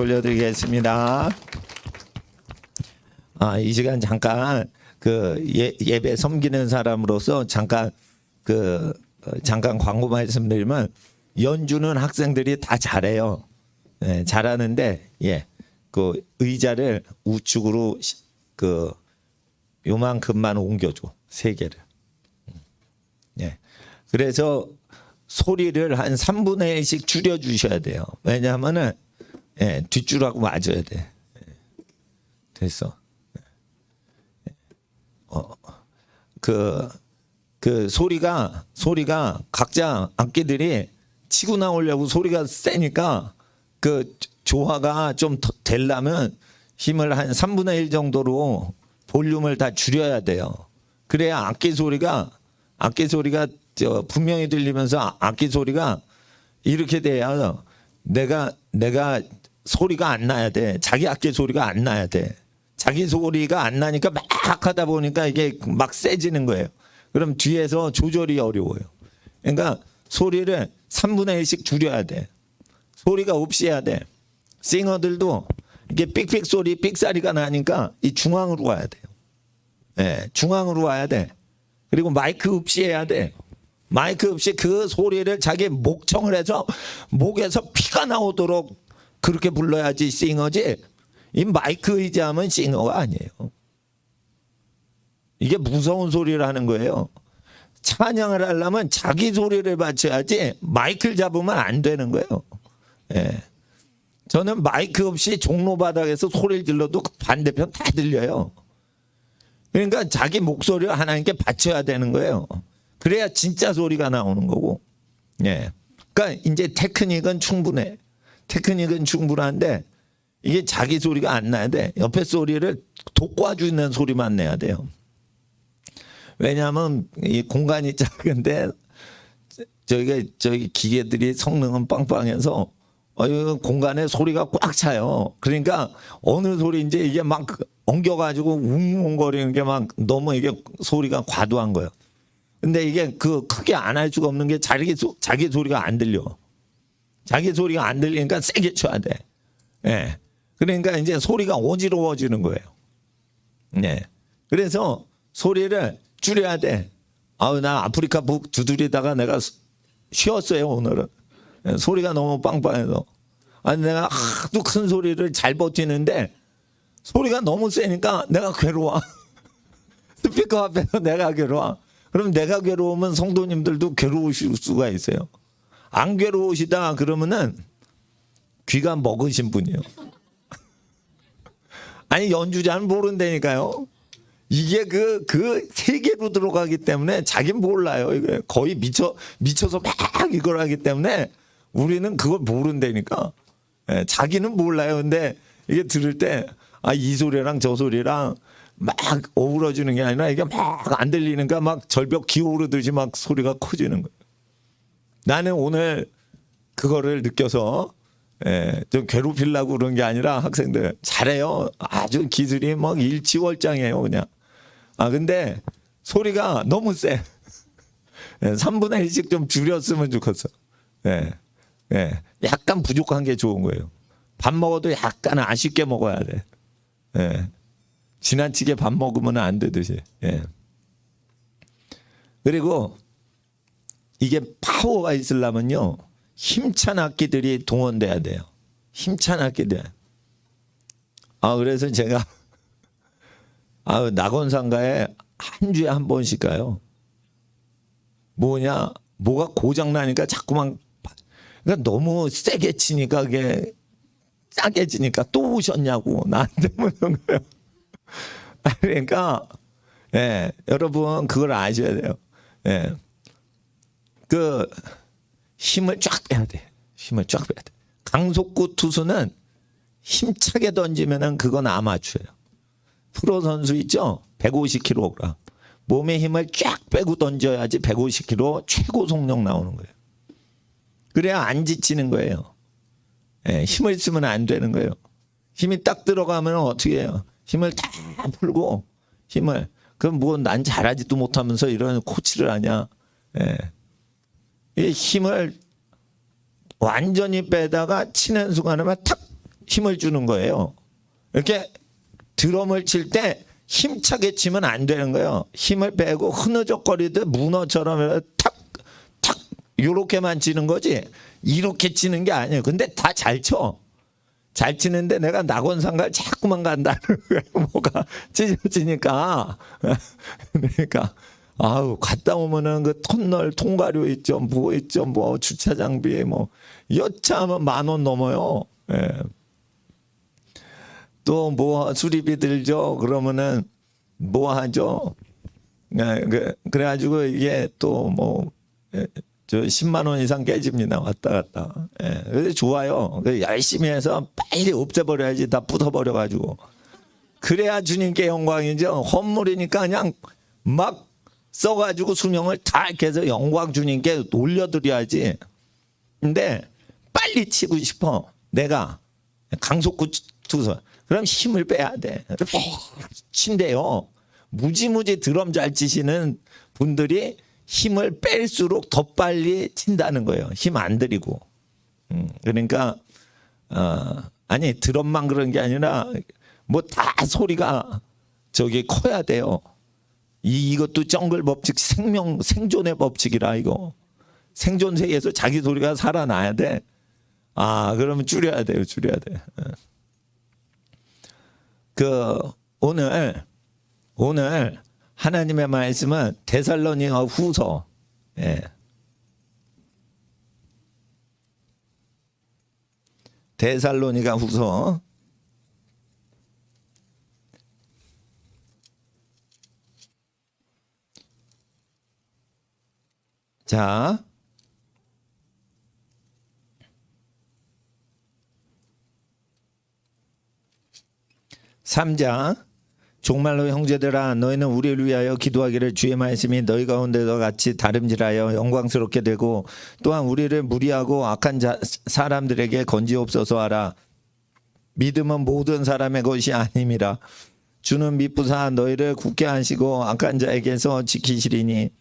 돌려드리겠습니다. 이 시간 잠깐 예배 섬기는 사람으로서 잠깐 광고 말씀드리면, 연주는 학생들이 다 잘해요. 네, 잘하는데 그 의자를 우측으로 요만큼만 옮겨줘, 3개를. 그래서 소리를 한 3분의 1씩 줄여 주셔야 돼요. 왜냐하면은 뒷줄하고 맞아야 돼. 됐어. 그 소리가 각자 악기들이 치고 나오려고 소리가 세니까 그 조화가 좀 되려면 힘을 한 3분의 1 정도로 볼륨을 다 줄여야 돼요. 그래야 악기 소리가 분명히 들리면서 악기 소리가 이렇게 돼야 내가 소리가 안 나야 돼. 자기 악기 소리가 안 나야 돼. 자기 소리가 안 나니까 막 하다 보니까 이게 막 세지는 거예요. 그럼 뒤에서 조절이 어려워요. 그러니까 소리를 3분의 1씩 줄여야 돼. 소리가 없이 해야 돼. 싱어들도 이게 삑삑 소리, 삑사리가 나니까 이 중앙으로 와야 돼요. 중앙으로 와야 돼. 그리고 마이크 없이 해야 돼. 마이크 없이 그 소리를 자기 목청을 해서 목에서 피가 나오도록 그렇게 불러야지 싱어지. 이 마이크 의지하면 싱어가 아니에요. 이게 무서운 소리를 하는 거예요. 찬양을 하려면 자기 소리를 바쳐야지 마이크를 잡으면 안 되는 거예요. 저는 마이크 없이 종로 바닥에서 소리를 질러도 반대편 다 들려요. 그러니까 자기 목소리를 하나님께 바쳐야 되는 거예요. 그래야 진짜 소리가 나오는 거고. 그러니까 이제 테크닉은 충분해. 테크닉은 충분한데 이게 자기 소리가 안 나야 돼. 옆에 소리를 돋궈주는 소리만 내야 돼요. 왜냐하면 이 공간이 작은데 저기 기계들이 성능은 빵빵해서 공간에 소리가 꽉 차요. 그러니까 어느 소리인지 이게 막 엉겨가지고 웅웅거리는 게 막 너무 이게 소리가 과도한 거예요. 근데 이게 크게 안 할 수가 없는 게 자기 소리가 안 들려. 자기 소리가 안 들리니까 세게 쳐야 돼. 그러니까 이제 소리가 어지러워지는 거예요. 그래서 소리를 줄여야 돼. 나 아프리카 북 두드리다가 내가 쉬었어요, 오늘은. 소리가 너무 빵빵해서. 내가 하도 큰 소리를 잘 버티는데 소리가 너무 세니까 내가 괴로워. 스피커 앞에서 내가 괴로워. 그럼 내가 괴로우면 성도님들도 괴로우실 수가 있어요. 안 괴로우시다 그러면은 귀가 먹으신 분이에요. 아니, 연주자는 모른다니까요. 이게 그 세계로 들어가기 때문에 자기는 몰라요. 이게 거의 미쳐서 막 이걸 하기 때문에 우리는 그걸 모른다니까. 자기는 몰라요. 근데 이게 들을 때 이 소리랑 저 소리랑 막 어우러지는 게 아니라 이게 막 안 들리니까 막 절벽 기어오르듯이 막 소리가 커지는 거예요. 나는 오늘 그거를 느껴서 좀 괴롭히려고 그런 게 아니라 학생들 잘해요. 아주 기술이 막 일치월장이에요, 그냥. 근데 소리가 너무 세. 3분의 1씩 좀 줄였으면 좋겠어. 약간 부족한 게 좋은 거예요. 밥 먹어도 약간 아쉽게 먹어야 돼. 지나치게 밥 먹으면 안 되듯이. 그리고 이게 파워가 있으려면요, 힘찬 악기들이 동원돼야 돼요. 힘찬 악기들. 그래서 제가 낙원상가에 한 주에 한 번씩 가요. 뭐가 고장 나니까 자꾸만, 그러니까 너무 세게 치니까 그게 짜게 지니까 또 오셨냐고 나한테 묻는 거예요. 그러니까 여러분 그걸 아셔야 돼요. 그 힘을 쫙 빼야 돼. 힘을 쫙 빼야 돼. 강속구 투수는 힘차게 던지면은 그건 아마추어예요. 프로 선수 있죠? 150kg. 몸에 힘을 쫙 빼고 던져야지 150kg 최고 속력 나오는 거예요. 그래야 안 지치는 거예요. 힘을 쓰면 안 되는 거예요. 힘이 딱 들어가면 어떻게 해요? 힘을 다 풀고 힘을. 그럼 뭐 난 잘하지도 못하면서 이런 코치를 하냐. 이 힘을 완전히 빼다가 치는 순간에만 탁 힘을 주는 거예요. 이렇게 드럼을 칠 때 힘차게 치면 안 되는 거예요. 힘을 빼고 흐느적거리듯 문어처럼 탁 탁 요렇게만 치는 거지 이렇게 치는 게 아니에요. 근데 다 잘 쳐. 잘 치는데 내가 낙원상가를 자꾸만 간다는 거예요. 뭐가 찢어지니까. 그러니까 아우 갔다 오면은 그 터널 통과료 있죠, 뭐 있죠, 뭐 주차 장비 뭐 여차하면 10,000원 넘어요. 예. 또 뭐 수리비 들죠. 그러면은 뭐 하죠? 예, 그래가지고 이게 또 뭐 저 10만 원 이상 깨집니다. 왔다 갔다. 예. 그래서 좋아요. 열심히 해서 빨리 없애버려야지. 다 부숴버려가지고. 그래야 주님께 영광이죠. 헌물이니까 그냥 막 써가지고 수명을 다 이렇게 해서 영광 주님께 올려드려야지. 근데 빨리 치고 싶어. 내가 강속구 투서. 그럼 힘을 빼야 돼. 친대요. 무지무지 드럼 잘 치시는 분들이 힘을 뺄수록 더 빨리 친다는 거예요. 힘 안 들이고. 그러니까 아니 드럼만 그런 게 아니라 뭐 다 소리가 저기 커야 돼요. 이것도 정글 법칙 생존의 법칙이라 이거. 생존세계에서 자기 소리가 살아나야 돼. 아 그러면 줄여야 돼요. 줄여야 돼. 오늘 하나님의 말씀은 데살로니가 후서. 예. 데살로니가 후서. 자. 3장. 종말로 형제들아 너희는 우리를 위하여 기도하기를 주의 말씀이 너희 가운데도 같이 다름질하여 영광스럽게 되고 또한 우리를 무리하고 악한 사람들에게 건지옵소서 하라. 믿음은 모든 사람의 것이 아님이라. 주는 미쁘사 너희를 굳게 하시고 악한 자에게서 지키시리니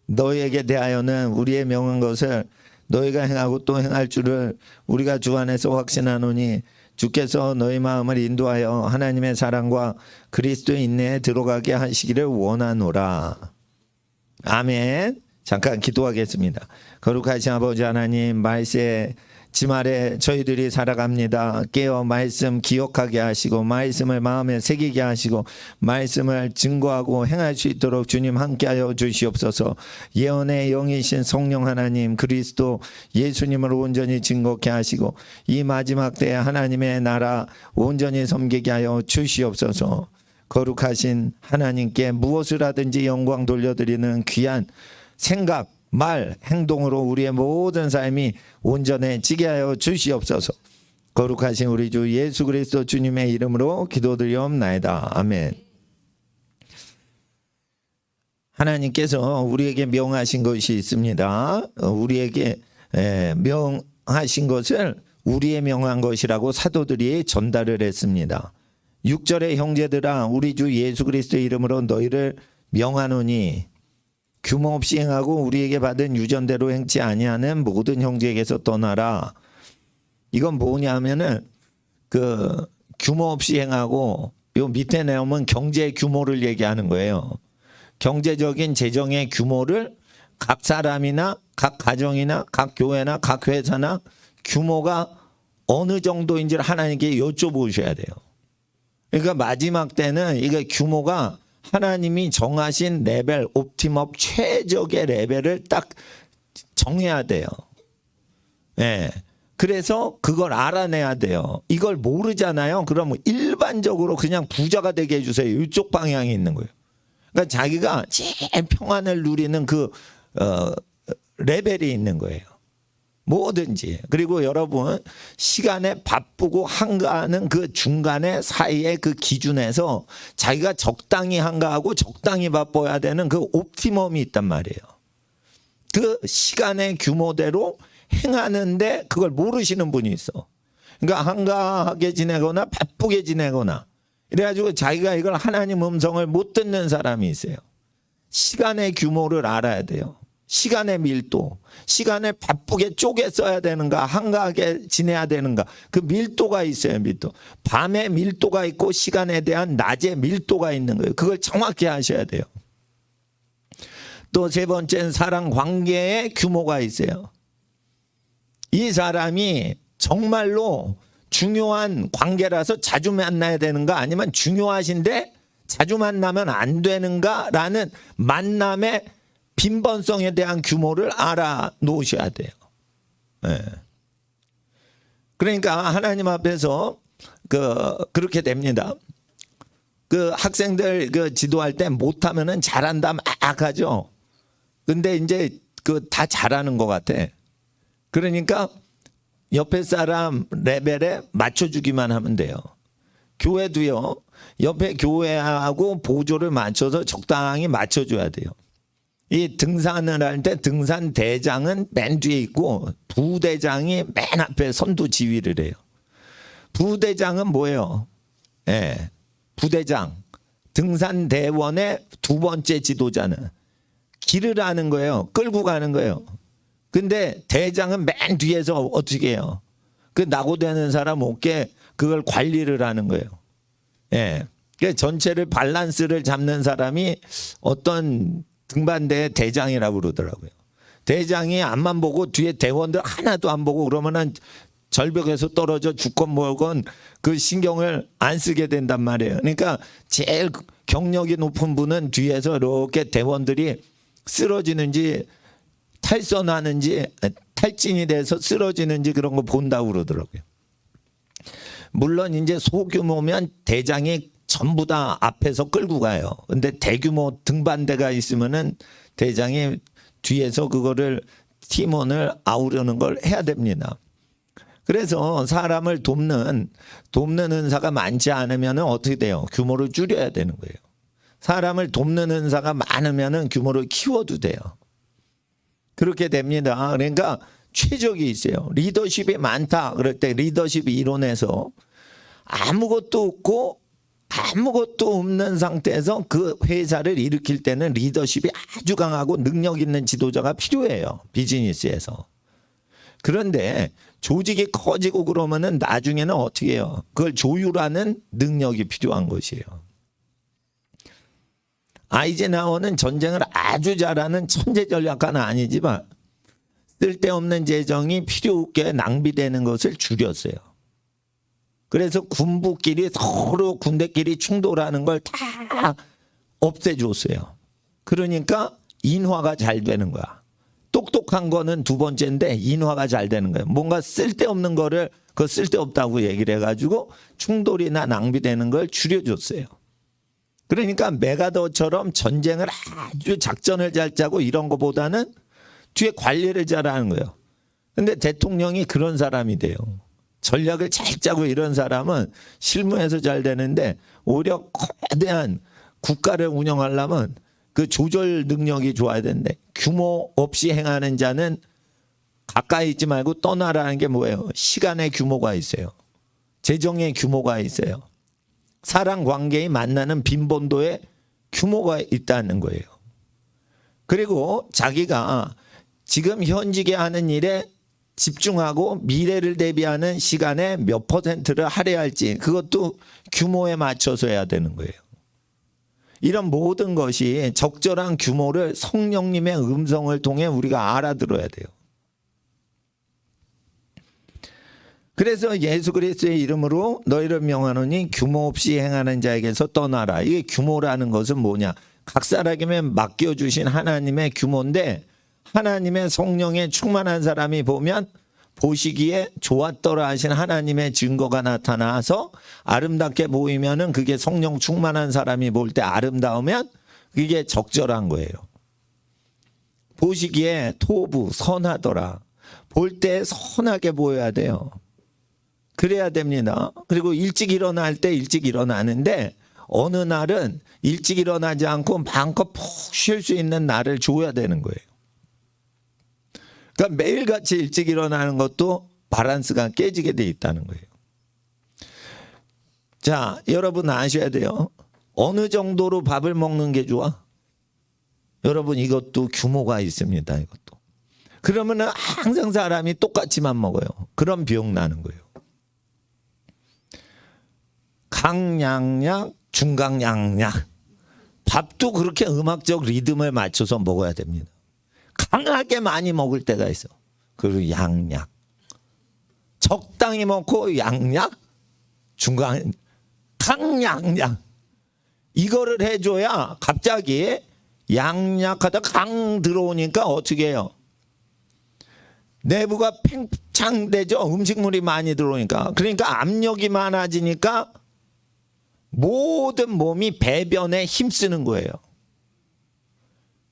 너희에게 대하여는 우리의 명한 것을 너희가 행하고 또 행할 줄을 우리가 주 안에서 확신하노니 주께서 너희 마음을 인도하여 하나님의 사랑과 그리스도의 인내에 들어가게 하시기를 원하노라. 아멘. 잠깐 기도하겠습니다. 거룩하신 아버지 하나님, 말세 지말에 저희들이 살아갑니다. 깨어 말씀 기억하게 하시고 말씀을 마음에 새기게 하시고 말씀을 증거하고 행할 수 있도록 주님 함께하여 주시옵소서. 예언의 영이신 성령 하나님 그리스도 예수님을 온전히 증거케 하시고 이 마지막 때에 하나님의 나라 온전히 섬기게 하여 주시옵소서. 거룩하신 하나님께 무엇을 하든지 영광 돌려드리는 귀한 생각 말, 행동으로 우리의 모든 삶이 온전해지게 하여 주시옵소서. 거룩하신 우리 주 예수 그리스도 주님의 이름으로 기도드리옵나이다. 아멘. 하나님께서 우리에게 명하신 것이 있습니다. 우리에게 명하신 것을 우리의 명한 것이라고 사도들이 전달을 했습니다. 6절에 형제들아 우리 주 예수 그리스도의 이름으로 너희를 명하노니 규모 없이 행하고 우리에게 받은 유전대로 행치 아니하는 모든 형제에게서 떠나라. 이건 뭐냐면은 그 규모 없이 행하고 요 밑에 내용은 경제 규모를 얘기하는 거예요. 경제적인 재정의 규모를 각 사람이나 각 가정이나 각 교회나 각 회사나 규모가 어느 정도인지를 하나님께 여쭤보셔야 돼요. 그러니까 마지막 때는 이게 규모가 하나님이 정하신 레벨, 옵티멈 최적의 레벨을 딱 정해야 돼요. 예. 그래서 그걸 알아내야 돼요. 이걸 모르잖아요. 그러면 일반적으로 그냥 부자가 되게 해주세요. 이쪽 방향이 있는 거예요. 그러니까 자기가 제일 평안을 누리는 그 레벨이 있는 거예요. 뭐든지. 그리고 여러분 시간에 바쁘고 한가하는 그 중간에 사이의 그 기준에서 자기가 적당히 한가하고 적당히 바빠야 되는 그 옵티멈이 있단 말이에요. 그 시간의 규모대로 행하는데 그걸 모르시는 분이 있어. 그러니까 한가하게 지내거나 바쁘게 지내거나 이래가지고 자기가 이걸 하나님 음성을 못 듣는 사람이 있어요. 시간의 규모를 알아야 돼요. 시간의 밀도, 시간을 바쁘게 쪼개 써야 되는가, 한가하게 지내야 되는가, 그 밀도가 있어요. 밀도. 밤에 밀도가 있고 시간에 대한 낮의 밀도가 있는 거예요. 그걸 정확히 하셔야 돼요. 또 세 번째는 사람 관계의 규모가 있어요. 이 사람이 정말로 중요한 관계라서 자주 만나야 되는가, 아니면 중요하신데 자주 만나면 안 되는가라는 만남의 빈번성에 대한 규모를 알아 놓으셔야 돼요. 네. 그러니까 하나님 앞에서 그렇게 됩니다. 그 학생들 지도할 때 못하면은 잘한다 막 하죠. 근데 이제 다 잘하는 것 같아. 그러니까 옆에 사람 레벨에 맞춰주기만 하면 돼요. 교회도요, 옆에 교회하고 보조를 맞춰서 적당히 맞춰줘야 돼요. 이 등산을 할 때 등산 대장은 맨 뒤에 있고 부대장이 맨 앞에 선두 지휘를 해요. 부대장은 뭐예요? 예, 부대장. 등산 대원의 두 번째 지도자는 길을 아는 거예요. 끌고 가는 거예요. 근데 대장은 맨 뒤에서 어떻게 해요? 그 낙오되는 사람 어깨 그걸 관리를 하는 거예요. 예. 그러니까 전체를 밸런스를 잡는 사람이 어떤 등반대의 대장이라고 그러더라고요. 대장이 앞만 보고 뒤에 대원들 하나도 안 보고 그러면은 절벽에서 떨어져 죽건 뭐건 그 신경을 안 쓰게 된단 말이에요. 그러니까 제일 경력이 높은 분은 뒤에서 이렇게 대원들이 쓰러지는지 탈선하는지 탈진이 돼서 쓰러지는지 그런 거 본다고 그러더라고요. 물론 이제 소규모면 대장이 전부 다 앞에서 끌고 가요. 근데 대규모 등반대가 있으면은 대장이 뒤에서 그거를 팀원을 아우르는 걸 해야 됩니다. 그래서 사람을 돕는 은사가 많지 않으면 어떻게 돼요? 규모를 줄여야 되는 거예요. 사람을 돕는 은사가 많으면 규모를 키워도 돼요. 그렇게 됩니다. 그러니까 최적이 있어요. 리더십이 많다 그럴 때 리더십 이론에서 아무것도 없고 아무것도 없는 상태에서 그 회사를 일으킬 때는 리더십이 아주 강하고 능력 있는 지도자가 필요해요. 비즈니스에서. 그런데 조직이 커지고 그러면은 나중에는 어떻게 해요? 그걸 조율하는 능력이 필요한 것이에요. 아이젠하워는 전쟁을 아주 잘하는 천재 전략가는 아니지만 쓸데없는 재정이 필요 없게 낭비되는 것을 줄였어요. 그래서 군부끼리 서로 군대끼리 충돌하는 걸 다 없애줬어요. 그러니까 인화가 잘 되는 거야. 똑똑한 거는 두 번째인데 인화가 잘 되는 거예요. 뭔가 쓸데없는 거를 그 쓸데없다고 얘기를 해가지고 충돌이나 낭비되는 걸 줄여줬어요. 그러니까 메가더처럼 전쟁을 아주 작전을 잘 짜고 이런 거보다는 뒤에 관리를 잘하는 거예요. 근데 대통령이 그런 사람이 돼요. 전략을 잘 짜고 이런 사람은 실무에서 잘 되는데 오히려 거대한 국가를 운영하려면 그 조절 능력이 좋아야 되는데 규모 없이 행하는 자는 가까이 있지 말고 떠나라는 게 뭐예요? 시간의 규모가 있어요. 재정의 규모가 있어요. 사람 관계의 만나는 빈번도에 규모가 있다는 거예요. 그리고 자기가 지금 현직에 하는 일에 집중하고 미래를 대비하는 시간에 몇 %를 할애할지 그것도 규모에 맞춰서 해야 되는 거예요. 이런 모든 것이 적절한 규모를 성령님의 음성을 통해 우리가 알아들어야 돼요. 그래서 예수 그리스도의 이름으로 너희를 명하노니 규모 없이 행하는 자에게서 떠나라. 이게 규모라는 것은 뭐냐? 각 사람에게 맡겨주신 하나님의 규모인데 하나님의 성령에 충만한 사람이 보면 보시기에 좋았더라 하신 하나님의 증거가 나타나서 아름답게 보이면은 그게 성령 충만한 사람이 볼 때 아름다우면 그게 적절한 거예요. 보시기에 토부 선하더라. 볼 때 선하게 보여야 돼요. 그래야 됩니다. 그리고 일찍 일어날 때 일찍 일어나는데 어느 날은 일찍 일어나지 않고 마음껏 푹 쉴 수 있는 날을 줘야 되는 거예요. 그러니까 매일같이 일찍 일어나는 것도 밸런스가 깨지게 돼 있다는 거예요. 자, 여러분 아셔야 돼요. 어느 정도로 밥을 먹는 게 좋아? 여러분 이것도 규모가 있습니다. 이것도. 그러면은 항상 사람이 똑같이만 먹어요. 그럼 병 나는 거예요. 강양약, 중강양약. 밥도 그렇게 음악적 리듬을 맞춰서 먹어야 됩니다. 강하게 많이 먹을 때가 있어. 그리고 양약. 적당히 먹고 양약, 중강, 강양약. 이거를 해줘야 갑자기 양약하다 강 들어오니까 어떻게 해요? 내부가 팽창되죠. 음식물이 많이 들어오니까. 그러니까 압력이 많아지니까 모든 몸이 배변에 힘쓰는 거예요.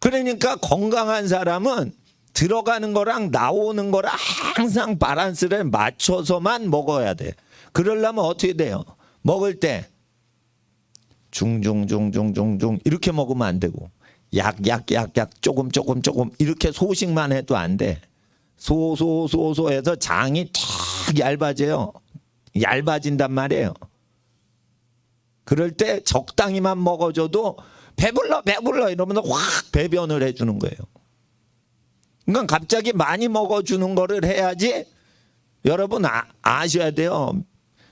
그러니까 건강한 사람은 들어가는 거랑 나오는 거랑 항상 밸런스를 맞춰서만 먹어야 돼. 그러려면 어떻게 돼요? 먹을 때 중중중중중중 이렇게 먹으면 안 되고 약 조금 이렇게 소식만 해도 안 돼. 소소소소해서 장이 탁 얇아져요. 얇아진단 말이에요. 그럴 때 적당히만 먹어줘도 배불러 이러면서 확 배변을 해주는 거예요. 그러니까 갑자기 많이 먹어주는 거를 해야지. 여러분 아셔야 돼요.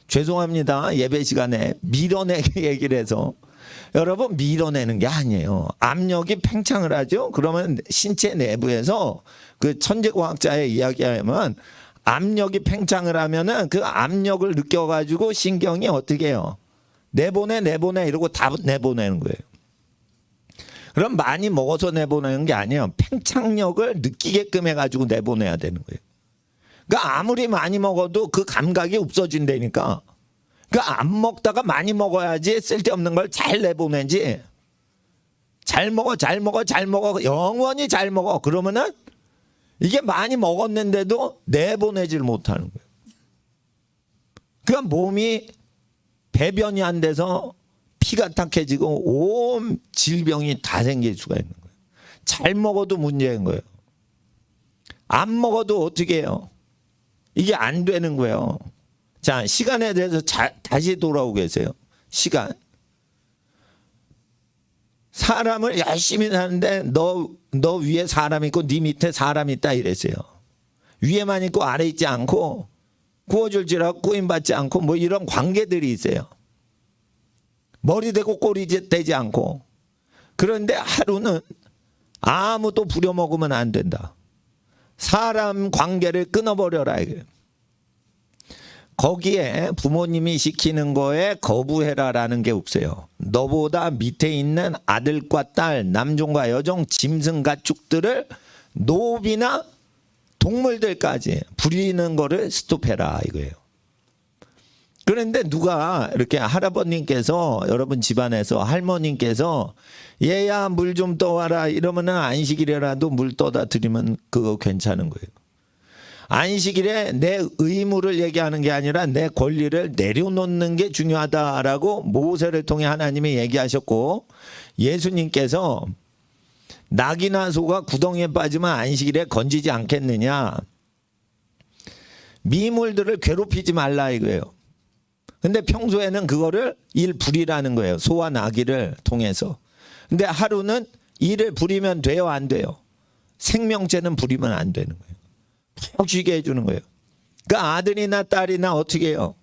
죄송합니다. 예배 시간에 밀어내기 얘기를 해서. 여러분 밀어내는 게 아니에요. 압력이 팽창을 하죠. 그러면 신체 내부에서 그 천재과학자의 이야기하면 압력이 팽창을 하면은 그 압력을 느껴가지고 신경이 어떻게 해요? 내보내 이러고 다 내보내는 거예요. 그럼 많이 먹어서 내보내는 게 아니에요. 팽창력을 느끼게끔 해가지고 내보내야 되는 거예요. 그러니까 아무리 많이 먹어도 그 감각이 없어진다니까. 그러니까 안 먹다가 많이 먹어야지 쓸데없는 걸 잘 내보내지. 잘 먹어 영원히 잘 먹어. 그러면은 이게 많이 먹었는데도 내보내질 못하는 거예요. 그러니까 몸이 배변이 안 돼서 피가 탁해지고 온 질병이 다 생길 수가 있는 거예요. 잘 먹어도 문제인 거예요. 안 먹어도 어떻게 해요? 이게 안 되는 거예요. 자, 시간에 대해서 다시 돌아오겠어요. 시간. 사람을 열심히 사는데 너 위에 사람 있고 네 밑에 사람 있다 이랬어요. 위에만 있고 아래 있지 않고 구워줄 줄 알고 구임받지 않고 뭐 이런 관계들이 있어요. 머리 대고 꼬리 되지 않고. 그런데 하루는 아무도 부려먹으면 안 된다. 사람 관계를 끊어버려라. 거기에 부모님이 시키는 거에 거부해라라는 게 없어요. 너보다 밑에 있는 아들과 딸, 남종과 여종, 짐승, 가축들을 노비나 동물들까지 부리는 거를 스톱해라 이거예요. 그런데 누가 이렇게 할아버님께서 여러분 집안에서 할머님께서 얘야 물 좀 떠와라 이러면은 안식일이라도 물 떠다 드리면 그거 괜찮은 거예요. 안식일에 내 의무를 얘기하는 게 아니라 내 권리를 내려놓는 게 중요하다라고 모세를 통해 하나님이 얘기하셨고, 예수님께서 낙이나 소가 구덩이에 빠지면 안식일에 건지지 않겠느냐. 미물들을 괴롭히지 말라 이거예요. 근데 평소에는 그거를 일 부리라는 거예요. 소와 나귀를 통해서. 근데 하루는 일을 부리면 돼요, 안 돼요? 생명체는 부리면 안 되는 거예요. 푹 쉬게 해주는 거예요. 그러니까 아들이나 딸이나 어떻게 해요?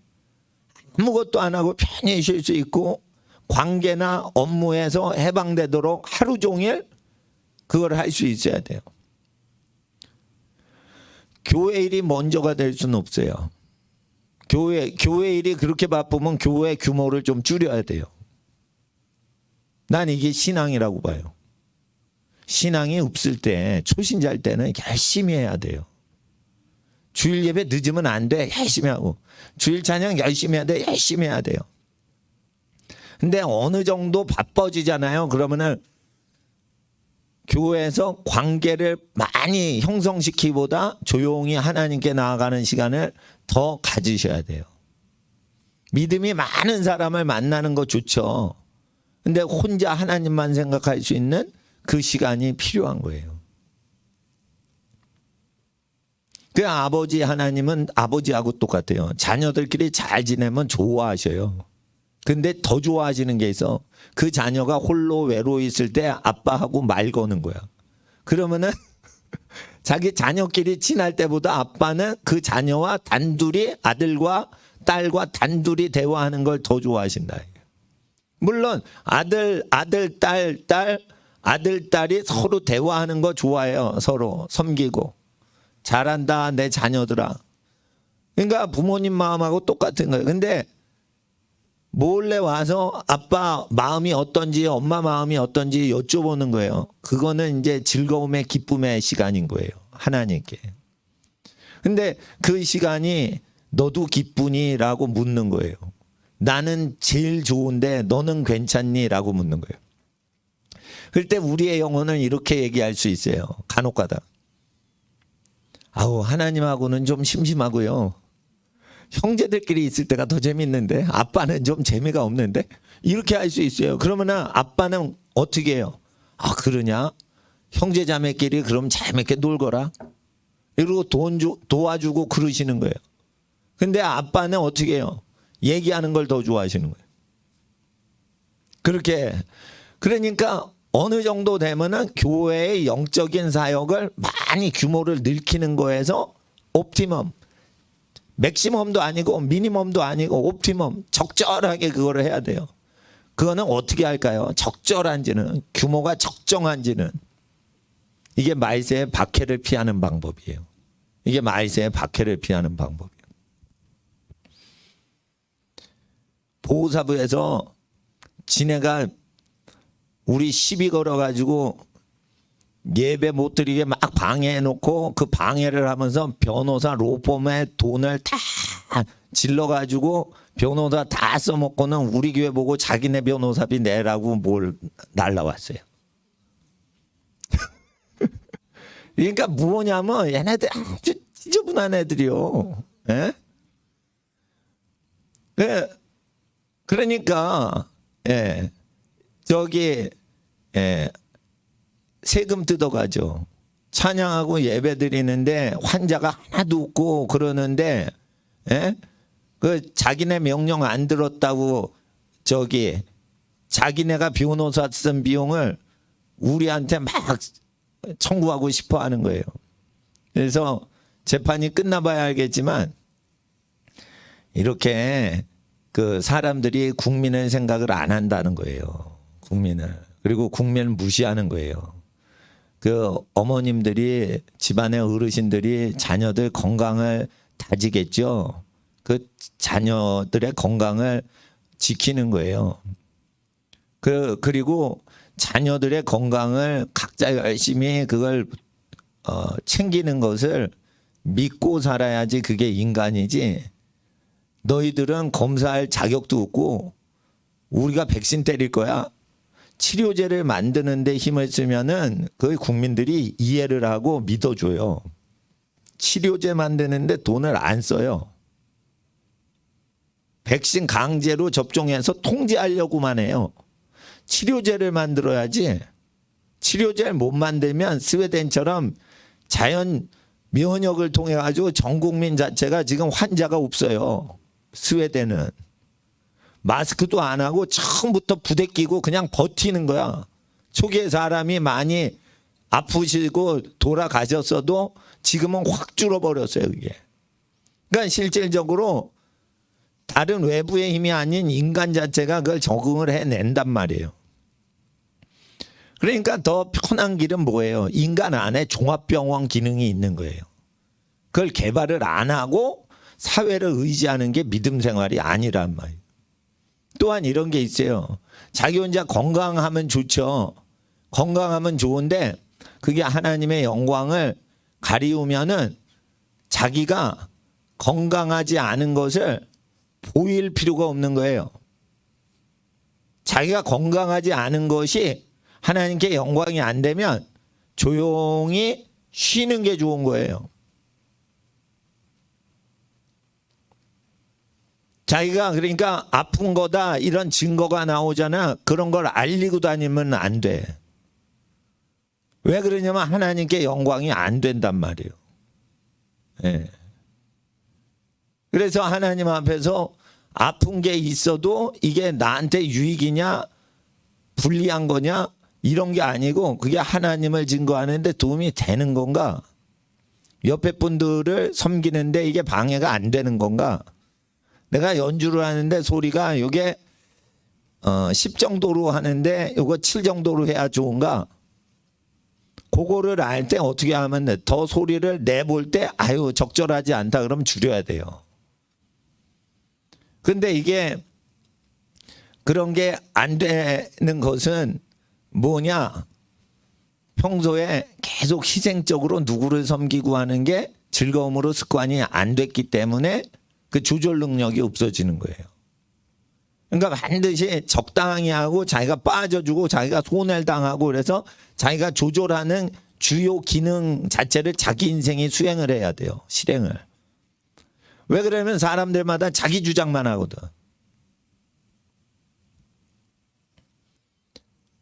아무것도 안 하고 편히 쉴 수 있고 관계나 업무에서 해방되도록 하루 종일 그걸 할 수 있어야 돼요. 교회 일이 먼저가 될 수는 없어요. 교회 일이 그렇게 바쁘면 교회 규모를 좀 줄여야 돼요. 난 이게 신앙이라고 봐요. 신앙이 없을 때, 초신자일 때는 열심히 해야 돼요. 주일 예배 늦으면 안 돼. 열심히 하고. 주일 찬양 열심히 해야 돼. 열심히 해야 돼요. 근데 어느 정도 바빠지잖아요. 그러면은 교회에서 관계를 많이 형성시키기보다 조용히 하나님께 나아가는 시간을 더 가지셔야 돼요. 믿음이 많은 사람을 만나는 거 좋죠. 근데 혼자 하나님만 생각할 수 있는 그 시간이 필요한 거예요. 그 아버지 하나님은 아버지하고 똑같아요. 자녀들끼리 잘 지내면 좋아하셔요. 근데 더 좋아하시는 게 있어. 그 자녀가 홀로 외로워 있을 때 아빠하고 말 거는 거야. 그러면은 자기 자녀끼리 친할 때보다 아빠는 그 자녀와 단둘이 아들과 딸과 단둘이 대화하는 걸 더 좋아하신다. 물론 아들, 딸, 아들, 딸이 서로 대화하는 거 좋아해요. 서로 섬기고. 잘한다 내 자녀들아. 그러니까 부모님 마음하고 똑같은 거예요. 근데 몰래 와서 아빠 마음이 어떤지 엄마 마음이 어떤지 여쭤보는 거예요. 그거는 이제 즐거움의 기쁨의 시간인 거예요. 하나님께. 근데 그 시간이 너도 기쁘니? 라고 묻는 거예요. 나는 제일 좋은데 너는 괜찮니? 라고 묻는 거예요. 그럴 때 우리의 영혼은 이렇게 얘기할 수 있어요. 간혹가다. 아우 하나님하고는 좀 심심하고요. 형제들끼리 있을 때가 더 재밌는데 아빠는 좀 재미가 없는데 이렇게 할 수 있어요. 그러면은 아빠는 어떻게 해요? 아 그러냐? 형제자매끼리 그럼 재밌게 놀거라. 이러고 도와주고 그러시는 거예요. 근데 아빠는 어떻게 해요? 얘기하는 걸 더 좋아하시는 거예요. 그렇게 그러니까 어느 정도 되면은 교회의 영적인 사역을 많이 규모를 늘리는 거에서 옵티멈 맥시멈도 아니고 미니멈도 아니고 옵티멈 적절하게 그거를 해야 돼요. 그거는 어떻게 할까요? 적절한지는 규모가 적정한지는 이게 말세의 박해를 피하는 방법이에요. 이게 말세의 박해를 피하는 방법이에요. 보호사부에서 지네가 우리 시비 걸어가지고 예배 못 드리게 막 방해해놓고 그 방해를 하면서 변호사 로펌에 돈을 다 질러가지고 변호사 다 써먹고는 우리 교회 보고 자기네 변호사비 내라고 뭘 날라왔어요. 그러니까 뭐냐면 얘네들 아주 지저분한 애들이요. 예? 그러니까 저기 세금 뜯어가죠. 찬양하고 예배 드리는데 환자가 하나도 없고 그러는데 그 자기네 명령 안 들었다고 저기 자기네가 변호사 쓴 비용을 우리한테 막 청구하고 싶어 하는 거예요. 그래서 재판이 끝나봐야 알겠지만 이렇게 그 사람들이 국민의 생각을 안 한다는 거예요. 국민을. 그리고 국민을 무시하는 거예요. 그 어머님들이 집안의 어르신들이 자녀들 건강을 다지겠죠. 그 자녀들의 건강을 지키는 거예요. 그리고 자녀들의 건강을 각자 열심히 그걸 챙기는 것을 믿고 살아야지 그게 인간이지. 너희들은 검사할 자격도 없고 우리가 백신 때릴 거야. 치료제를 만드는데 힘을 쓰면은 그 국민들이 이해를 하고 믿어줘요. 치료제 만드는데 돈을 안 써요. 백신 강제로 접종해서 통제하려고만 해요. 치료제를 만들어야지. 치료제를 못 만들면 스웨덴처럼 자연 면역을 통해 가지고 전 국민 자체가 지금 환자가 없어요. 스웨덴은. 마스크도 안 하고 처음부터 부대 끼고 그냥 버티는 거야. 초기에 사람이 많이 아프시고 돌아가셨어도 지금은 확 줄어버렸어요. 그게. 그러니까 실질적으로 다른 외부의 힘이 아닌 인간 자체가 그걸 적응을 해낸단 말이에요. 그러니까 더 편한 길은 뭐예요? 인간 안에 종합병원 기능이 있는 거예요. 그걸 개발을 안 하고 사회를 의지하는 게 믿음 생활이 아니란 말이에요. 또한 이런 게 있어요. 자기 혼자 건강하면 좋죠. 건강하면 좋은데 그게 하나님의 영광을 가리우면은 자기가 건강하지 않은 것을 보일 필요가 없는 거예요. 자기가 건강하지 않은 것이 하나님께 영광이 안 되면 조용히 쉬는 게 좋은 거예요. 자기가 그러니까 아픈 거다 이런 증거가 나오잖아. 그런 걸 알리고 다니면 안 돼. 왜 그러냐면 하나님께 영광이 안 된단 말이에요. 예. 그래서 하나님 앞에서 아픈 게 있어도 이게 나한테 유익이냐 불리한 거냐 이런 게 아니고 그게 하나님을 증거하는데 도움이 되는 건가? 옆에 분들을 섬기는데 이게 방해가 안 되는 건가? 내가 연주를 하는데 소리가 이게 10 정도로 하는데 이거 7 정도로 해야 좋은가? 그거를 알 때 어떻게 하면 돼? 더 소리를 내볼 때 아유 적절하지 않다 그러면 줄여야 돼요. 근데 이게 그런 게 안 되는 것은 뭐냐? 평소에 계속 희생적으로 누구를 섬기고 하는 게 즐거움으로 습관이 안 됐기 때문에 그 조절 능력이 없어지는 거예요. 그러니까 반드시 적당히 하고 자기가 빠져주고 자기가 손해를 당하고 그래서 자기가 조절하는 주요 기능 자체를 자기 인생이 수행을 해야 돼요. 실행을. 왜 그러면 사람들마다 자기 주장만 하거든.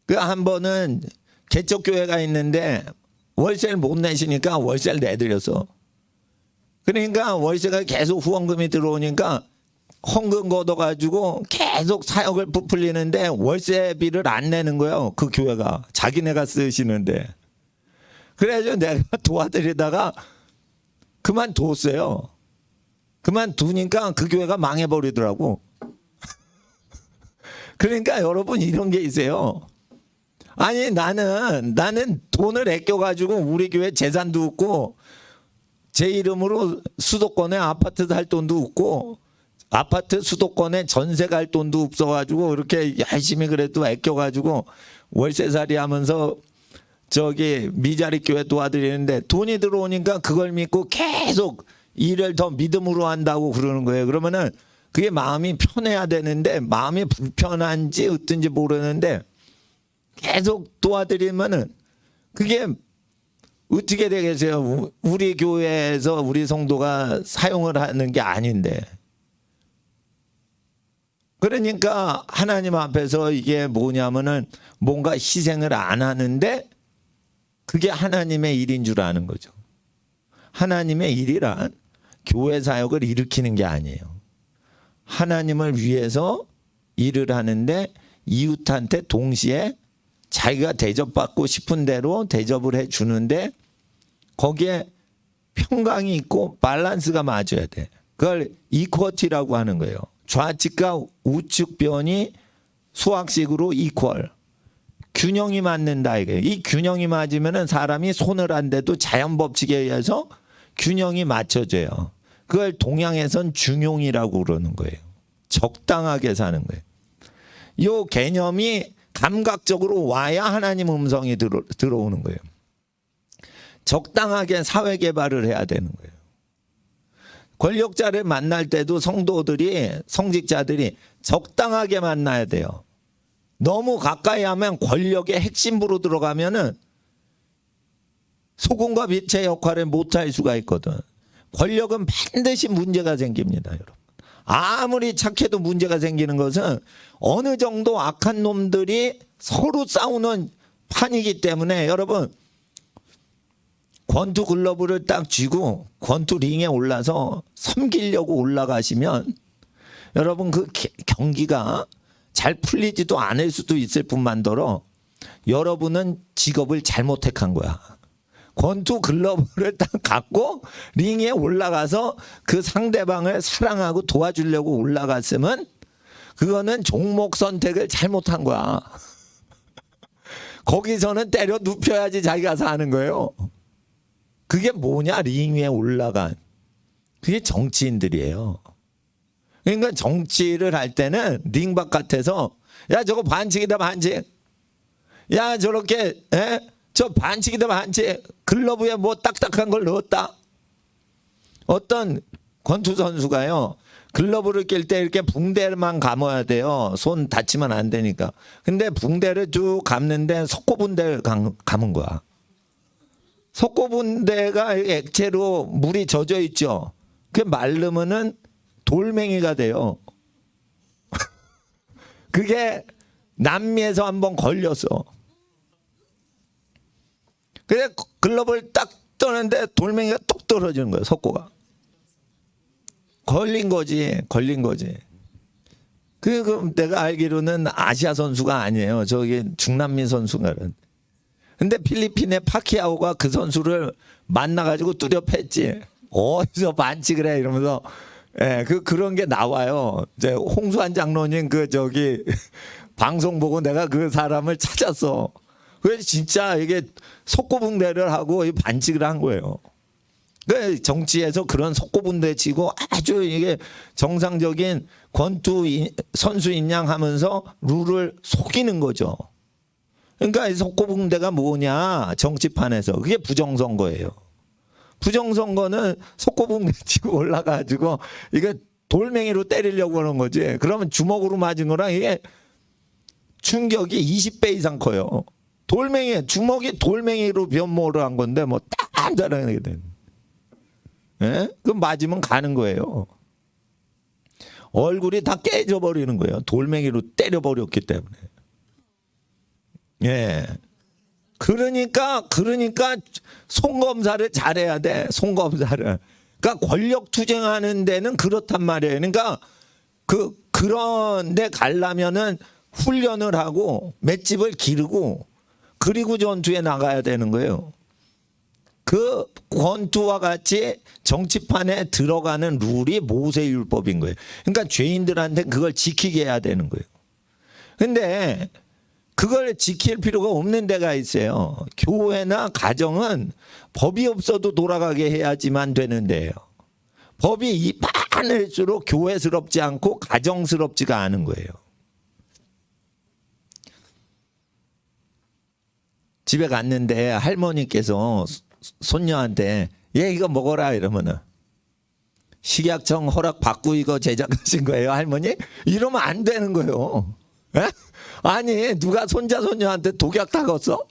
그 한 번은 개척교회가 있는데 월세를 못 내시니까 월세를 내드렸어. 그러니까 월세가 계속 후원금이 들어오니까 헌금 걷어가지고 계속 사역을 부풀리는데 월세비를 안 내는 거예요. 그 교회가. 자기네가 쓰시는데. 그래서 내가 도와드리다가 그만뒀어요. 그만두니까 그 교회가 망해버리더라고. 그러니까 여러분 이런 게 있어요. 아니 나는 돈을 아껴가지고 우리 교회 재산도 없고 제 이름으로 수도권에 아파트 살 돈도 없고 아파트 수도권에 전세 갈 돈도 없어가지고 이렇게 열심히 그래도 아껴가지고 월세살이 하면서 저기 미자리 교회 도와드리는데 돈이 들어오니까 그걸 믿고 계속 일을 더 믿음으로 한다고 그러는 거예요. 그러면은 그게 마음이 편해야 되는데 마음이 불편한지 어떤지 모르는데 계속 도와드리면은 그게 어떻게 되겠어요? 우리 교회에서 우리 성도가 사용을 하는 게 아닌데. 그러니까 하나님 앞에서 이게 뭐냐면은 뭔가 희생을 안 하는데 그게 하나님의 일인 줄 아는 거죠. 하나님의 일이란 교회 사역을 일으키는 게 아니에요. 하나님을 위해서 일을 하는데 이웃한테 동시에 자기가 대접받고 싶은 대로 대접을 해 주는데 거기에 평강이 있고 밸런스가 맞아야 돼. 그걸 이퀄티라고 하는 거예요. 좌측과 우측 변이 수학식으로 이퀄. 균형이 맞는다 이게. 이 균형이 맞으면은 사람이 손을 안 대도 자연 법칙에 의해서 균형이 맞춰져요. 그걸 동양에선 중용이라고 그러는 거예요. 적당하게 사는 거예요. 이 개념이 감각적으로 와야 하나님 음성이 들어오는 거예요. 적당하게 사회 개발을 해야 되는 거예요. 권력자를 만날 때도 성도들이 성직자들이 적당하게 만나야 돼요. 너무 가까이 하면 권력의 핵심부로 들어가면은 소금과 빛의 역할을 못할 수가 있거든. 권력은 반드시 문제가 생깁니다, 여러분. 아무리 착해도 문제가 생기는 것은 어느 정도 악한 놈들이 서로 싸우는 판이기 때문에 여러분 권투 글러브를 딱 쥐고 권투 링에 올라서 섬기려고 올라가시면 여러분 그 경기가 잘 풀리지도 않을 수도 있을 뿐만더러 여러분은 직업을 잘못 택한 거야. 권투 글러브를 딱 갖고 링에 올라가서 그 상대방을 사랑하고 도와주려고 올라갔으면 그거는 종목 선택을 잘못한 거야. 거기서는 때려 눕혀야지 자기가 사는 거예요. 그게 뭐냐? 링 위에 올라간. 그게 정치인들이에요. 그러니까 정치를 할 때는 링 바깥에서 야 저거 반칙이다 반칙. 야 저렇게 저 반칙이다 반칙. 글러브에 뭐 딱딱한 걸 넣었다. 어떤 권투 선수가요. 글러브를 낄 때 이렇게 붕대만 감아야 돼요. 손 다치면 안 되니까. 근데 붕대를 쭉 감는데 석고분대를 감은 거야. 석고분대가 액체로 물이 젖어 있죠. 그게 마르면은 돌멩이가 돼요. 그게 남미에서 한번 걸렸어. 그래 글러브를 딱 떠는데 돌멩이가 뚝 떨어지는 거예요. 석고가. 걸린 거지. 그 내가 알기로는 아시아 선수가 아니에요. 저기 중남미 선수가. 근데 필리핀의 파키아오가 그 선수를 만나가지고 뚜려 팼지. 어디서 반칙을 해 이러면서. 예, 그런 게 나와요. 이제 홍수환 장로님 저기 방송 보고 내가 그 사람을 찾았어. 그래서 진짜 이게 속고붕대를 하고 반칙을 한 거예요. 그 정치에서 그런 속고붕대 치고 아주 이게 정상적인 권투 선수인 양 하면서 룰을 속이는 거죠. 그러니까 이 속고붕대가 뭐냐 정치판에서 그게 부정선거예요. 부정선거는 속고붕대 치고 올라가지고 이게 돌멩이로 때리려고 하는 거지. 그러면 주먹으로 맞은 거랑 이게 충격이 20배 이상 커요. 주먹이 돌멩이로 변모를 한 건데 뭐 딴자라게 돼. 예? 그럼 맞으면 가는 거예요. 얼굴이 다 깨져버리는 거예요. 돌멩이로 때려버렸기 때문에. 예. 그러니까 송검사를 잘해야 돼. 송검사를. 그러니까 권력 투쟁하는 데는 그렇단 말이에요. 그러니까 그런 데 가려면은 훈련을 하고 맷집을 기르고 그리고 전투에 나가야 되는 거예요. 그 권투와 같이 정치판에 들어가는 룰이 모세율법인 거예요. 그러니까 죄인들한테 그걸 지키게 해야 되는 거예요. 근데 그걸 지킬 필요가 없는 데가 있어요. 교회나 가정은 법이 없어도 돌아가게 해야지만 되는데요. 법이 많을수록 교회스럽지 않고 가정스럽지가 않은 거예요. 집에 갔는데 할머니께서 손녀한테 얘 이거 먹어라 이러면은 식약청 허락 받고 이거 제작하신 거예요 할머니? 이러면 안 되는 거예요. 에? 아니 누가 손자손녀한테 독약 타갔어?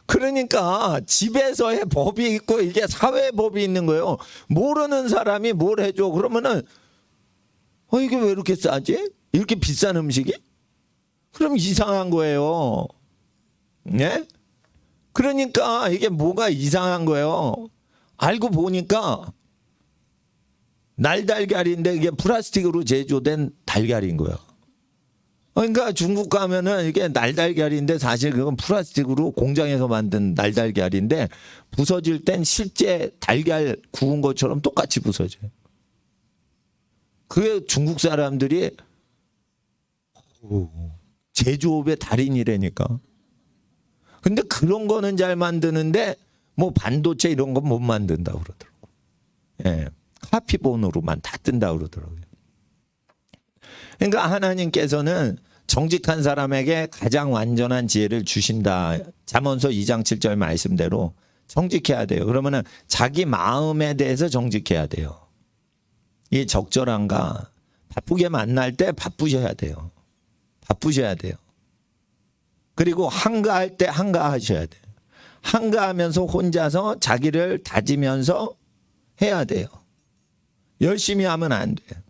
그러니까 집에서의 법이 있고 이게 사회법이 있는 거예요. 모르는 사람이 뭘 해줘 그러면은 이게 왜 이렇게 싸지? 이렇게 비싼 음식이? 그럼 이상한 거예요. 네? 그러니까 이게 뭐가 이상한 거예요. 알고 보니까 날달걀인데 이게 플라스틱으로 제조된 달걀인 거예요. 그러니까 중국 가면은 이게 날달걀인데 사실 그건 플라스틱으로 공장에서 만든 날달걀인데 부서질 땐 실제 달걀 구운 것처럼 똑같이 부서져요. 그게 중국 사람들이 제조업의 달인이라니까. 근데 그런 거는 잘 만드는데 뭐 반도체 이런 건 못 만든다고 그러더라고. 예. 카피본으로만 다 뜬다고 그러더라고요. 그러니까 하나님께서는 정직한 사람에게 가장 완전한 지혜를 주신다. 잠언서 2장 7절 말씀대로 정직해야 돼요. 그러면은 자기 마음에 대해서 정직해야 돼요. 이 적절한가? 바쁘게 만날 때 바쁘셔야 돼요. 바쁘셔야 돼요. 그리고 한가할 때 한가하셔야 돼요. 한가하면서 혼자서 자기를 다지면서 해야 돼요. 열심히 하면 안 돼요.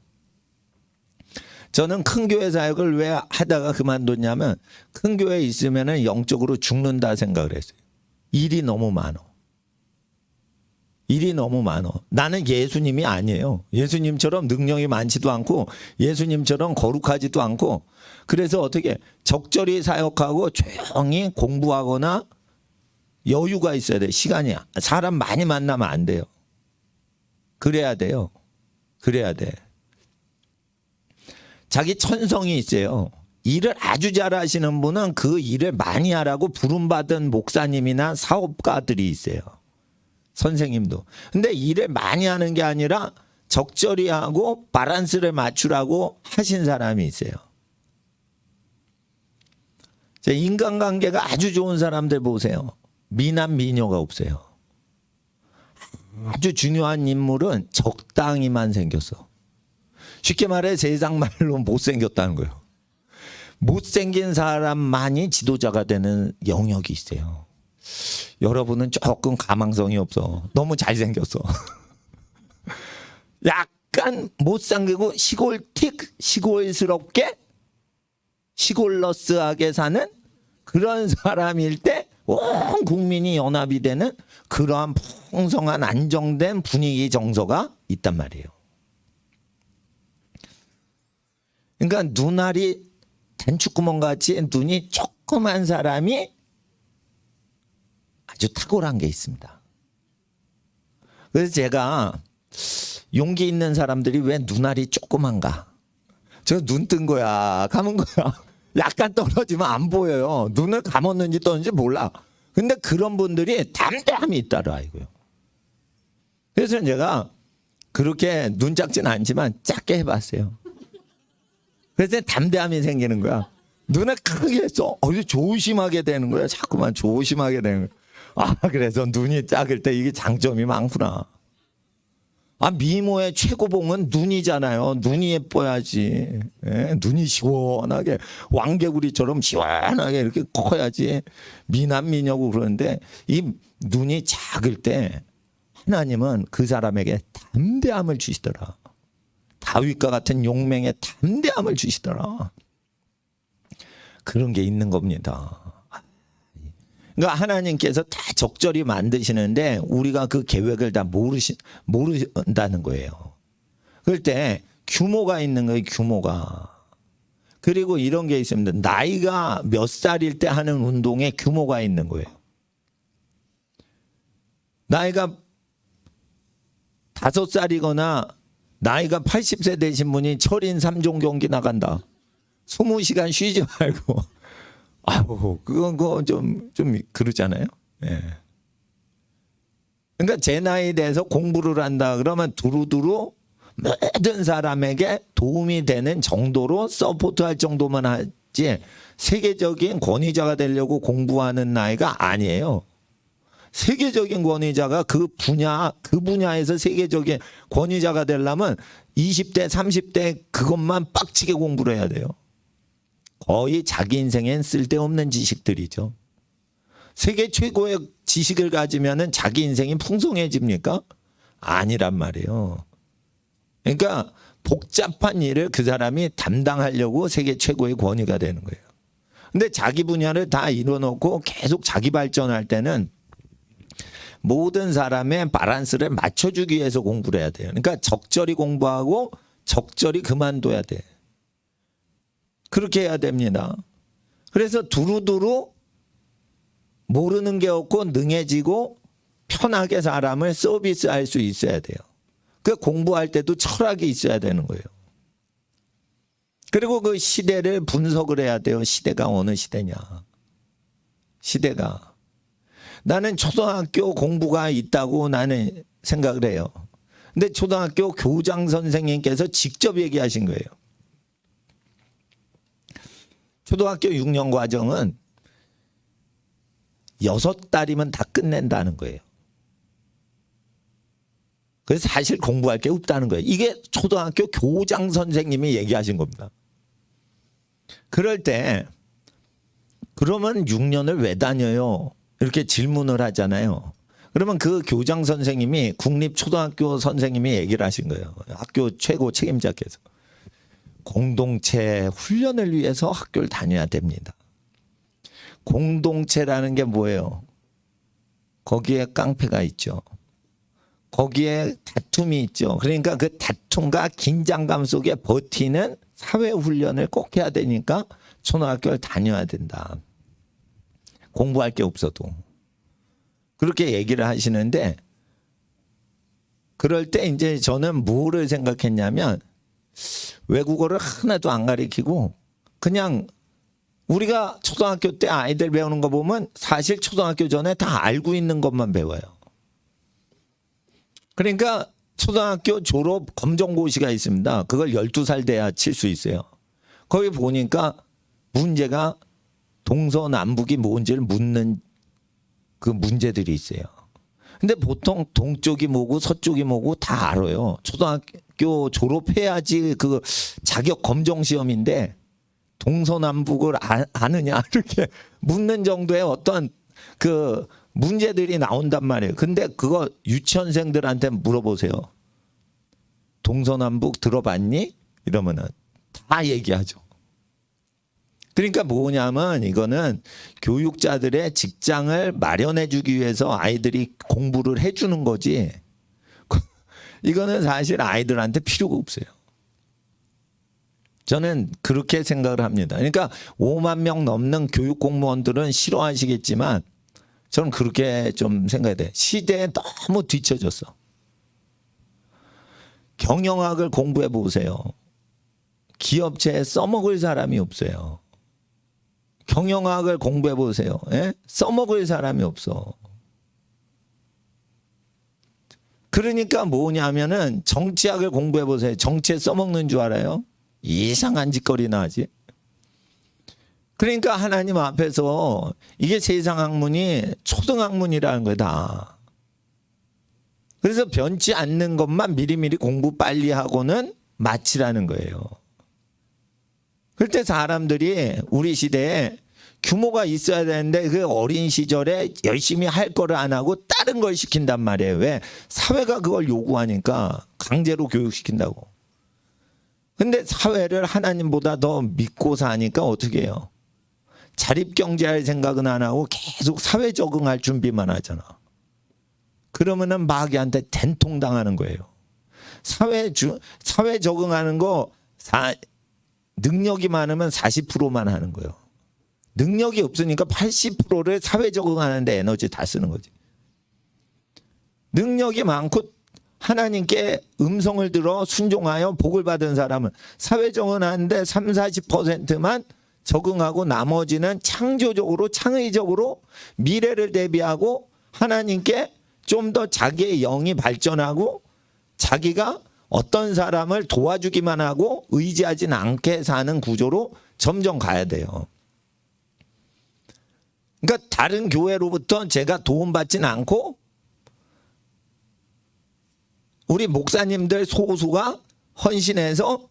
저는 큰 교회 사역을 왜 하다가 그만뒀냐면 큰 교회에 있으면 영적으로 죽는다 생각을 했어요. 일이 너무 많아. 일이 너무 많아. 나는 예수님이 아니에요. 예수님처럼 능력이 많지도 않고 예수님처럼 거룩하지도 않고 그래서 어떻게 적절히 사역하고 조용히 공부하거나 여유가 있어야 돼. 시간이. 사람 많이 만나면 안 돼요. 그래야 돼요. 그래야 돼. 자기 천성이 있어요. 일을 아주 잘하시는 분은 그 일을 많이 하라고 부름받은 목사님이나 사업가들이 있어요. 선생님도. 근데 일을 많이 하는 게 아니라 적절히 하고 밸런스를 맞추라고 하신 사람이 있어요. 인간관계가 아주 좋은 사람들 보세요. 미남 미녀가 없어요. 아주 중요한 인물은 적당히만 생겼어. 쉽게 말해 세상 말로 못생겼다는 거예요. 못생긴 사람만이 지도자가 되는 영역이 있어요. 여러분은 조금 가망성이 없어. 너무 잘생겼어. 약간 못생기고 시골틱, 시골스럽게 시골러스하게 사는 그런 사람일 때 온 국민이 연합이 되는 그러한 풍성한 안정된 분위기 정서가 있단 말이에요. 그러니까 눈알이 단추구멍 같이 눈이 조그만 사람이 아주 탁월한 게 있습니다. 그래서 제가 용기 있는 사람들이 왜 눈알이 조그만가? 저 눈 뜬 거야, 감은 거야. 약간 떨어지면 안 보여요. 눈을 감았는지 떴는지 몰라. 근데 그런 분들이 담대함이 있더라고요. 그래서 제가 그렇게 눈 작지는 않지만 작게 해봤어요. 그래서 담대함이 생기는 거야. 눈을 크게 했어. 조심하게 되는 거야. 자꾸만 조심하게 되는 거야. 아, 그래서 눈이 작을 때 이게 장점이 많구나. 아, 미모의 최고봉은 눈이잖아요. 눈이 예뻐야지. 예? 눈이 시원하게 왕개구리처럼 시원하게 이렇게 커야지 미남 미녀고 그러는데 이 눈이 작을 때 하나님은 그 사람에게 담대함을 주시더라. 다윗과 같은 용맹의 담대함을 주시더라. 그런 게 있는 겁니다. 그러니까 하나님께서 다 적절히 만드시는데 우리가 그 계획을 다 모른다는 거예요. 그럴 때 규모가 있는 거예요. 규모가. 그리고 이런 게 있습니다. 나이가 몇 살일 때 하는 운동에 규모가 있는 거예요. 나이가 5살이거나 나이가 80세 되신 분이 철인 3종 경기 나간다. 20시간 쉬지 말고. 아우, 그건 좀 그러잖아요. 예. 그러니까 제 나이에 대해서 공부를 한다 그러면 두루두루 모든 사람에게 도움이 되는 정도로 서포트할 정도만 하지 세계적인 권위자가 되려고 공부하는 나이가 아니에요. 세계적인 권위자가 그 분야에서 세계적인 권위자가 되려면 20대, 30대 그것만 빡치게 공부를 해야 돼요. 거의 자기 인생엔 쓸데없는 지식들이죠. 세계 최고의 지식을 가지면은 자기 인생이 풍성해집니까? 아니란 말이에요. 그러니까 복잡한 일을 그 사람이 담당하려고 세계 최고의 권위가 되는 거예요. 근데 자기 분야를 다 이뤄놓고 계속 자기 발전할 때는 모든 사람의 밸런스를 맞춰주기 위해서 공부를 해야 돼요. 그러니까 적절히 공부하고 적절히 그만둬야 돼. 그렇게 해야 됩니다. 그래서 두루두루 모르는 게 없고 능해지고 편하게 사람을 서비스할 수 있어야 돼요. 그 공부할 때도 철학이 있어야 되는 거예요. 그리고 그 시대를 분석을 해야 돼요. 시대가 어느 시대냐. 시대가. 나는 초등학교 공부가 있다고 나는 생각을 해요. 근데 초등학교 교장 선생님께서 직접 얘기하신 거예요. 초등학교 6년 과정은 6달이면 다 끝낸다는 거예요. 그래서 사실 공부할 게 없다는 거예요. 이게 초등학교 교장 선생님이 얘기하신 겁니다. 그럴 때 그러면 6년을 왜 다녀요? 이렇게 질문을 하잖아요. 그러면 그 교장 선생님이 국립초등학교 선생님이 얘기를 하신 거예요. 학교 최고 책임자께서. 공동체 훈련을 위해서 학교를 다녀야 됩니다. 공동체라는 게 뭐예요? 거기에 깡패가 있죠. 거기에 다툼이 있죠. 그러니까 그 다툼과 긴장감 속에 버티는 사회 훈련을 꼭 해야 되니까 초등학교를 다녀야 된다. 공부할 게 없어도. 그렇게 얘기를 하시는데 그럴 때 이제 저는 뭐를 생각했냐면 외국어를 하나도 안 가르치고 그냥 우리가 초등학교 때 아이들 배우는 거 보면 사실 초등학교 전에 다 알고 있는 것만 배워요. 그러니까 초등학교 졸업 검정고시가 있습니다. 그걸 12살 돼야 칠 수 있어요. 거기 보니까 문제가 동서남북이 뭔지를 묻는 그 문제들이 있어요. 근데 보통 동쪽이 뭐고 서쪽이 뭐고 다 알아요. 초등학교 졸업해야지 그 자격 검정 시험인데 동서남북을 아느냐 이렇게 묻는 정도의 어떤 그 문제들이 나온단 말이에요. 근데 그거 유치원생들한테 물어보세요. 동서남북 들어봤니? 이러면은 다 얘기하죠. 그러니까 뭐냐면 이거는 교육자들의 직장을 마련해 주기 위해서 아이들이 공부를 해 주는 거지. 이거는 사실 아이들한테 필요가 없어요. 저는 그렇게 생각을 합니다. 그러니까 5만 명 넘는 교육 공무원들은 싫어하시겠지만 저는 그렇게 좀 생각해야 돼. 시대에 너무 뒤처졌어. 경영학을 공부해 보세요. 기업체에 써먹을 사람이 없어요. 경영학을 공부해 보세요. 예? 써먹을 사람이 없어. 그러니까 뭐냐면은 정치학을 공부해 보세요. 정치에 써먹는 줄 알아요? 이상한 짓거리나 하지. 그러니까 하나님 앞에서 이게 세상 학문이 초등학문이라는 거다. 그래서 변치 않는 것만 미리미리 공부 빨리 하고는 마치라는 거예요. 그럴 때 사람들이 우리 시대에 규모가 있어야 되는데 그 어린 시절에 열심히 할 거를 안 하고 다른 걸 시킨단 말이에요. 왜? 사회가 그걸 요구하니까 강제로 교육시킨다고. 근데 사회를 하나님보다 더 믿고 사니까 어떻게 해요? 자립경제할 생각은 안 하고 계속 사회 적응할 준비만 하잖아. 그러면은 마귀한테 된통당하는 거예요. 사회 적응하는 거 능력이 많으면 40%만 하는 거예요. 능력이 없으니까 80%를 사회 적응하는데 에너지 다 쓰는 거지. 능력이 많고 하나님께 음성을 들어 순종하여 복을 받은 사람은 사회 적응하는데 30-40%만 적응하고 나머지는 창조적으로 창의적으로 미래를 대비하고 하나님께 좀 더 자기의 영이 발전하고 자기가 어떤 사람을 도와주기만 하고 의지하진 않게 사는 구조로 점점 가야 돼요. 그러니까 다른 교회로부터 제가 도움받지는 않고 우리 목사님들 소수가 헌신해서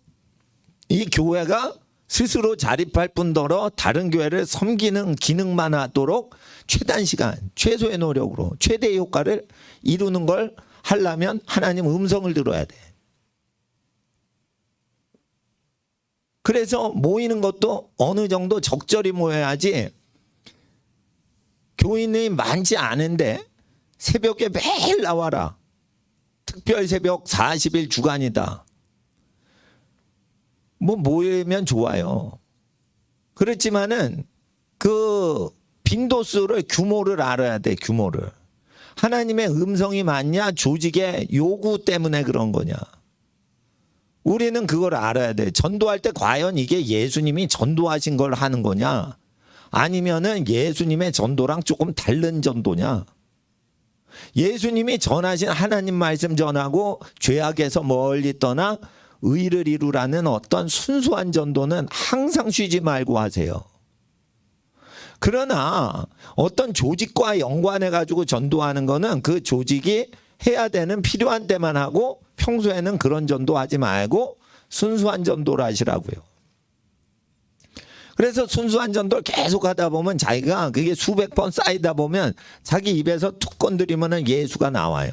이 교회가 스스로 자립할 뿐더러 다른 교회를 섬기는 기능만 하도록 최단 시간, 최소의 노력으로 최대의 효과를 이루는 걸 하려면 하나님 음성을 들어야 돼. 그래서 모이는 것도 어느 정도 적절히 모여야지. 교인이 많지 않은데 새벽에 매일 나와라. 특별 새벽 40일 주간이다. 뭐 모이면 좋아요. 그렇지만은 그 빈도수를 규모를 알아야 돼. 규모를. 하나님의 음성이 맞냐 조직의 요구 때문에 그런 거냐. 우리는 그걸 알아야 돼. 전도할 때 과연 이게 예수님이 전도하신 걸 하는 거냐 아니면은 예수님의 전도랑 조금 다른 전도냐. 예수님이 전하신 하나님 말씀 전하고 죄악에서 멀리 떠나 의를 이루라는 어떤 순수한 전도는 항상 쉬지 말고 하세요. 그러나 어떤 조직과 연관해 가지고 전도하는 거는 그 조직이 해야 되는 필요한 때만 하고 평소에는 그런 전도하지 말고 순수한 전도를 하시라고요. 그래서 순수한 전도를 계속 하다 보면 자기가 그게 수백 번 쌓이다 보면 자기 입에서 툭 건드리면 예수가 나와요.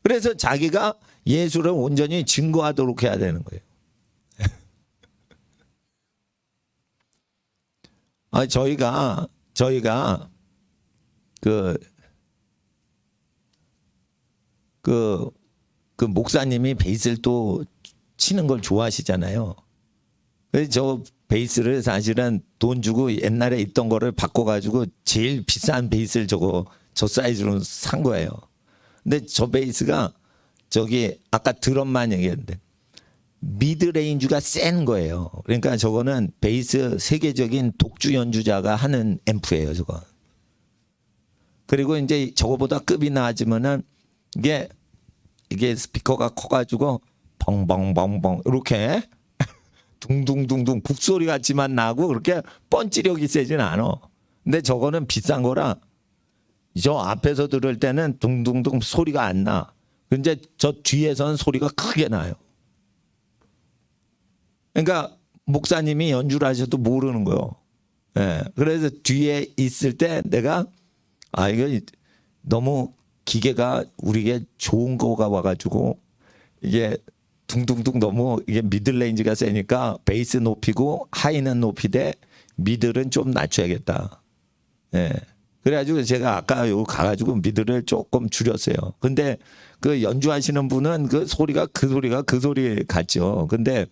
그래서 자기가 예수를 온전히 증거하도록 해야 되는 거예요. 저희가 그 목사님이 베이스를 또 치는 걸 좋아하시잖아요. 그래서 저 베이스를 사실은 돈 주고 옛날에 있던 거를 바꿔가지고 제일 비싼 베이스를 저 사이즈로 산 거예요. 근데 저 베이스가 저기 아까 드럼만 얘기했는데 미드레인지가 센 거예요. 그러니까 저거는 베이스 세계적인 독주 연주자가 하는 앰프예요, 저거. 그리고 이제 저거보다 급이 나아지면은 이게 스피커가 커가지고 벙벙벙벙 이렇게 둥둥둥둥 북소리 같지만 나고 그렇게 펀치력이 세진 않아. 근데 저거는 비싼 거라 저 앞에서 들을 때는 둥둥둥 소리가 안 나. 근데 저 뒤에서는 소리가 크게 나요. 그러니까 목사님이 연주를 하셔도 모르는 거예요. 예. 그래서 뒤에 있을 때 내가 이거 너무 기계가 우리에게 좋은 거가 와가지고 이게 둥둥둥 너무 이게 미들레인지가 세니까 베이스 높이고 하이는 높이되 미들은 좀 낮춰야겠다. 예. 그래가지고 제가 아까 여기 가가지고 미들을 조금 줄였어요. 근데 그 연주하시는 분은 그 소리가 그 소리 같죠. 근데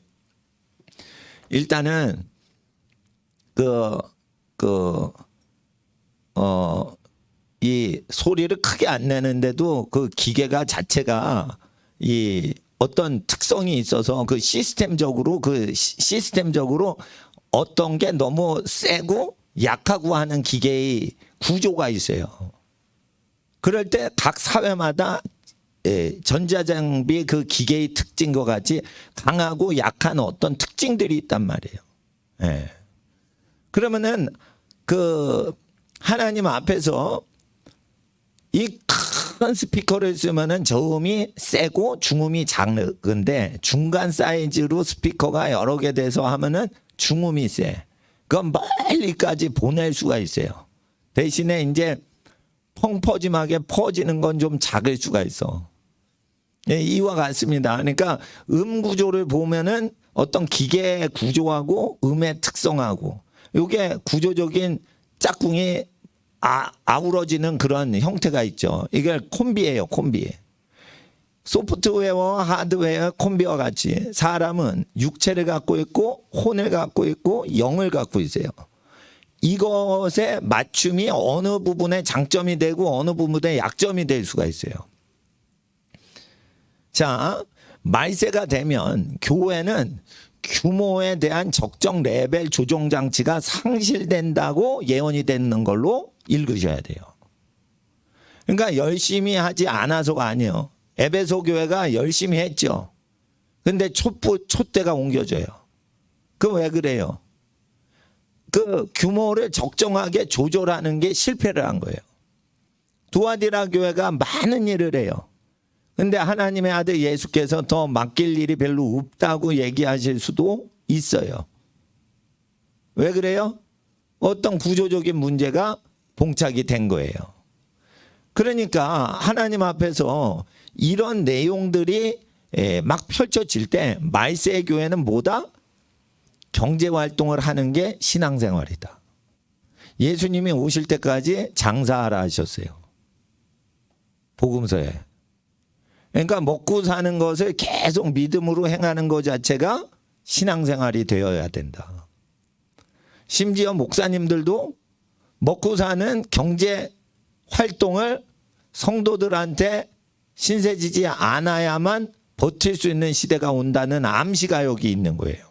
일단은 이 소리를 크게 안 내는데도 그 기계가 자체가 이 어떤 특성이 있어서 그 시스템적으로 어떤 게 너무 세고 약하고 하는 기계의 구조가 있어요. 그럴 때 각 사회마다 전자장비 그 기계의 특징과 같이 강하고 약한 어떤 특징들이 있단 말이에요. 예. 그러면은 그 하나님 앞에서 이 큰 스피커를 쓰면은 저음이 세고 중음이 작은데 중간 사이즈로 스피커가 여러 개 돼서 하면은 중음이 세. 그건 멀리까지 보낼 수가 있어요. 대신에 이제 펑퍼짐하게 퍼지는 건 좀 작을 수가 있어. 예, 이와 같습니다. 그러니까 음 구조를 보면은 어떤 기계 구조하고 음의 특성하고 이게 구조적인 짝꿍이 아우러지는 그런 형태가 있죠. 이게 콤비예요, 콤비. 소프트웨어와 하드웨어 콤비와 같이 사람은 육체를 갖고 있고 혼을 갖고 있고 영을 갖고 있어요. 이것의 맞춤이 어느 부분에 장점이 되고 어느 부분에 약점이 될 수가 있어요. 자, 말세가 되면 교회는 규모에 대한 적정 레벨 조정 장치가 상실된다고 예언이 되는 걸로 읽으셔야 돼요. 그러니까 열심히 하지 않아서가 아니에요. 에베소 교회가 열심히 했죠. 근데 촛대가 옮겨져요. 그 왜 그래요? 그 규모를 적정하게 조절하는 게 실패를 한 거예요. 두아디라 교회가 많은 일을 해요. 근데 하나님의 아들 예수께서 더 맡길 일이 별로 없다고 얘기하실 수도 있어요. 왜 그래요? 어떤 구조적인 문제가 봉착이 된 거예요. 그러니까 하나님 앞에서 이런 내용들이 막 펼쳐질 때 말세의 교회는 뭐다? 경제활동을 하는 게 신앙생활이다. 예수님이 오실 때까지 장사하라 하셨어요. 복음서에. 그러니까 먹고 사는 것을 계속 믿음으로 행하는 것 자체가 신앙생활이 되어야 된다. 심지어 목사님들도 먹고 사는 경제 활동을 성도들한테 신세지지 않아야만 버틸 수 있는 시대가 온다는 암시가 여기 있는 거예요.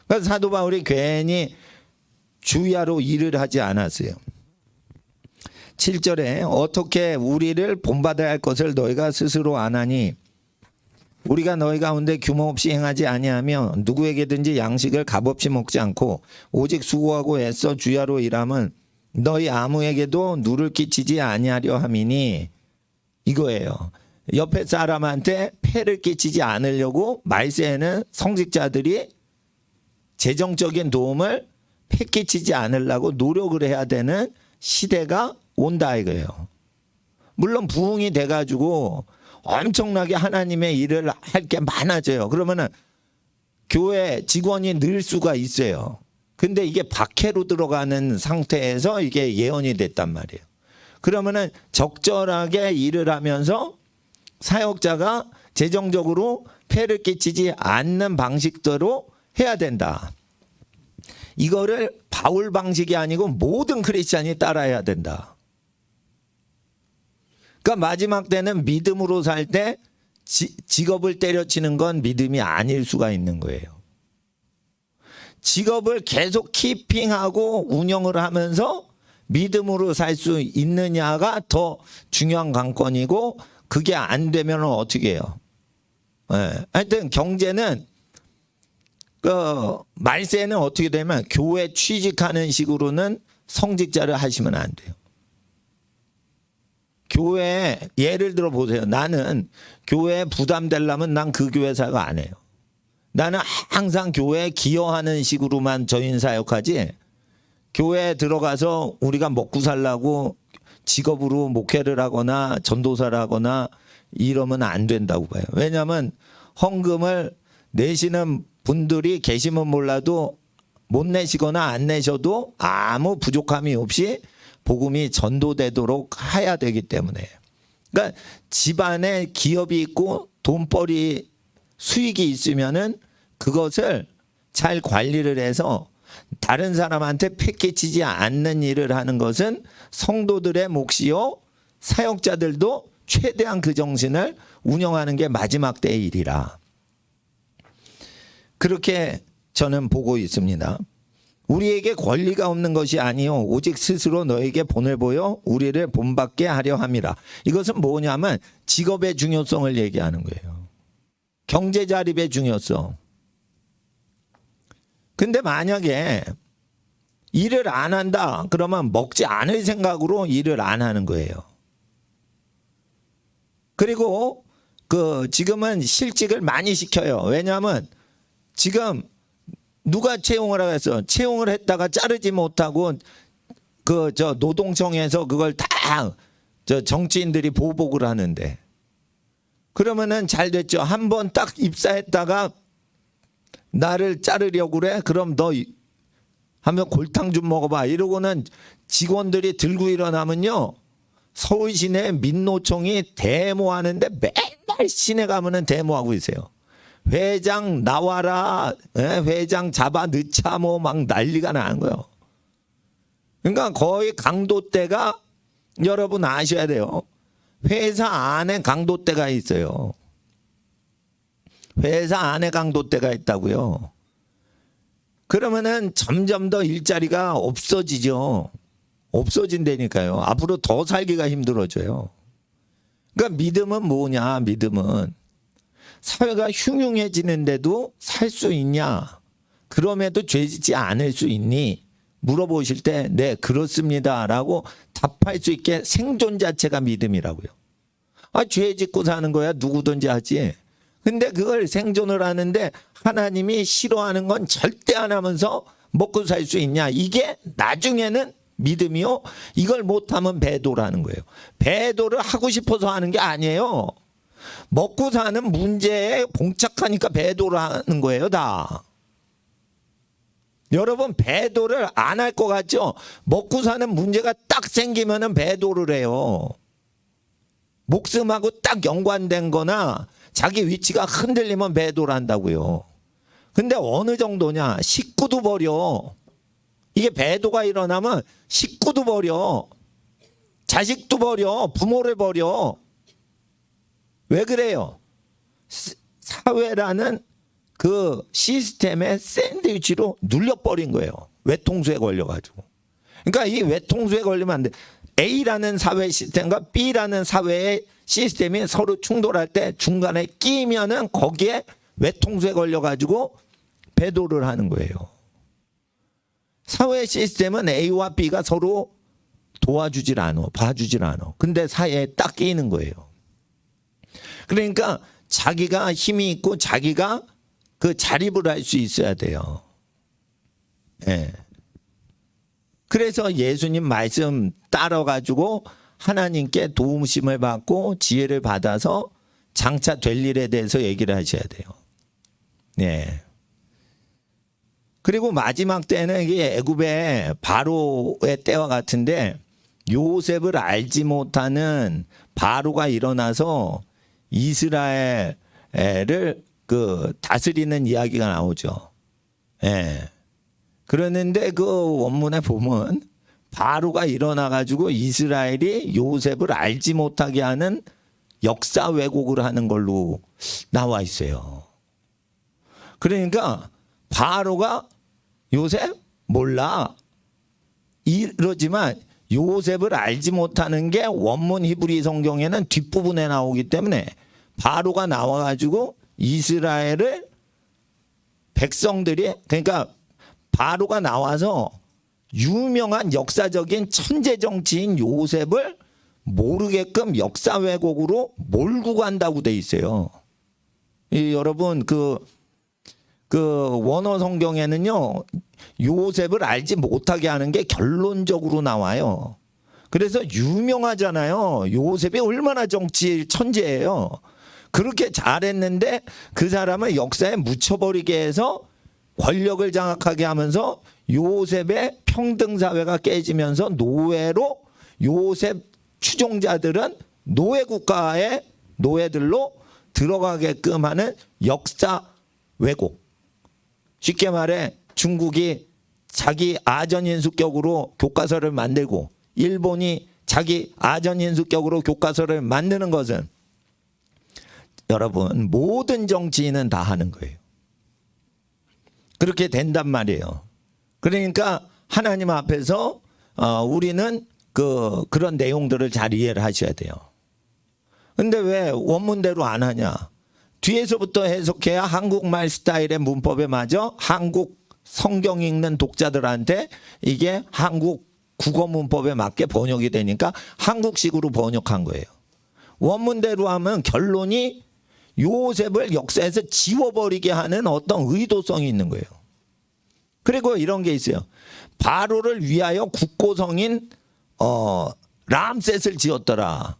그래서 사도 바울이 괜히 주야로 일을 하지 않았어요. 7절에 어떻게 우리를 본받아야 할 것을 너희가 스스로 아나니 우리가 너희 가운데 규모 없이 행하지 아니하며 누구에게든지 양식을 값없이 먹지 않고 오직 수고하고 애써 주야로 일함은 너희 아무에게도 누를 끼치지 아니하려 함이니 이거예요. 옆에 사람한테 폐를 끼치지 않으려고 말세에는 성직자들이 재정적인 도움을 폐 끼치지 않으려고 노력을 해야 되는 시대가 온다 이거예요. 물론 부흥이 돼가지고 엄청나게 하나님의 일을 할 게 많아져요. 그러면은 교회 직원이 늘 수가 있어요. 근데 이게 박해로 들어가는 상태에서 이게 예언이 됐단 말이에요. 그러면은 적절하게 일을 하면서 사역자가 재정적으로 폐를 끼치지 않는 방식대로 해야 된다. 이거를 바울 방식이 아니고 모든 크리스찬이 따라해야 된다. 그러니까 마지막 때는 믿음으로 살 때 직업을 때려치는 건 믿음이 아닐 수가 있는 거예요. 직업을 계속 키핑하고 운영을 하면서 믿음으로 살 수 있느냐가 더 중요한 관건이고 그게 안 되면 어떻게 해요? 네. 하여튼 경제는 말세는 어떻게 되면 교회 취직하는 식으로는 성직자를 하시면 안 돼요. 교회 예를 들어 보세요. 나는 교회에 부담되려면 난 그 교회사가 안 해요. 나는 항상 교회에 기여하는 식으로만 저인 사역하지 교회에 들어가서 우리가 먹고 살라고 직업으로 목회를 하거나 전도사를 하거나 이러면 안 된다고 봐요. 왜냐하면 헌금을 내시는 분들이 계시면 몰라도 못 내시거나 안 내셔도 아무 부족함이 없이 복음이 전도되도록 해야 되기 때문에. 그러니까 집안에 기업이 있고 돈벌이 수익이 있으면은 그것을 잘 관리를 해서 다른 사람한테 패키치지 않는 일을 하는 것은 성도들의 몫이요 사역자들도 최대한 그 정신을 운영하는 게 마지막 때의 일이라. 그렇게 저는 보고 있습니다. 우리에게 권리가 없는 것이 아니요 오직 스스로 너에게 본을 보여 우리를 본받게 하려 함이라. 이것은 뭐냐면 직업의 중요성을 얘기하는 거예요. 경제 자립의 중요성. 근데 만약에 일을 안 한다 그러면 먹지 않을 생각으로 일을 안 하는 거예요. 그리고 지금은 실직을 많이 시켜요. 왜냐하면 지금 누가 채용을 하겠어? 채용을 했다가 자르지 못하고 노동청에서 그걸 다 정치인들이 보복을 하는데, 그러면은 잘 됐죠. 한번 딱 입사했다가 나를 자르려고 그래? 그럼 너 하면 골탕 좀 먹어봐. 이러고는 직원들이 들고 일어나면요. 서울 시내 민노총이 데모하는데 맨날 시내 가면은 데모하고 있어요. 회장 나와라, 회장 잡아 넣자 뭐 막 난리가 나는 거예요. 그러니까 거의 강도대가 여러분 아셔야 돼요. 회사 안에 강도대가 있어요. 회사 안에 강도대가 있다고요. 그러면은 점점 더 일자리가 없어지죠. 없어진다니까요. 앞으로 더 살기가 힘들어져요. 그러니까 믿음은 뭐냐? 믿음은 사회가 흉흉해지는데도 살 수 있냐? 그럼에도 죄짓지 않을 수 있니? 물어보실 때 네 그렇습니다라고 답할 수 있게 생존 자체가 믿음이라고요. 죄 짓고 사는 거야 누구든지 하지. 근데 그걸 생존을 하는데 하나님이 싫어하는 건 절대 안 하면서 먹고 살 수 있냐? 이게 나중에는 믿음이요. 이걸 못하면 배도라는 거예요. 배도를 하고 싶어서 하는 게 아니에요. 먹고 사는 문제에 봉착하니까 배도를 하는 거예요, 다. 여러분 배도를 안 할 것 같죠? 먹고 사는 문제가 딱 생기면은 배도를 해요. 목숨하고 딱 연관된 거나 자기 위치가 흔들리면 배도를 한다고요. 근데 어느 정도냐? 식구도 버려. 이게 배도가 일어나면 식구도 버려. 자식도 버려. 부모를 버려. 왜 그래요? 사회라는 그 시스템의 샌드위치로 눌려버린 거예요. 외통수에 걸려가지고. 그러니까 이 외통수에 걸리면 안 돼. A라는 사회 시스템과 B라는 사회의 시스템이 서로 충돌할 때 중간에 끼면은 거기에 외통수에 걸려가지고 배도를 하는 거예요. 사회 시스템은 A와 B가 서로 도와주질 않아. 봐주질 않아. 근데 사이에 딱 끼는 거예요. 그러니까 자기가 힘이 있고 자기가 그 자립을 할 수 있어야 돼요. 예. 그래서 예수님 말씀 따라가지고 하나님께 도움심을 받고 지혜를 받아서 장차 될 일에 대해서 얘기를 하셔야 돼요. 예. 그리고 마지막 때는 이게 애굽의 바로의 때와 같은데 요셉을 알지 못하는 바로가 일어나서 이스라엘을 다스리는 이야기가 나오죠. 예. 그러는데 그 원문에 보면 바로가 일어나가지고 이스라엘이 요셉을 알지 못하게 하는 역사 왜곡을 하는 걸로 나와 있어요. 그러니까 바로가 요셉 몰라 이러지만 요셉을 알지 못하는 게 원문 히브리 성경에는 뒷부분에 나오기 때문에 바로가 나와가지고 이스라엘을 백성들이 그러니까 바로가 나와서 유명한 역사적인 천재 정치인 요셉을 모르게끔 역사 왜곡으로 몰고 간다고 돼 있어요. 여러분 그 원어 성경에는요 요셉을 알지 못하게 하는 게 결론적으로 나와요. 그래서 유명하잖아요. 요셉이 얼마나 정치 천재예요. 그렇게 잘했는데 그 사람을 역사에 묻혀버리게 해서 권력을 장악하게 하면서 요셉의 평등사회가 깨지면서 노예로 요셉 추종자들은 노예국가의 노예들로 들어가게끔 하는 역사 왜곡. 쉽게 말해 중국이 자기 아전인수격으로 교과서를 만들고 일본이 자기 아전인수격으로 교과서를 만드는 것은 여러분 모든 정치인은 다 하는 거예요. 그렇게 된단 말이에요. 그러니까 하나님 앞에서 우리는 그런 내용들을 잘 이해를 하셔야 돼요. 근데 왜 원문대로 안 하냐? 뒤에서부터 해석해야 한국말 스타일의 문법에 맞아 한국 성경 읽는 독자들한테 이게 한국 국어 문법에 맞게 번역이 되니까 한국식으로 번역한 거예요. 원문대로 하면 결론이 요셉을 역사에서 지워버리게 하는 어떤 의도성이 있는 거예요. 그리고 이런 게 있어요. 바로를 위하여 국고성인 람셋을 지었더라.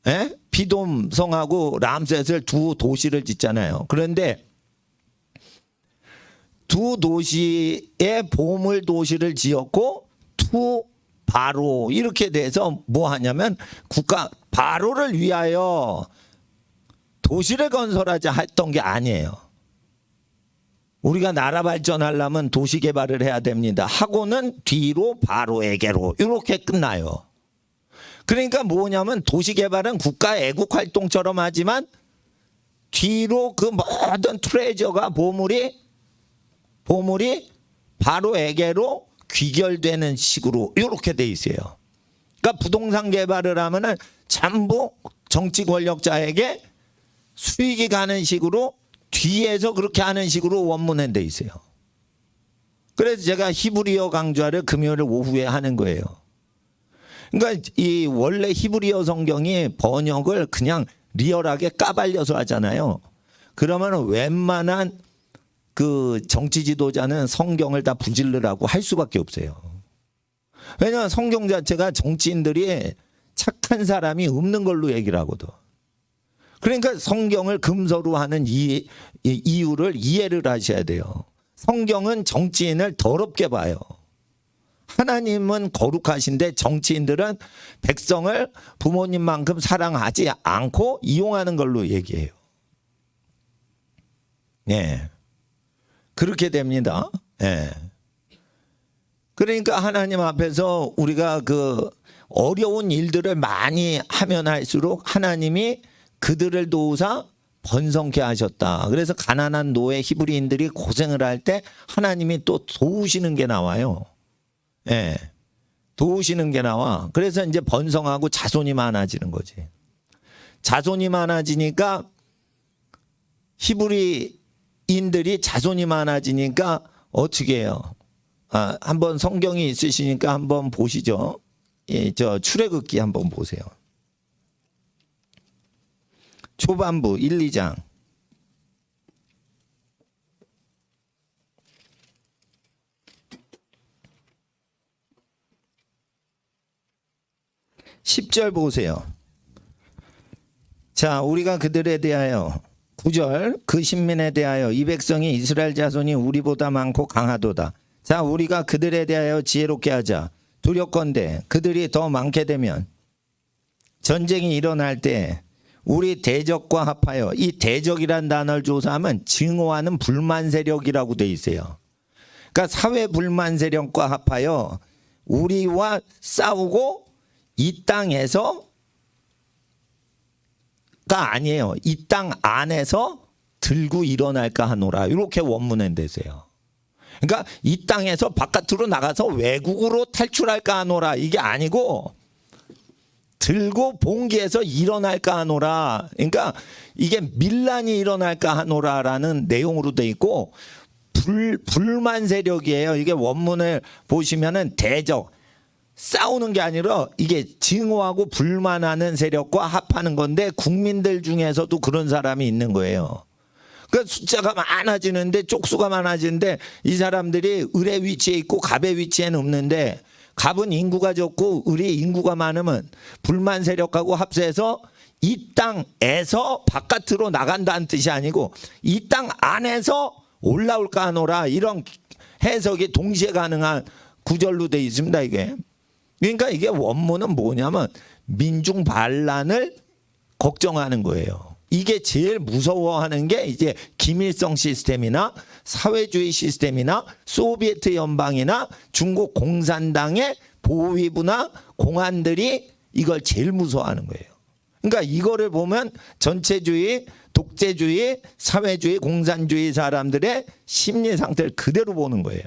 에? 비돔성하고 람셋을 두 도시를 짓잖아요. 그런데 두 도시에 보물 도시를 지었고 투 바로 이렇게 돼서 뭐 하냐면 국가 바로를 위하여 도시를 건설하자 했던 게 아니에요. 우리가 나라 발전하려면 도시 개발을 해야 됩니다. 하고는 뒤로 바로에게로 이렇게 끝나요. 그러니까 뭐냐면 도시 개발은 국가 애국 활동처럼 하지만 뒤로 그 모든 트레저가 보물이 바로에게로 귀결되는 식으로 이렇게 돼 있어요. 그러니까 부동산 개발을 하면은 전부 정치 권력자에게 수익이 가는 식으로 뒤에서 그렇게 하는 식으로 원문에 돼 있어요. 그래서 제가 히브리어 강좌를 금요일 오후에 하는 거예요. 그러니까 이 원래 히브리어 성경이 번역을 그냥 리얼하게 까발려서 하잖아요. 그러면 웬만한 그 정치 지도자는 성경을 다 부질르라고 할 수밖에 없어요. 왜냐하면 성경 자체가 정치인들이 착한 사람이 없는 걸로 얘기를 하거든. 그러니까 성경을 금서로 하는 이유를 이해를 하셔야 돼요. 성경은 정치인을 더럽게 봐요. 하나님은 거룩하신데 정치인들은 백성을 부모님만큼 사랑하지 않고 이용하는 걸로 얘기해요. 네. 그렇게 됩니다. 예. 그러니까 하나님 앞에서 우리가 그 어려운 일들을 많이 하면 할수록 하나님이 그들을 도우사 번성케 하셨다. 그래서 가난한 노예 히브리인들이 고생을 할 때 하나님이 또 도우시는 게 나와요. 예. 도우시는 게 나와. 그래서 이제 번성하고 자손이 많아지는 거지. 자손이 많아지니까 히브리인들이 자손이 많아지니까 어떻게 해요? 한번 성경이 있으시니까 한번 보시죠. 예, 저 출애굽기 한번 보세요. 초반부 1, 2장. (10절) 보세요. 자, 우리가 그들에 대하여 9절 그 신민에 대하여 이 백성이 이스라엘 자손이 우리보다 많고 강하도다. 자, 우리가 그들에 대하여 지혜롭게 하자. 두렵건대 그들이 더 많게 되면 전쟁이 일어날 때 우리 대적과 합하여, 이 대적이란 단어를 조사하면 증오하는 불만 세력이라고 돼 있어요. 그러니까 사회 불만 세력과 합하여 우리와 싸우고 이 땅에서 가 아니에요. 이 땅 안에서 들고 일어날까 하노라. 이렇게 원문에 되세요. 그러니까 이 땅에서 바깥으로 나가서 외국으로 탈출할까 하노라. 이게 아니고 들고 봉기에서 일어날까 하노라. 그러니까 이게 밀란이 일어날까 하노라라는 내용으로 돼 있고 불만 세력이에요. 이게 원문을 보시면은 대적, 싸우는 게 아니라 이게 증오하고 불만하는 세력과 합하는 건데 국민들 중에서도 그런 사람이 있는 거예요. 그러니까 숫자가 많아지는데, 쪽수가 많아지는데 이 사람들이 을의 위치에 있고 갑의 위치에는 없는데, 갑은 인구가 적고 을이 인구가 많으면 불만 세력하고 합세해서 이 땅에서 바깥으로 나간다는 뜻이 아니고 이 땅 안에서 올라올까 하노라. 이런 해석이 동시에 가능한 구절로 되어 있습니다. 이게. 그러니까 이게 원문은 뭐냐면 민중 반란을 걱정하는 거예요. 이게 제일 무서워하는 게 이제 김일성 시스템이나 사회주의 시스템이나 소비에트 연방이나 중국 공산당의 보위부나 공안들이 이걸 제일 무서워하는 거예요. 그러니까 이거를 보면 전체주의, 독재주의, 사회주의, 공산주의 사람들의 심리 상태를 그대로 보는 거예요.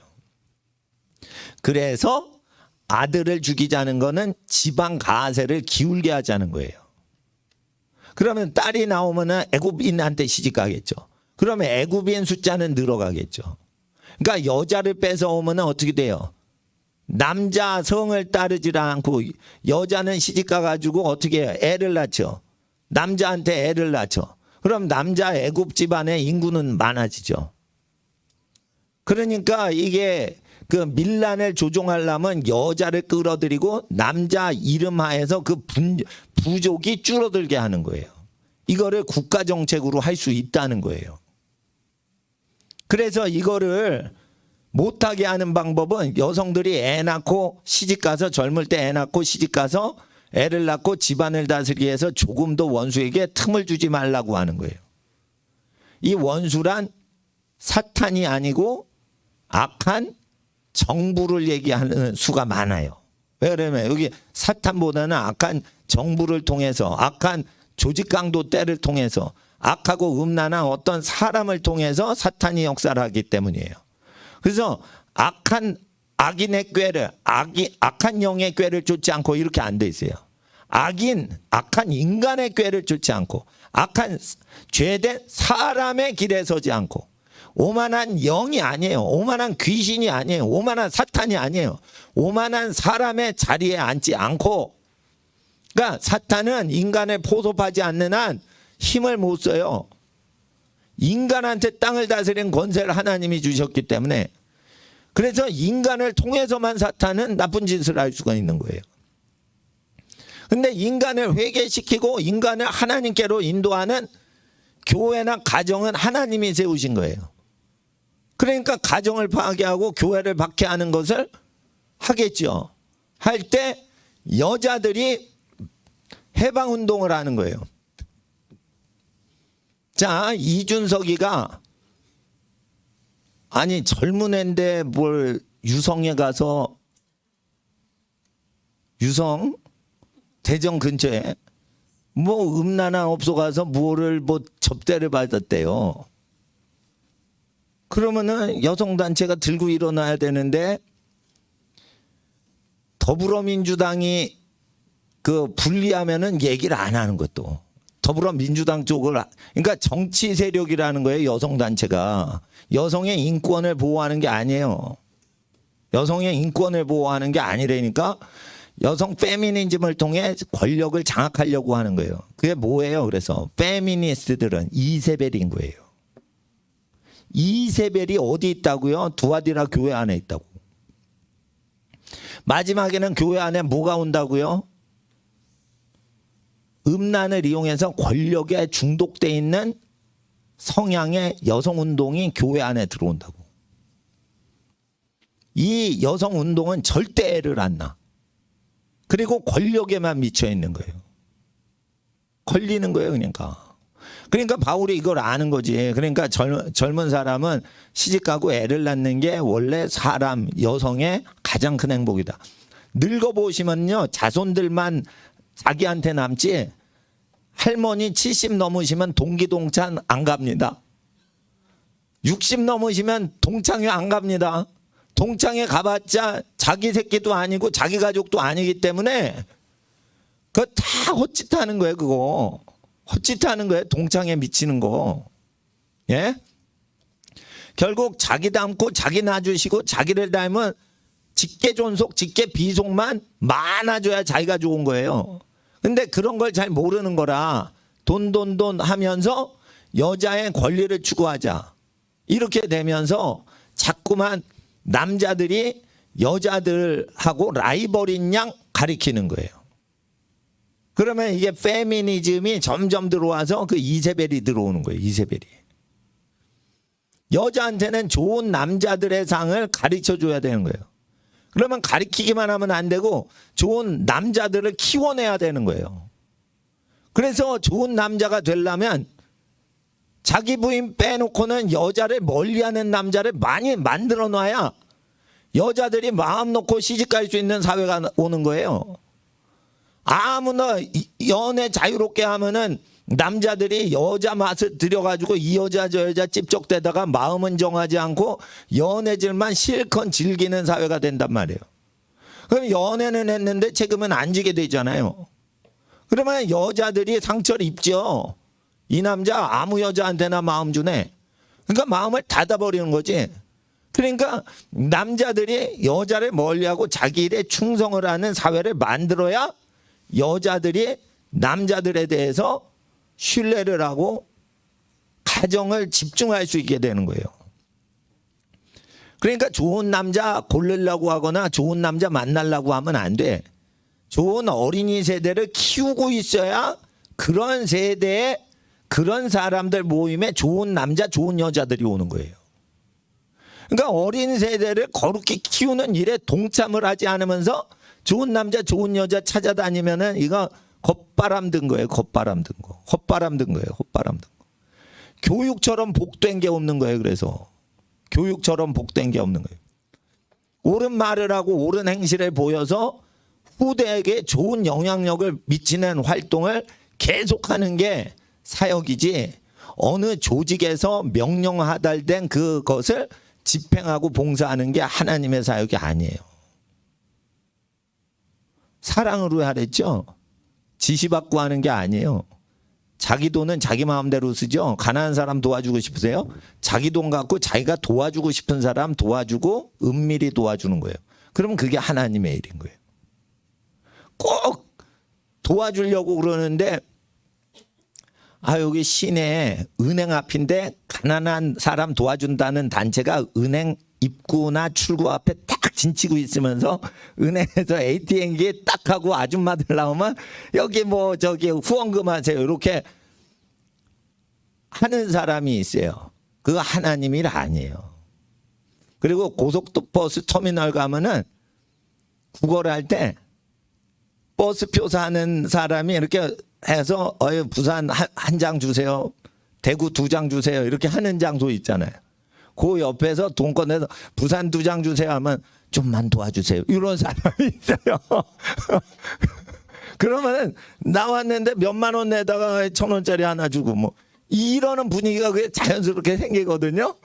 그래서 아들을 죽이자는 거는 지방 가세를 기울게 하자는 거예요. 그러면 딸이 나오면은 애굽인한테 시집가겠죠. 그러면 애굽인 숫자는 늘어가겠죠. 그러니까 여자를 뺏어오면은 어떻게 돼요? 남자 성을 따르지 않고 여자는 시집가 가지고 어떻게 해요? 애를 낳죠. 남자한테 애를 낳죠. 그럼 남자 애굽 집안의 인구는 많아지죠. 그러니까 이게 그 밀란을 조종하려면 여자를 끌어들이고 남자 이름 하에서 그 부족이 줄어들게 하는 거예요. 이거를 국가 정책으로 할 수 있다는 거예요. 그래서 이거를 못하게 하는 방법은 여성들이 애 낳고 시집가서 젊을 때 애 낳고 시집가서 애를 낳고 집안을 다스리기 위해서 조금 더 원수에게 틈을 주지 말라고 하는 거예요. 이 원수란 사탄이 아니고 악한 정부를 얘기하는 수가 많아요. 왜 그러냐면 여기 사탄보다는 악한 정부를 통해서 악한 조직 강도 때를 통해서 악하고 음란한 어떤 사람을 통해서 사탄이 역사를 하기 때문이에요. 그래서 악인의 꾀를 악한 영의 꾀를 쫓지 않고 이렇게 안 돼 있어요. 악한 인간의 꾀를 쫓지 않고 악한 죄된 사람의 길에 서지 않고 오만한 영이 아니에요. 오만한 귀신이 아니에요. 오만한 사탄이 아니에요. 오만한 사람의 자리에 앉지 않고, 그러니까 사탄은 인간을 포섭하지 않는 한 힘을 못 써요. 인간한테 땅을 다스리는 권세를 하나님이 주셨기 때문에, 그래서 인간을 통해서만 사탄은 나쁜 짓을 할 수가 있는 거예요. 근데 인간을 회개시키고 인간을 하나님께로 인도하는 교회나 가정은 하나님이 세우신 거예요. 그러니까 가정을 파괴하고 교회를 박해하는 것을 하겠죠. 할 때 여자들이 해방운동을 하는 거예요. 자, 이준석이가 아니 젊은 애인데 뭘 유성에 가서 유성 대전 근처에 뭐 음란한 업소 가서 뭐를 뭐 접대를 받았대요. 그러면은 여성단체가 들고 일어나야 되는데 더불어민주당이 그 분리하면은 얘기를 안 하는 것도. 더불어민주당 쪽을, 그러니까 정치 세력이라는 거예요. 여성단체가. 여성의 인권을 보호하는 게 아니에요. 여성의 인권을 보호하는 게 아니라니까 여성 페미니즘을 통해 권력을 장악하려고 하는 거예요. 그게 뭐예요? 그래서 페미니스트들은 이세벨인 거예요. 이세벨이 어디 있다고요? 두아디라 교회 안에 있다고. 마지막에는 교회 안에 뭐가 온다고요? 음란을 이용해서 권력에 중독돼 있는 성향의 여성운동이 교회 안에 들어온다고. 이 여성운동은 절대 애를 안 낳아. 그리고 권력에만 미쳐 있는 거예요. 걸리는 거예요, 그러니까. 그러니까 바울이 이걸 아는 거지. 그러니까 젊은 사람은 시집가고 애를 낳는 게 원래 사람, 여성의 가장 큰 행복이다. 늙어보시면요, 자손들만 자기한테 남지 할머니 70 넘으시면 동기동창 안 갑니다. 60 넘으시면 동창회 안 갑니다. 동창회 가봤자 자기 새끼도 아니고 자기 가족도 아니기 때문에 그거 다 헛짓하는 거예요. 그거 헛짓하는 거예요. 동창회 미치는 거. 예? 결국 자기 닮고 자기 놔주시고 자기를 닮은 직계 존속 직계 비속만 많아져야 자기가 좋은 거예요. 근데 그런 걸 잘 모르는 거라 돈 하면서 여자의 권리를 추구하자 이렇게 되면서 자꾸만 남자들이 여자들하고 라이벌인 양 가리키는 거예요. 그러면 이게 페미니즘이 점점 들어와서 그 이세벨이 들어오는 거예요. 이세벨이. 여자한테는 좋은 남자들의 상을 가르쳐 줘야 되는 거예요. 그러면 가리키기만 하면 안 되고 좋은 남자들을 키워내야 되는 거예요. 그래서 좋은 남자가 되려면 자기 부인 빼놓고는 여자를 멀리하는 남자를 많이 만들어 놔야 여자들이 마음 놓고 시집갈 수 있는 사회가 오는 거예요. 아무나 연애 자유롭게 하면은 남자들이 여자 맛을 들여가지고 이 여자 저 여자 찝쩍대다가 마음은 정하지 않고 연애질만 실컷 즐기는 사회가 된단 말이에요. 그럼 연애는 했는데 책임은 안 지게 되잖아요. 그러면 여자들이 상처를 입죠. 이 남자 아무 여자한테나 마음 주네. 그러니까 마음을 닫아버리는 거지. 그러니까 남자들이 여자를 멀리하고 자기 일에 충성을 하는 사회를 만들어야 여자들이 남자들에 대해서 신뢰를 하고 가정을 집중할 수 있게 되는 거예요. 그러니까 좋은 남자 고르려고 하거나 좋은 남자 만나려고 하면 안 돼. 좋은 어린이 세대를 키우고 있어야 그런 세대에 그런 사람들 모임에 좋은 남자 좋은 여자들이 오는 거예요. 그러니까 어린 세대를 거룩히 키우는 일에 동참을 하지 않으면서 좋은 남자 좋은 여자 찾아다니면은 이거 겉바람 든 거예요. 겉바람 든 거. 헛바람 든 거예요. 헛바람 든 거. 교육처럼 복된 게 없는 거예요. 그래서 교육처럼 복된 게 없는 거예요. 옳은 말을 하고 옳은 행실을 보여서 후대에게 좋은 영향력을 미치는 활동을 계속하는 게 사역이지, 어느 조직에서 명령 하달된 그것을 집행하고 봉사하는 게 하나님의 사역이 아니에요. 사랑으로 하랬죠. 지시받고 하는 게 아니에요. 자기 돈은 자기 마음대로 쓰죠. 가난한 사람 도와주고 싶으세요? 자기 돈 갖고 자기가 도와주고 싶은 사람 도와주고 은밀히 도와주는 거예요. 그러면 그게 하나님의 일인 거예요. 꼭 도와주려고 그러는데 여기 시내 은행 앞인데 가난한 사람 도와준다는 단체가 은행 입구나 출구 앞에 딱 진치고 있으면서 은행에서 ATM기 딱 하고 아줌마들 나오면 여기 뭐 저기 후원금 하세요 이렇게 하는 사람이 있어요. 그거 하나님 일 아니에요. 그리고 고속버스 터미널 가면은 국어를 할 때 버스표 사는 사람이 이렇게 해서 부산 한 장 주세요. 대구 2장 주세요. 이렇게 하는 장소 있잖아요. 그 옆에서 돈 꺼내서 부산 2장 주세요 하면 좀만 도와주세요. 이런 사람이 있어요. 그러면은 나왔는데 몇만 원 내다가 1,000원짜리 하나 주고 뭐 이러는 분위기가 그게 자연스럽게 생기거든요.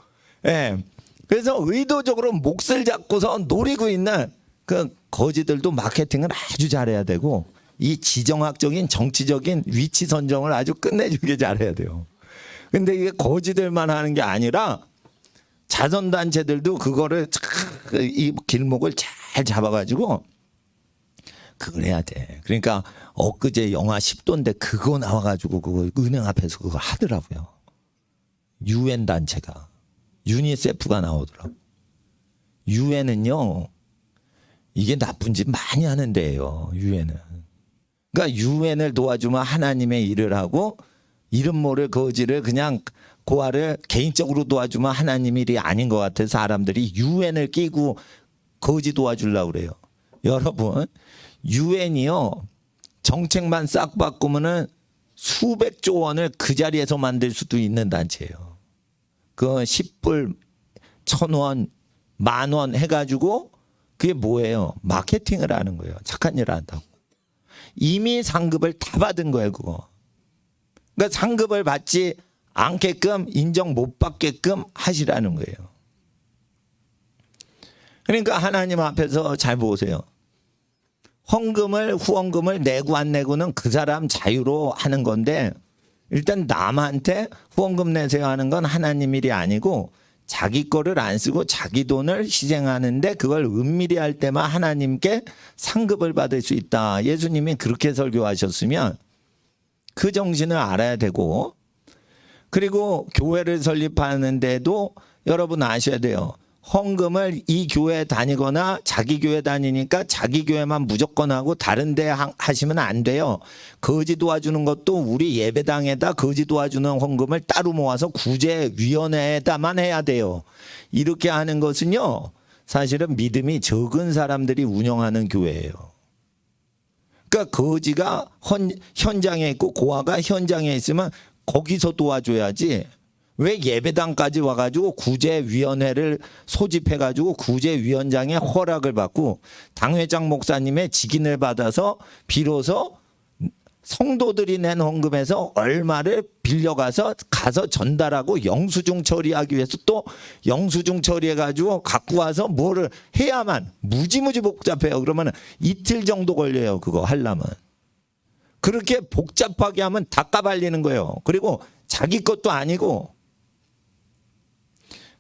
예. 그래서 의도적으로 몫을 잡고서 노리고 있는 그 거지들도 마케팅을 아주 잘해야 되고 이 지정학적인 정치적인 위치 선정을 아주 끝내주게 잘해야 돼요. 근데 이게 거지들만 하는 게 아니라 자선단체들도 그거를 이 길목을 잘 잡아가지고 그걸 해야 돼. 그러니까 엊그제 영하 10도인데 그거 나와가지고 그거 은행 앞에서 그거 하더라고요. UN 단체가 유니세프가 나오더라고. UN은요 이게 나쁜 짓 많이 하는 데예요. UN은. 그러니까 UN을 도와주면 하나님의 일을 하고 이름 모를 거지를 그냥 고아를 개인적으로 도와주면 하나님 일이 아닌 것 같아서 사람들이 UN을 끼고 거지 도와주려고 그래요. 여러분 UN이요 정책만 싹 바꾸면은 수백조 원을 그 자리에서 만들 수도 있는 단체예요. 그 10불, 1,000원, 10,000원 해가지고 그게 뭐예요? 마케팅을 하는 거예요. 착한 일을 한다고. 이미 상급을 다 받은 거예요. 그거. 그러니까 상급을 받지 않게끔 인정 못 받게끔 하시라는 거예요. 그러니까 하나님 앞에서 잘 보세요. 후원금을 내고 안 내고는 그 사람 자유로 하는 건데 일단 남한테 후원금 내세요 하는 건 하나님 일이 아니고 자기 거를 안 쓰고 자기 돈을 희생하는데 그걸 은밀히 할 때만 하나님께 상급을 받을 수 있다. 예수님이 그렇게 설교하셨으면 그 정신을 알아야 되고, 그리고 교회를 설립하는데도 여러분 아셔야 돼요. 헌금을 이 교회 다니거나 자기 교회 다니니까 자기 교회만 무조건 하고 다른 데 하시면 안 돼요. 거지 도와주는 것도 우리 예배당에다 거지 도와주는 헌금을 따로 모아서 구제위원회에다만 해야 돼요. 이렇게 하는 것은요 사실은 믿음이 적은 사람들이 운영하는 교회예요. 그러니까 거지가 현장에 있고 고아가 현장에 있으면 거기서 도와줘야지 왜 예배당까지 와가지고 구제위원회를 소집해가지고 구제위원장의 허락을 받고 당회장 목사님의 직인을 받아서 비로소 성도들이 낸 헌금에서 얼마를 빌려가서 가서 전달하고 영수증 처리하기 위해서 또 영수증 처리해가지고 갖고 와서 뭐를 해야만 무지무지 복잡해요. 그러면 이틀 정도 걸려요. 그거 하려면. 그렇게 복잡하게 하면 다 까발리는 거예요. 그리고 자기 것도 아니고.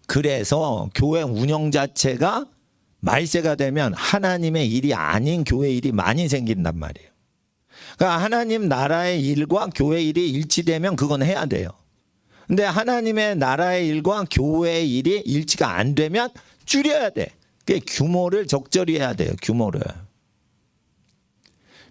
그래서 교회 운영 자체가 말세가 되면 하나님의 일이 아닌 교회 일이 많이 생긴단 말이에요. 그러니까 하나님 나라의 일과 교회 일이 일치되면 그건 해야 돼요. 근데 하나님의 나라의 일과 교회 일이 일치가 안 되면 줄여야 돼. 그 규모를 적절히 해야 돼요. 규모를.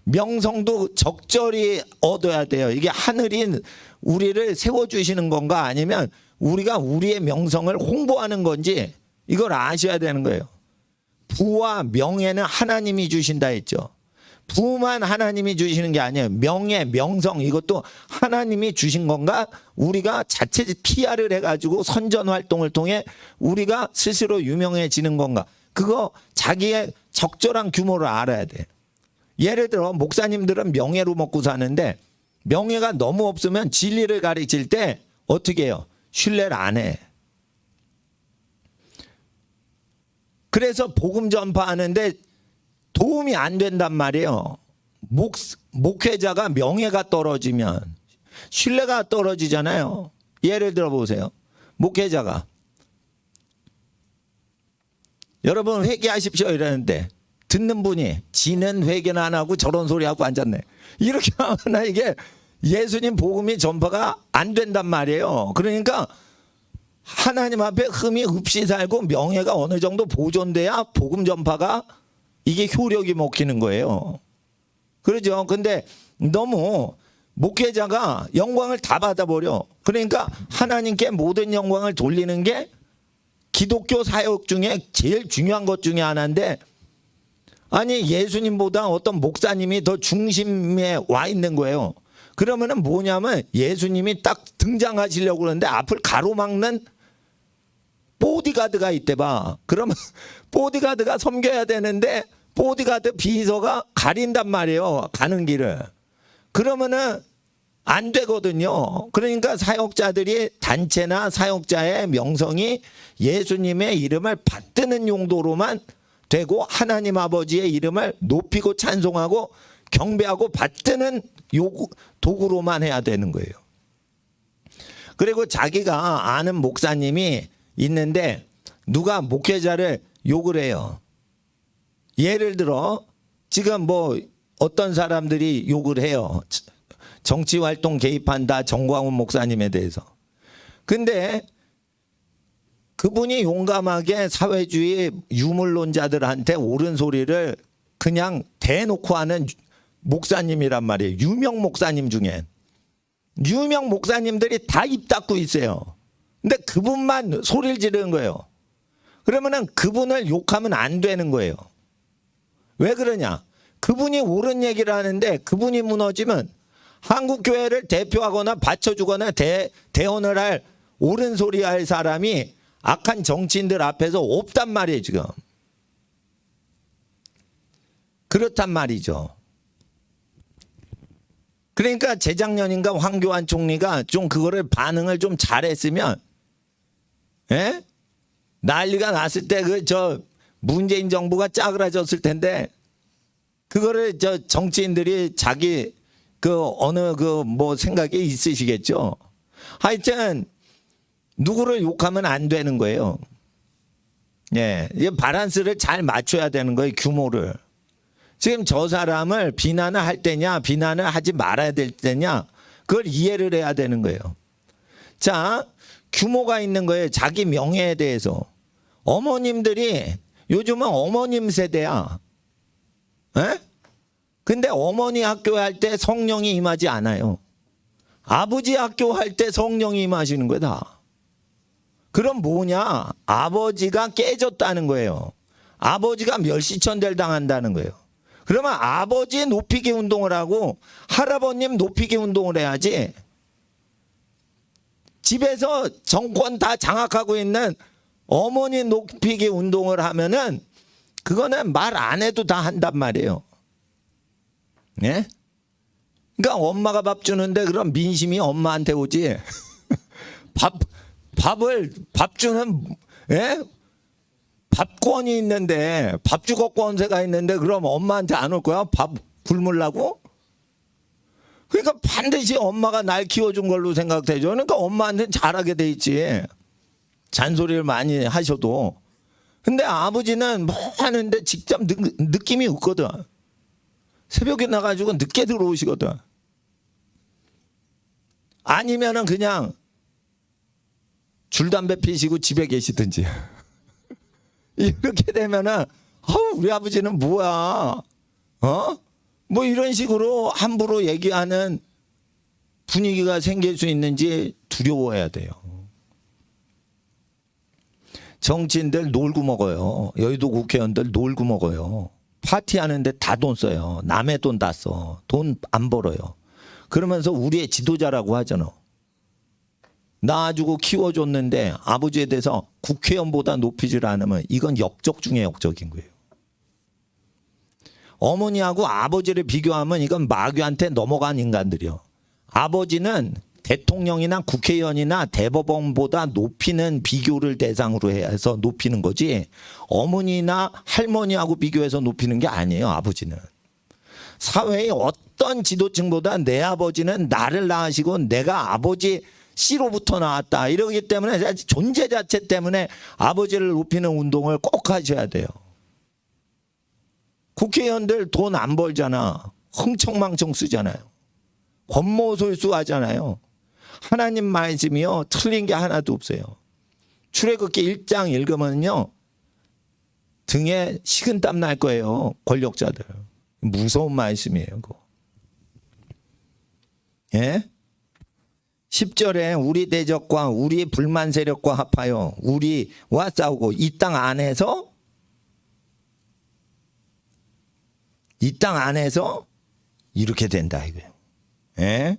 명성도 적절히 얻어야 돼요. 이게 하늘이 우리를 세워주시는 건가 아니면 우리가 우리의 명성을 홍보하는 건지 이걸 아셔야 되는 거예요. 부와 명예는 하나님이 주신다 했죠. 부만 하나님이 주시는 게 아니에요. 명예, 명성 이것도 하나님이 주신 건가? 우리가 자체 PR을 해가지고 선전 활동을 통해 우리가 스스로 유명해지는 건가? 그거 자기의 적절한 규모를 알아야 돼. 예를 들어 목사님들은 명예로 먹고 사는데 명예가 너무 없으면 진리를 가르칠 때 어떻게 해요? 신뢰를 안 해. 그래서 복음 전파하는데 도움이 안 된단 말이에요. 목회자가 명예가 떨어지면 신뢰가 떨어지잖아요. 예를 들어 보세요. 목회자가 여러분 회개하십시오 이러는데 듣는 분이 지는 회개는 안 하고 저런 소리 하고 앉았네. 이렇게 하면 이게 예수님 복음이 전파가 안 된단 말이에요. 그러니까 하나님 앞에 흠이 없이 살고 명예가 어느 정도 보존돼야 복음 전파가 이게 효력이 먹히는 거예요. 그러죠. 근데 너무 목회자가 영광을 다 받아버려. 그러니까 하나님께 모든 영광을 돌리는 게 기독교 사역 중에 제일 중요한 것 중에 하나인데 아니 예수님보다 어떤 목사님이 더 중심에 와 있는 거예요. 그러면은 뭐냐면 예수님이 딱 등장하시려고 그러는데 앞을 가로막는 보디가드가 있대 봐. 그러면 보디가드가 섬겨야 되는데 보디가드 비서가 가린단 말이에요. 가는 길을. 그러면은 안 되거든요. 그러니까 사역자들이 단체나 사역자의 명성이 예수님의 이름을 받드는 용도로만 되고 하나님 아버지의 이름을 높이고 찬송하고 경배하고 받드는 도구로만 해야 되는 거예요. 그리고 자기가 아는 목사님이 있는데 누가 목회자를 욕을 해요. 예를 들어 지금 뭐 어떤 사람들이 욕을 해요. 정치활동 개입한다 정광훈 목사님에 대해서. 근데 그분이 용감하게 사회주의 유물론자들한테 옳은 소리를 그냥 대놓고 하는 목사님이란 말이에요. 유명 목사님 중에. 유명 목사님들이 다 입 닫고 있어요. 근데 그분만 소리를 지르는 거예요. 그러면은 그분을 욕하면 안 되는 거예요. 왜 그러냐? 그분이 옳은 얘기를 하는데 그분이 무너지면 한국교회를 대표하거나 받쳐주거나 대언을 할 옳은 소리 할 사람이 악한 정치인들 앞에서 없단 말이에요 지금. 그렇단 말이죠. 그러니까 재작년인가 황교안 총리가 좀 그거를 반응을 좀 잘했으면 예? 난리가 났을 때 저 문재인 정부가 짜그라졌을 텐데 그거를 저 정치인들이 자기 그 어느 그 뭐 생각이 있으시겠죠. 하여튼 누구를 욕하면 안 되는 거예요. 예, 이 밸런스를 잘 맞춰야 되는 거예요. 규모를. 지금 저 사람을 비난을 할 때냐 비난을 하지 말아야 될 때냐 그걸 이해를 해야 되는 거예요. 자, 규모가 있는 거예요. 자기 명예에 대해서. 어머님들이 요즘은 어머님 세대야. 에? 근데 어머니 학교 할 때 성령이 임하지 않아요. 아버지 학교 할 때 성령이 임하시는 거야 다. 그럼 뭐냐? 아버지가 깨졌다는 거예요. 아버지가 멸시천대를 당한다는 거예요. 그러면 아버지 높이기 운동을 하고 할아버님 높이기 운동을 해야지. 집에서 정권 다 장악하고 있는 어머니 높이기 운동을 하면은 그거는 말 안 해도 다 한단 말이에요. 예? 그러니까 엄마가 밥 주는데 그럼 민심이 엄마한테 오지. 밥 주는, 예? 밥권이 있는데, 밥주거권세가 있는데, 그럼 엄마한테 안 올 거야? 밥 굶으려고? 그러니까 반드시 엄마가 날 키워준 걸로 생각되죠. 그러니까 엄마한테는 잘하게 돼 있지. 잔소리를 많이 하셔도. 근데 아버지는 뭐 하는데 직접 느낌이 없거든. 새벽에 나가지고 늦게 들어오시거든. 아니면은 그냥 줄담배 피시고 집에 계시든지. 이렇게 되면은 우리 아버지는 뭐야? 뭐 이런 식으로 함부로 얘기하는 분위기가 생길 수 있는지 두려워해야 돼요. 정치인들 놀고 먹어요. 여의도 국회의원들 놀고 먹어요. 파티하는데 다 돈 써요. 남의 돈 다 써. 돈 안 벌어요. 그러면서 우리의 지도자라고 하잖아. 낳아주고 키워줬는데 아버지에 대해서 국회의원보다 높이질 않으면 이건 역적 중에 역적인 거예요. 어머니하고 아버지를 비교하면 이건 마귀한테 넘어간 인간들이요. 아버지는 대통령이나 국회의원이나 대법원보다 높이는 비교를 대상으로 해서 높이는 거지 어머니나 할머니하고 비교해서 높이는 게 아니에요. 아버지는. 사회의 어떤 지도층보다 내 아버지는 나를 낳으시고 내가 아버지 씨로부터 나왔다. 이러기 때문에 존재 자체 때문에 아버지를 높이는 운동을 꼭 하셔야 돼요. 국회의원들 돈 안 벌잖아. 흥청망청 쓰잖아요. 권모술수 하잖아요. 하나님 말씀이요. 틀린 게 하나도 없어요. 출애굽기 1장 읽으면요. 등에 식은땀 날 거예요. 권력자들. 무서운 말씀이에요. 그거. 예? 10절에 우리 대적과 우리 불만 세력과 합하여 우리와 싸우고 이 땅 안에서 이렇게 된다 이거예요. 예?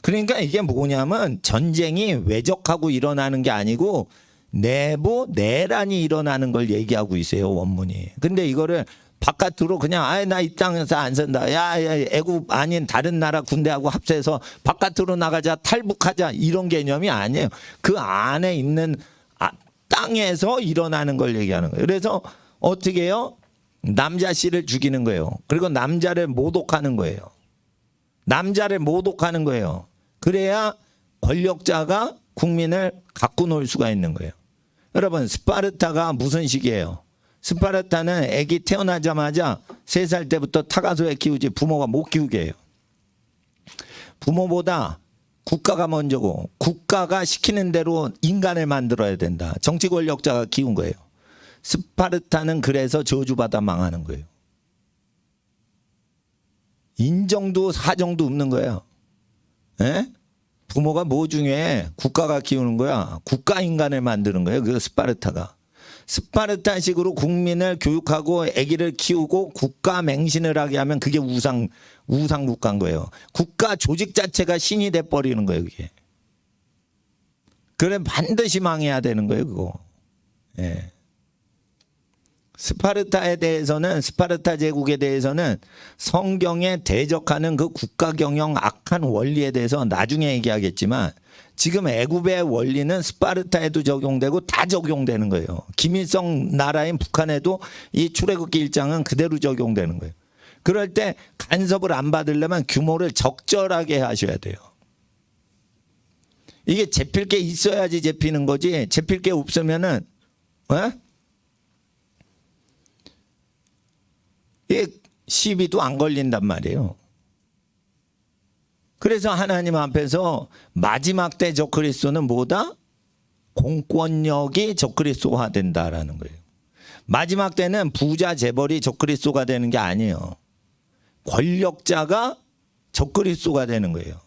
그러니까 이게 뭐냐면 전쟁이 외적하고 일어나는 게 아니고 내부 내란이 일어나는 걸 얘기하고 있어요. 원문이. 근데 이거를 바깥으로 그냥 나 이 땅에서 안 산다. 야 애국 아닌 다른 나라 군대하고 합세해서 바깥으로 나가자 탈북하자 이런 개념이 아니에요. 그 안에 있는 땅에서 일어나는 걸 얘기하는 거예요. 그래서 어떻게 해요? 남자 씨를 죽이는 거예요. 그리고 남자를 모독하는 거예요. 남자를 모독하는 거예요. 그래야 권력자가 국민을 갖고 놀 수가 있는 거예요. 여러분 스파르타가 무슨 식이에요? 스파르타는 애기 태어나자마자 3살 때부터 타가소에 키우지 부모가 못 키우게 해요. 부모보다 국가가 먼저고 국가가 시키는 대로 인간을 만들어야 된다. 정치 권력자가 키운 거예요. 스파르타는 그래서 저주받아 망하는 거예요. 인정도 사정도 없는 거예요. 에? 부모가 뭐 중요해? 국가가 키우는 거야. 국가 인간을 만드는 거예요. 그 스파르타가. 스파르타식으로 국민을 교육하고 아기를 키우고 국가 맹신을 하게 하면 그게 우상 국가인 거예요. 국가 조직 자체가 신이 돼버리는 거예요. 그게. 그래 반드시 망해야 되는 거예요. 그거. 예. 스파르타에 대해서는 스파르타 제국에 대해서는 성경에 대적하는 그 국가 경영 악한 원리에 대해서 나중에 얘기하겠지만 지금 애굽의 원리는 스파르타에도 적용되고 다 적용되는 거예요. 김일성 나라인 북한에도 이 출애굽기 1장은 그대로 적용되는 거예요. 그럴 때 간섭을 안 받으려면 규모를 적절하게 하셔야 돼요. 이게 잡힐 게 있어야지 잡히는 거지 잡힐 게 없으면은 이게 시비도 안 걸린단 말이에요. 그래서 하나님 앞에서 마지막 때 적그리스도는 뭐다? 공권력이 적그리스도화된다라는 거예요. 마지막 때는 부자 재벌이 적그리스도가 되는 게 아니에요. 권력자가 적그리스도가 되는 거예요.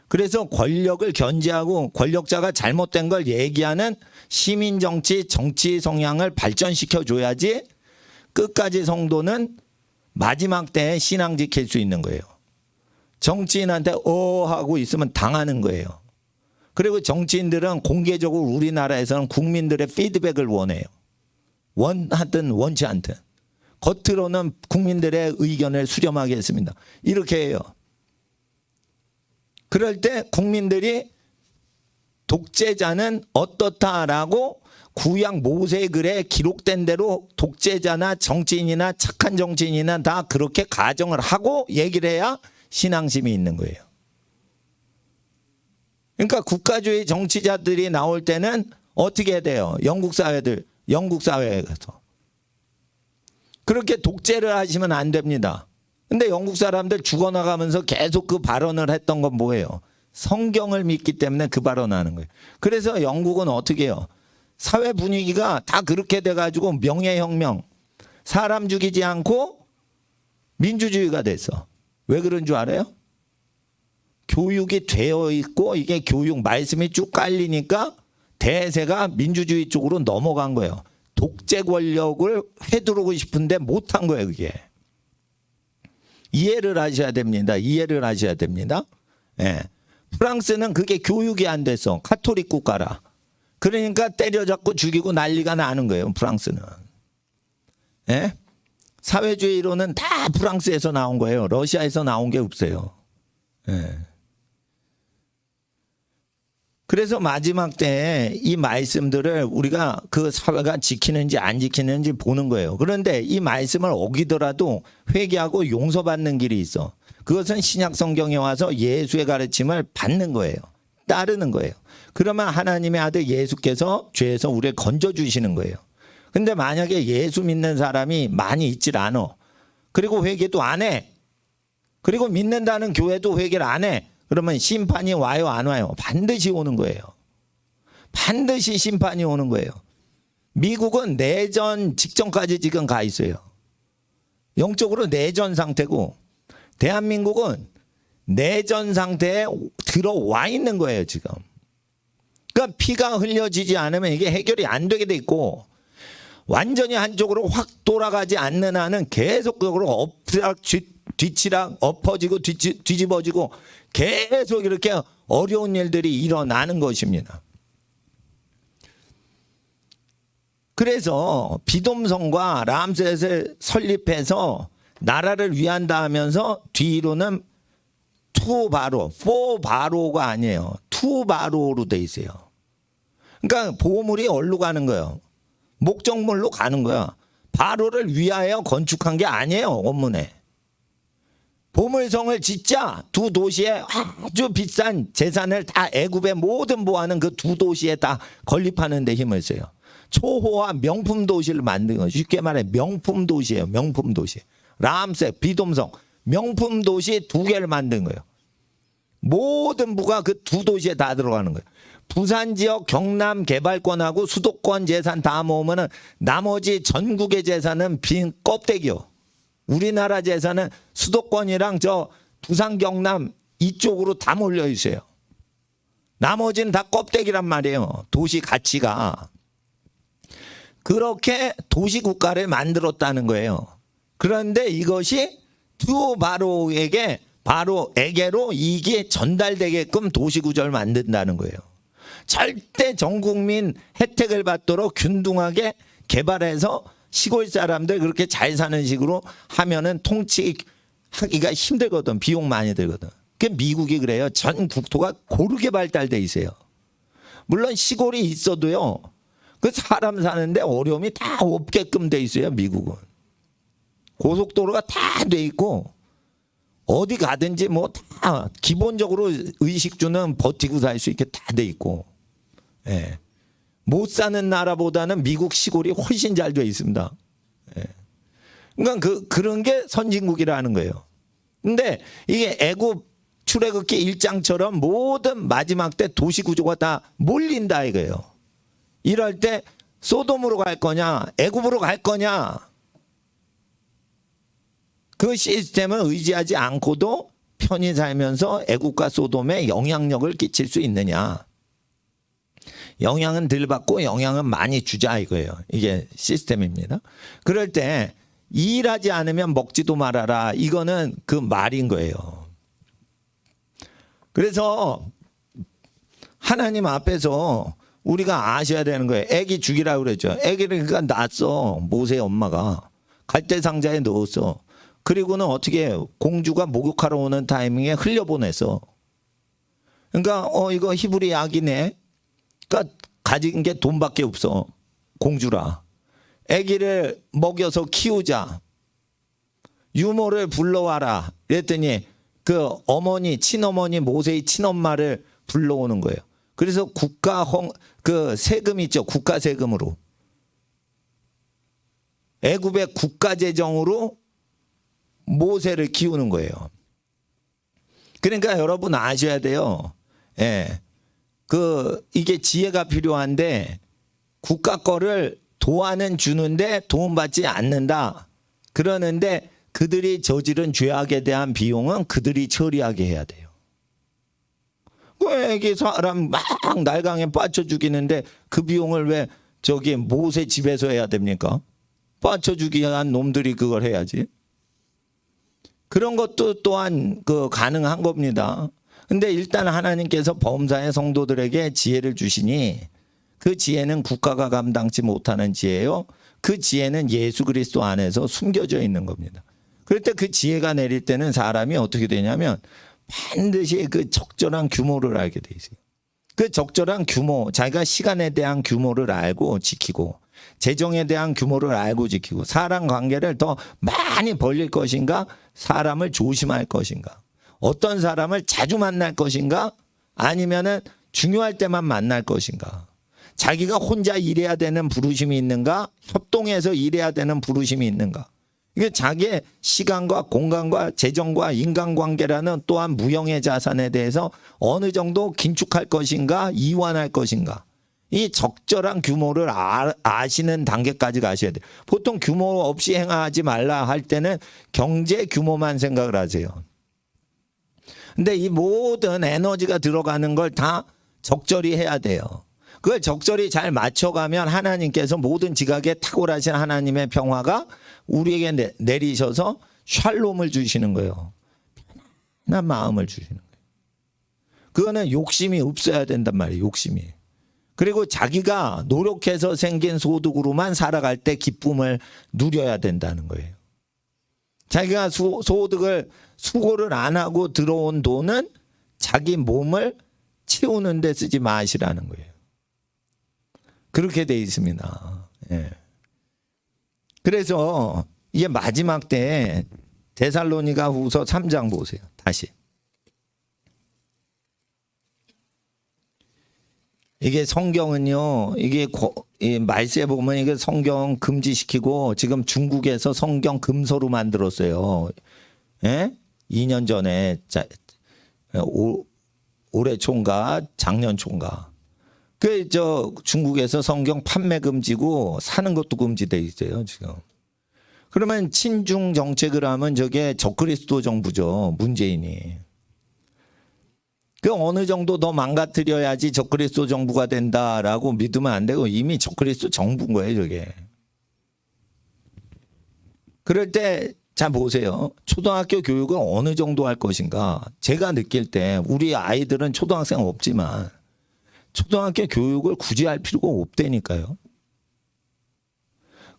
그래서 권력을 견제하고 권력자가 잘못된 걸 얘기하는 시민정치, 정치 성향을 발전시켜 줘야지 끝까지 성도는 마지막 때에 신앙 지킬 수 있는 거예요. 정치인한테 하고 있으면 당하는 거예요. 그리고 정치인들은 공개적으로 우리나라에서는 국민들의 피드백을 원해요. 원하든 원치 않든. 겉으로는 국민들의 의견을 수렴하겠습니다. 이렇게 해요. 그럴 때 국민들이 독재자는 어떻다라고 구약 모세글에 기록된 대로 독재자나 정치인이나 착한 정치인이나 다 그렇게 가정을 하고 얘기를 해야 신앙심이 있는 거예요. 그러니까 국가주의 정치자들이 나올 때는 어떻게 돼요? 영국 사회에서. 그렇게 독재를 하시면 안 됩니다. 근데 영국 사람들 죽어나가면서 계속 그 발언을 했던 건 뭐예요? 성경을 믿기 때문에 그 발언하는 거예요. 그래서 영국은 어떻게 해요? 사회 분위기가 다 그렇게 돼가지고 명예혁명, 사람 죽이지 않고 민주주의가 됐어. 왜 그런 줄 알아요? 교육이 되어 있고 이게 교육 말씀이 쭉 깔리니까 대세가 민주주의 쪽으로 넘어간 거예요. 독재 권력을 휘두르고 싶은데 못한 거예요, 그게. 이해를 하셔야 됩니다. 이해를 하셔야 됩니다. 예. 프랑스는 그게 교육이 안 돼서 카톨릭 국가라. 그러니까 때려잡고 죽이고 난리가 나는 거예요, 프랑스는. 예? 사회주의로는 다 프랑스에서 나온 거예요. 러시아에서 나온 게 없어요. 예. 그래서 마지막 때 이 말씀들을 우리가 그 사회가 지키는지 안 지키는지 보는 거예요. 그런데 이 말씀을 어기더라도 회개하고 용서받는 길이 있어. 그것은 신약 성경에 와서 예수의 가르침을 받는 거예요. 따르는 거예요. 그러면 하나님의 아들 예수께서 죄에서 우리를 건져주시는 거예요. 근데 만약에 예수 믿는 사람이 많이 있질 않아. 그리고 회개도 안 해. 그리고 믿는다는 교회도 회개를 안 해. 그러면 심판이 와요, 안 와요? 반드시 오는 거예요. 반드시 심판이 오는 거예요. 미국은 내전 직전까지 지금 가 있어요. 영적으로 내전 상태고 대한민국은 내전 상태에 들어와 있는 거예요, 지금. 그러니까 피가 흘려지지 않으면 이게 해결이 안 되게 돼 있고 완전히 한쪽으로 확 돌아가지 않는 한은 계속적으로 뒤치락 엎어지고 뒤집어지고 계속 이렇게 어려운 일들이 일어나는 것입니다. 그래서 비돔성과 람셋을 설립해서 나라를 위한다 하면서 뒤로는 투바로, 포바로가 아니에요. 투바로로 돼 있어요. 그러니까 보물이 어디로 가는 거예요? 목적물로 가는 거야. 바로를 위하여 건축한 게 아니에요, 원문에. 보물성을 짓자 두 도시에 아주 비싼 재산을 다 애굽의 모든 보화는 그 두 도시에 다 건립하는 데 힘을 써요. 초호화 명품 도시를 만든 거예요. 쉽게 말해 명품 도시예요. 명품 도시. 람셋, 비돔성 명품 도시 두 개를 만든 거예요. 모든 부가 그 두 도시에 다 들어가는 거예요. 부산 지역 경남 개발권하고 수도권 재산 다 모으면은 나머지 전국의 재산은 빈 껍데기요. 우리나라 재산은 수도권이랑 저 부산 경남 이쪽으로 다 몰려 있어요. 나머지는 다 껍데기란 말이에요. 도시 가치가. 그렇게 도시 국가를 만들었다는 거예요. 그런데 이것이 바로에게로 이게 전달되게끔 도시구조를 만든다는 거예요. 절대 전 국민 혜택을 받도록 균등하게 개발해서 시골 사람들 그렇게 잘 사는 식으로 하면은 통치하기가 힘들거든. 비용 많이 들거든. 그 미국이 그래요. 전 국토가 고르게 발달돼 있어요. 물론 시골이 있어도요. 그 사람 사는데 어려움이 다 없게끔 돼 있어요. 미국은. 고속도로가 다 돼 있고 어디 가든지 뭐 다 기본적으로 의식주는 버티고 살 수 있게 다 돼 있고. 예. 못 사는 나라보다는 미국 시골이 훨씬 잘 돼 있습니다. 예. 그러니까 그런 게 선진국이라는 거예요. 근데 이게 애굽 출애굽기 1장처럼 모든 마지막 때 도시 구조가 다 몰린다 이거예요. 이럴 때 소돔으로 갈 거냐, 애굽으로 갈 거냐. 그 시스템을 의지하지 않고도 편히 살면서 애굽과 소돔에 영향력을 끼칠 수 있느냐. 영향은 덜 받고 영향은 많이 주자 이거예요. 이게 시스템입니다. 그럴 때 일하지 않으면 먹지도 말아라. 이거는 그 말인 거예요. 그래서 하나님 앞에서 우리가 아셔야 되는 거예요. 애기 죽이라고 그랬죠. 애기를 그러니까 낳았어. 모세의 엄마가. 갈대 상자에 넣었어. 그리고는 어떻게 공주가 목욕하러 오는 타이밍에 흘려보냈어. 그러니까 이거 히브리 약이네. 그러니까 가진 게 돈밖에 없어. 공주라. 애기를 먹여서 키우자. 유모를 불러와라. 그랬더니 그 어머니, 친어머니, 모세의 친엄마를 불러오는 거예요. 그래서 그 세금 있죠. 국가 세금으로. 애굽의 국가 재정으로 모세를 키우는 거예요. 그러니까 여러분 아셔야 돼요. 예. 이게 지혜가 필요한데 국가 거를 도안은 주는데 도움받지 않는다. 그러는데 그들이 저지른 죄악에 대한 비용은 그들이 처리하게 해야 돼요. 왜 이게 사람 막 날강에 빠쳐 죽이는데 그 비용을 왜 저기 모세 집에서 해야 됩니까? 빠쳐 죽이게 한 놈들이 그걸 해야지. 그런 것도 또한 가능한 겁니다. 근데 일단 하나님께서 범사의 성도들에게 지혜를 주시니 그 지혜는 국가가 감당치 못하는 지혜요. 그 지혜는 예수 그리스도 안에서 숨겨져 있는 겁니다. 그럴 때 그 지혜가 내릴 때는 사람이 어떻게 되냐면 반드시 그 적절한 규모를 알게 돼 있어요. 그 적절한 규모, 자기가 시간에 대한 규모를 알고 지키고 재정에 대한 규모를 알고 지키고 사람 관계를 더 많이 벌릴 것인가 사람을 조심할 것인가 어떤 사람을 자주 만날 것인가 아니면은 중요할 때만 만날 것인가 자기가 혼자 일해야 되는 부르심이 있는가 협동해서 일해야 되는 부르심이 있는가 이게 자기의 시간과 공간과 재정과 인간관계라는 또한 무형의 자산에 대해서 어느 정도 긴축할 것인가 이완할 것인가 이 적절한 규모를 아시는 단계까지 가셔야 돼요. 보통 규모 없이 행하지 말라 할 때는 경제 규모만 생각을 하세요. 근데 이 모든 에너지가 들어가는 걸 다 적절히 해야 돼요. 그걸 적절히 잘 맞춰가면 하나님께서 모든 지각에 탁월하신 하나님의 평화가 우리에게 내리셔서 샬롬을 주시는 거예요. 편안한 마음을 주시는 거예요. 그거는 욕심이 없어야 된단 말이에요. 욕심이. 그리고 자기가 노력해서 생긴 소득으로만 살아갈 때 기쁨을 누려야 된다는 거예요. 자기가 수고를 안 하고 들어온 돈은 자기 몸을 채우는 데 쓰지 마시라는 거예요. 그렇게 돼 있습니다. 예. 그래서 이게 마지막 때 데살로니가 후서 3장 보세요. 다시. 이게 성경은요, 이게 말세에 보면 이게 성경 금지시키고 지금 중국에서 성경 금서로 만들었어요. 예? 2년 전에, 올해 초인가, 작년 초인가. 중국에서 성경 판매 금지고 사는 것도 금지돼 있어요, 지금. 그러면 친중 정책을 하면 저게 적그리스도 정부죠, 문재인이. 어느 정도 더 망가뜨려야지 적그리스도 정부가 된다라고 믿으면 안 되고 이미 적그리스도 정부인 거예요, 저게. 그럴 때, 자, 보세요. 초등학교 교육을 어느 정도 할 것인가. 제가 느낄 때 우리 아이들은 초등학생 없지만 초등학교 교육을 굳이 할 필요가 없다니까요.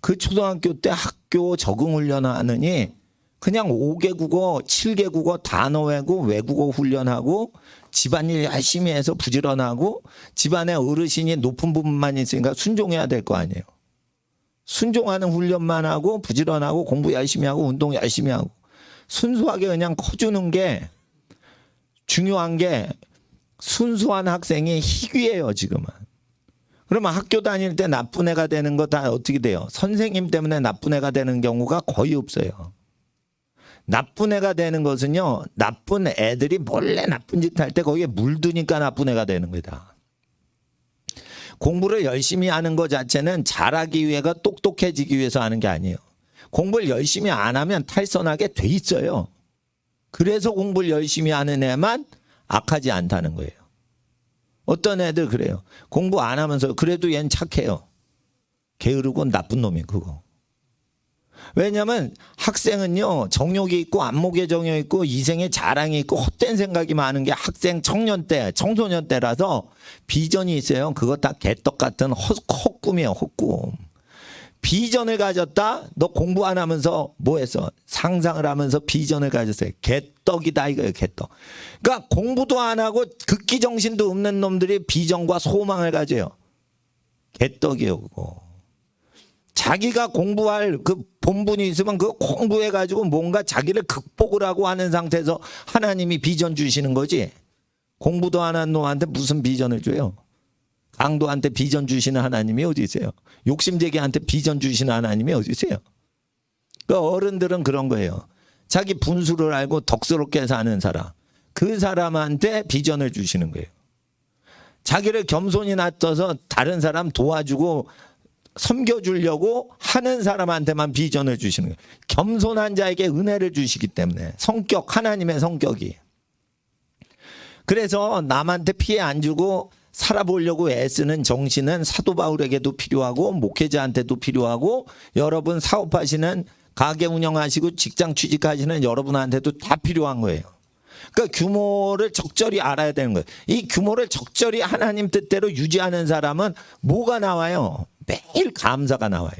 그 초등학교 때 학교 적응 훈련하느니 그냥 5개 국어, 7개 국어 단어 외고 외국어 훈련하고 집안일 열심히 해서 부지런하고 집안에 어르신이 높은 부분만 있으니까 순종해야 될 거 아니에요. 순종하는 훈련만 하고 부지런하고 공부 열심히 하고 운동 열심히 하고 순수하게 그냥 커주는 게 중요한 게 순수한 학생이 희귀해요, 지금은. 그러면 학교 다닐 때 나쁜 애가 되는 거 다 어떻게 돼요? 선생님 때문에 나쁜 애가 되는 경우가 거의 없어요. 나쁜 애가 되는 것은요, 나쁜 애들이 몰래 나쁜 짓 할 때 거기에 물드니까 나쁜 애가 되는 거다. 공부를 열심히 하는 것 자체는 잘하기 위해서 똑똑해지기 위해서 하는 게 아니에요. 공부를 열심히 안 하면 탈선하게 돼 있어요. 그래서 공부를 열심히 하는 애만 악하지 않다는 거예요. 어떤 애들 그래요. 공부 안 하면서 그래도 얜 착해요. 게으르고 나쁜 놈이 그거. 왜냐하면 학생은요, 정욕이 있고 안목의 정욕이 있고 이생의 자랑이 있고 헛된 생각이 많은 게 학생 청년 때, 청소년 때라서 비전이 있어요. 그거 다 개떡 같은 헛꿈이에요. 헛꿈. 비전을 가졌다? 너 공부 안 하면서 뭐 했어? 상상을 하면서 비전을 가졌어요. 개떡이다 이거예요. 개떡. 그러니까 공부도 안 하고 극기 정신도 없는 놈들이 비전과 소망을 가져요. 개떡이에요. 그거. 자기가 공부할 그 본분이 있으면 그 공부해가지고 뭔가 자기를 극복을 하고 하는 상태에서 하나님이 비전 주시는 거지. 공부도 안 한 놈한테 무슨 비전을 줘요? 강도한테 비전 주시는 하나님이 어디 있어요? 욕심쟁이한테 비전 주시는 하나님이 어디 있어요? 그 어른들은 그런 거예요. 자기 분수를 알고 덕스럽게 사는 사람. 그 사람한테 비전을 주시는 거예요. 자기를 겸손히 놔둬서 다른 사람 도와주고 섬겨주려고 하는 사람한테만 비전을 주시는 거예요. 겸손한 자에게 은혜를 주시기 때문에 성격, 하나님의 성격이. 그래서 남한테 피해 안 주고 살아보려고 애쓰는 정신은 사도 바울에게도 필요하고 목회자한테도 필요하고 여러분 사업하시는 가게 운영하시고 직장 취직하시는 여러분한테도 다 필요한 거예요. 그러니까 규모를 적절히 알아야 되는 거예요. 이 규모를 적절히 하나님 뜻대로 유지하는 사람은 뭐가 나와요? 매일 감사가 나와요.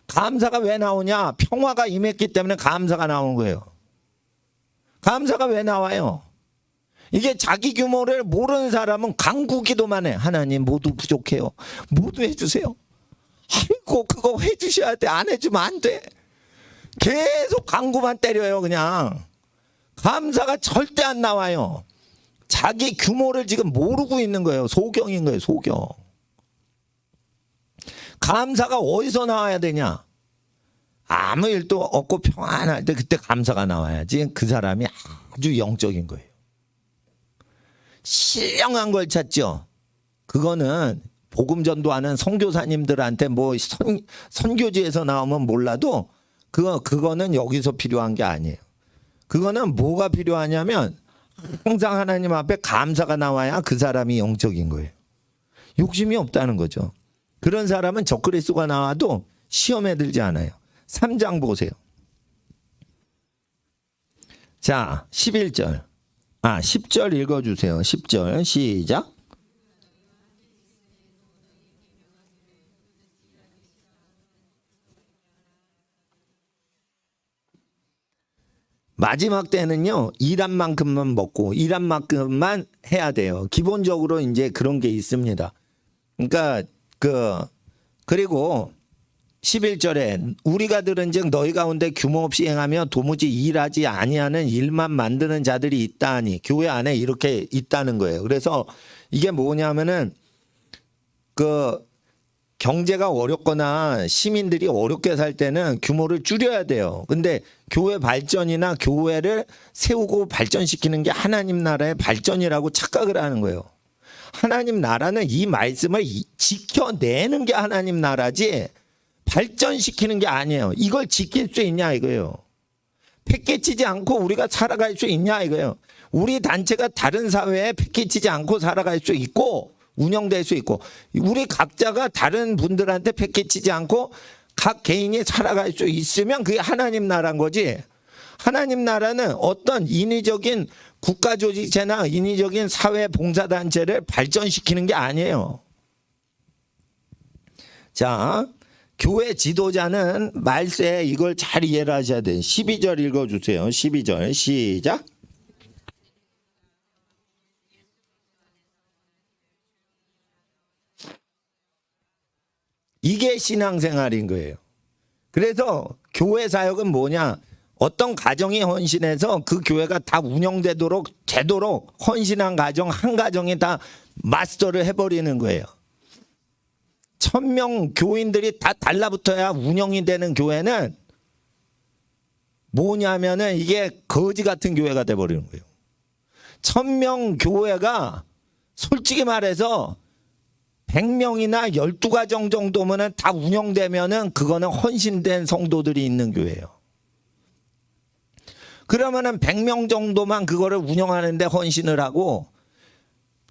감사가 왜 나오냐? 평화가 임했기 때문에 감사가 나오는 거예요. 감사가 왜 나와요? 이게 자기 규모를 모르는 사람은 간구기도만 해. 하나님 모두 부족해요. 모두 해주세요. 아이고 그거 해주셔야 돼. 안 해주면 안 돼. 계속 간구만 때려요. 그냥. 감사가 절대 안 나와요. 자기 규모를 지금 모르고 있는 거예요. 소경인 거예요. 소경. 감사가 어디서 나와야 되냐? 아무 일도 없고 평안할 때 그때 감사가 나와야지. 그 사람이 아주 영적인 거예요. 신령한 걸 찾죠. 그거는 복음 전도하는 선교사님들한테 뭐 선교지에서 나오면 몰라도 그거는 여기서 필요한 게 아니에요. 그거는 뭐가 필요하냐면 항상 하나님 앞에 감사가 나와야 그 사람이 영적인 거예요. 욕심이 없다는 거죠. 그런 사람은 적그리스도가 나와도 시험에 들지 않아요. 3장 보세요. 자, 11절. 10절 읽어주세요. 10절 시작. 마지막 때는요, 일한 만큼만 먹고 일한 만큼만 해야 돼요. 기본적으로 이제 그런 게 있습니다. 그러니까 그리고 11절에 우리가 들은즉 너희 가운데 규모 없이 행하며 도무지 일하지 아니하는 일만 만드는 자들이 있다 하니 교회 안에 이렇게 있다는 거예요. 그래서 이게 뭐냐면은 경제가 어렵거나 시민들이 어렵게 살 때는 규모를 줄여야 돼요. 근데 교회 발전이나 교회를 세우고 발전시키는 게 하나님 나라의 발전이라고 착각을 하는 거예요. 하나님 나라는 이 말씀을 지켜내는 게 하나님 나라지 발전시키는 게 아니에요. 이걸 지킬 수 있냐 이거예요. 패키치지 않고 우리가 살아갈 수 있냐 이거예요. 우리 단체가 다른 사회에 패키치지 않고 살아갈 수 있고 운영될 수 있고 우리 각자가 다른 분들한테 패키치지 않고 각 개인이 살아갈 수 있으면 그게 하나님 나라인 거지. 하나님 나라는 어떤 인위적인 국가조직체나 인위적인 사회봉사단체를 발전시키는 게 아니에요. 자, 교회 지도자는 말세에 이걸 잘 이해를 하셔야 돼요. 12절 읽어주세요. 12절 시작. 이게 신앙생활인 거예요. 그래서 교회 사역은 뭐냐? 어떤 가정이 헌신해서 그 교회가 다 운영되도록 되도록 헌신한 가정 한 가정이 다 마스터를 해버리는 거예요. 1000명 교인들이 다 달라붙어야 운영이 되는 교회는 뭐냐면은 이게 거지 같은 교회가 돼버리는 거예요. 1000명 교회가 솔직히 말해서 100명이나 12가정 정도면은 다 운영되면은 그거는 헌신된 성도들이 있는 교회예요. 그러면은 100명 정도만 그거를 운영하는데 헌신을 하고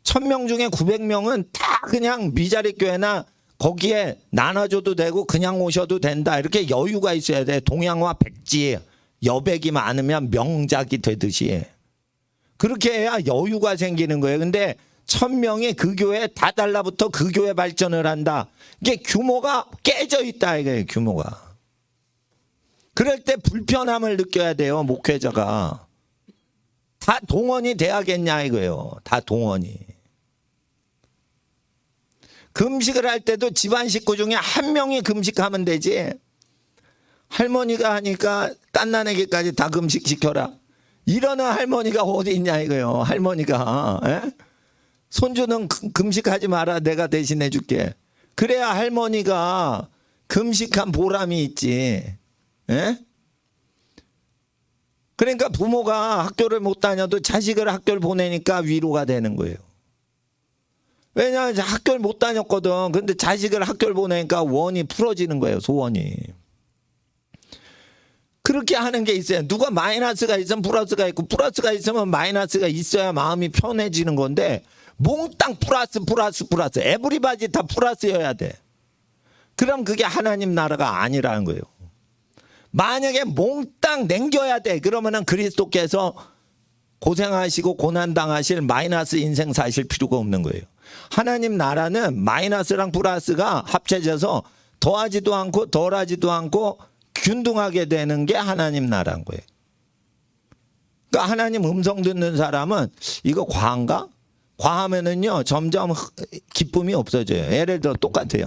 1000명 중에 900명은 다 그냥 미자립 교회나 거기에 나눠줘도 되고 그냥 오셔도 된다. 이렇게 여유가 있어야 돼. 동양화 백지 여백이 많으면 명작이 되듯이. 그렇게 해야 여유가 생기는 거예요. 근데 1000명이 그 교회에 다 달라붙어 그 교회 발전을 한다. 이게 규모가 깨져 있다 이거예요. 규모가. 그럴 때 불편함을 느껴야 돼요. 목회자가. 다 동원이 돼야겠냐 이거예요. 다 동원이. 금식을 할 때도 집안 식구 중에 한 명이 금식하면 되지. 할머니가 하니까 깐난애기까지 다 금식시켜라. 이러는 할머니가 어디 있냐 이거예요. 할머니가. 에? 손주는 금식하지 마라. 내가 대신해 줄게. 그래야 할머니가 금식한 보람이 있지. 에? 그러니까 부모가 학교를 못 다녀도 자식을 학교를 보내니까 위로가 되는 거예요. 왜냐하면 학교를 못 다녔거든. 근데 자식을 학교를 보내니까 원이 풀어지는 거예요. 소원이. 그렇게 하는 게 있어요. 누가 마이너스가 있으면 플러스가 있고 플러스가 있으면 마이너스가 있어야 마음이 편해지는 건데 몽땅 플러스 에브리바디 다 플러스여야 돼. 그럼 그게 하나님 나라가 아니라는 거예요. 만약에 몽땅 남겨야 돼. 그러면은 그리스도께서 고생하시고 고난당하실 마이너스 인생 사실 필요가 없는 거예요. 하나님 나라는 마이너스랑 플러스가 합쳐져서 더하지도 않고 덜하지도 않고 균등하게 되는 게 하나님 나라인 거예요. 그러니까 하나님 음성 듣는 사람은 이거 과한가? 과하면은요 점점 기쁨이 없어져요. 예를 들어 똑같아요.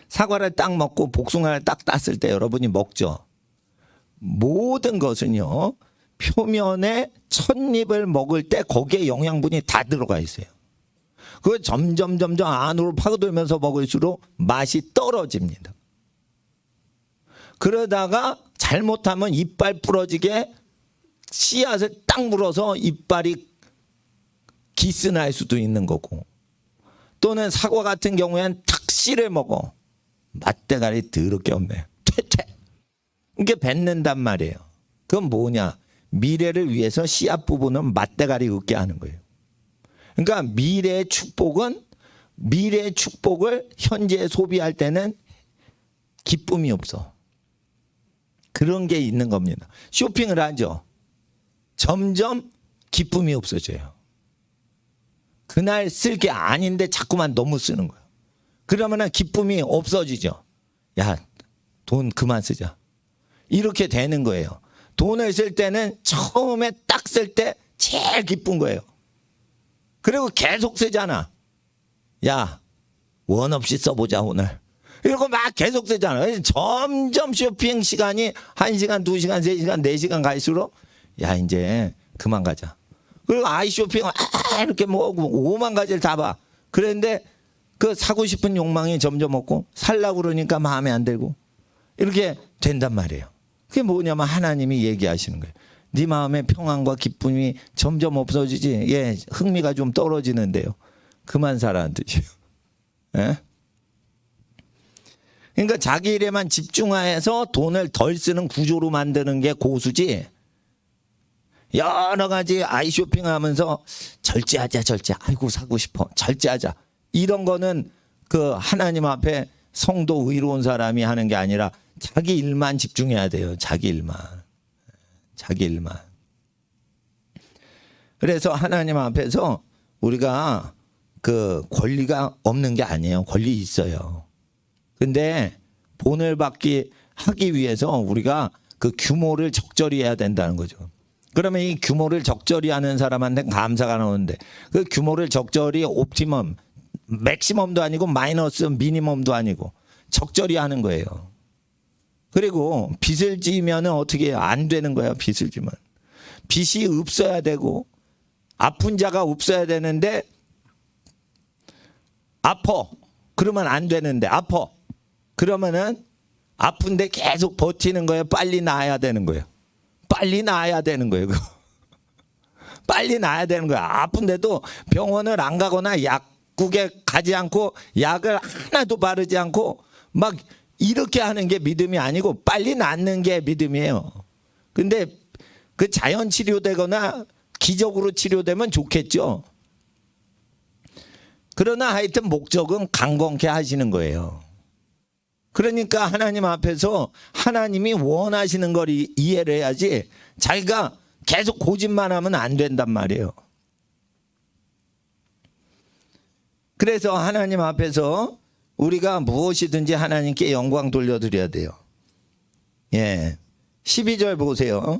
사과를 딱 먹고 복숭아를 딱 땄을 때 여러분이 먹죠. 모든 것은요 표면에 첫 입을 먹을 때 거기에 영양분이 다 들어가 있어요. 그걸 점점 안으로 파고들면서 먹을수록 맛이 떨어집니다. 그러다가 잘못하면 이빨 부러지게 씨앗을 딱 물어서 이빨이 기스날 수도 있는 거고, 또는 사과 같은 경우에는 탁 씨를 먹어 맛대가리 더럽게 없네 퇴퇴 이게 뱉는단 말이에요. 그건 뭐냐, 미래를 위해서 씨앗 부분은 맛대가리 없게 하는 거예요. 그러니까 미래의 축복을 현재 소비할 때는 기쁨이 없어. 그런 게 있는 겁니다. 쇼핑을 하죠. 점점 기쁨이 없어져요. 그날 쓸 게 아닌데 자꾸만 너무 쓰는 거예요. 그러면 기쁨이 없어지죠. 야, 돈 그만 쓰자. 이렇게 되는 거예요. 돈을 쓸 때는 처음에 딱 쓸 때 제일 기쁜 거예요. 그리고 계속 쓰잖아. 야, 원 없이 써보자 오늘. 이러고 막 계속 쓰잖아. 점점 쇼핑 시간이 1시간, 2시간, 3시간, 4시간 갈수록 야 이제 그만 가자. 그리고 아이 쇼핑을 이렇게 뭐 5만 가지를 다 봐. 그런데 그 사고 싶은 욕망이 점점 없고 살라고 그러니까 마음에 안 들고 이렇게 된단 말이에요. 그게 뭐냐면 하나님이 얘기하시는 거예요. 네 마음의 평안과 기쁨이 점점 없어지지. 예, 흥미가 좀 떨어지는데요. 그만 살아는 뜻이에요. 예? 그러니까 자기 일에만 집중해서 돈을 덜 쓰는 구조로 만드는 게 고수지. 여러 가지 아이 쇼핑하면서 절제하자. 아이고 사고 싶어. 절제하자. 이런 거는 그 하나님 앞에 성도 의로운 사람이 하는 게 아니라 자기 일만 집중해야 돼요. 자기 일만. 그래서 하나님 앞에서 우리가 그 권리가 없는 게 아니에요. 권리 있어요. 근데 본을 하기 위해서 우리가 그 규모를 적절히 해야 된다는 거죠. 그러면 이 규모를 적절히 하는 사람한테 감사가 나오는데 그 규모를 적절히 옵티멈, 맥시멈도 아니고 마이너스 미니멈도 아니고 적절히 하는 거예요. 그리고 빚을 지면 어떻게 해요? 안 되는 거예요. 빚을 지면. 빚이 없어야 되고 아픈 자가 없어야 되는데 아파. 그러면 안 되는데 아파. 그러면은 아픈데 계속 버티는 거예요. 빨리 나아야 되는 거예요. 빨리 나아야 되는 거예요. 빨리 나아야 되는 거예요. 아픈데도 병원을 안 가거나 약국에 가지 않고 약을 하나도 바르지 않고 막 이렇게 하는 게 믿음이 아니고 빨리 낫는 게 믿음이에요. 근데 그 자연 치료되거나 기적으로 치료되면 좋겠죠. 그러나 하여튼 목적은 강건케 하시는 거예요. 그러니까 하나님 앞에서 하나님이 원하시는 걸 이해를 해야지 자기가 계속 고집만 하면 안 된단 말이에요. 그래서 하나님 앞에서 우리가 무엇이든지 하나님께 영광 돌려드려야 돼요. 예. 12절 보세요.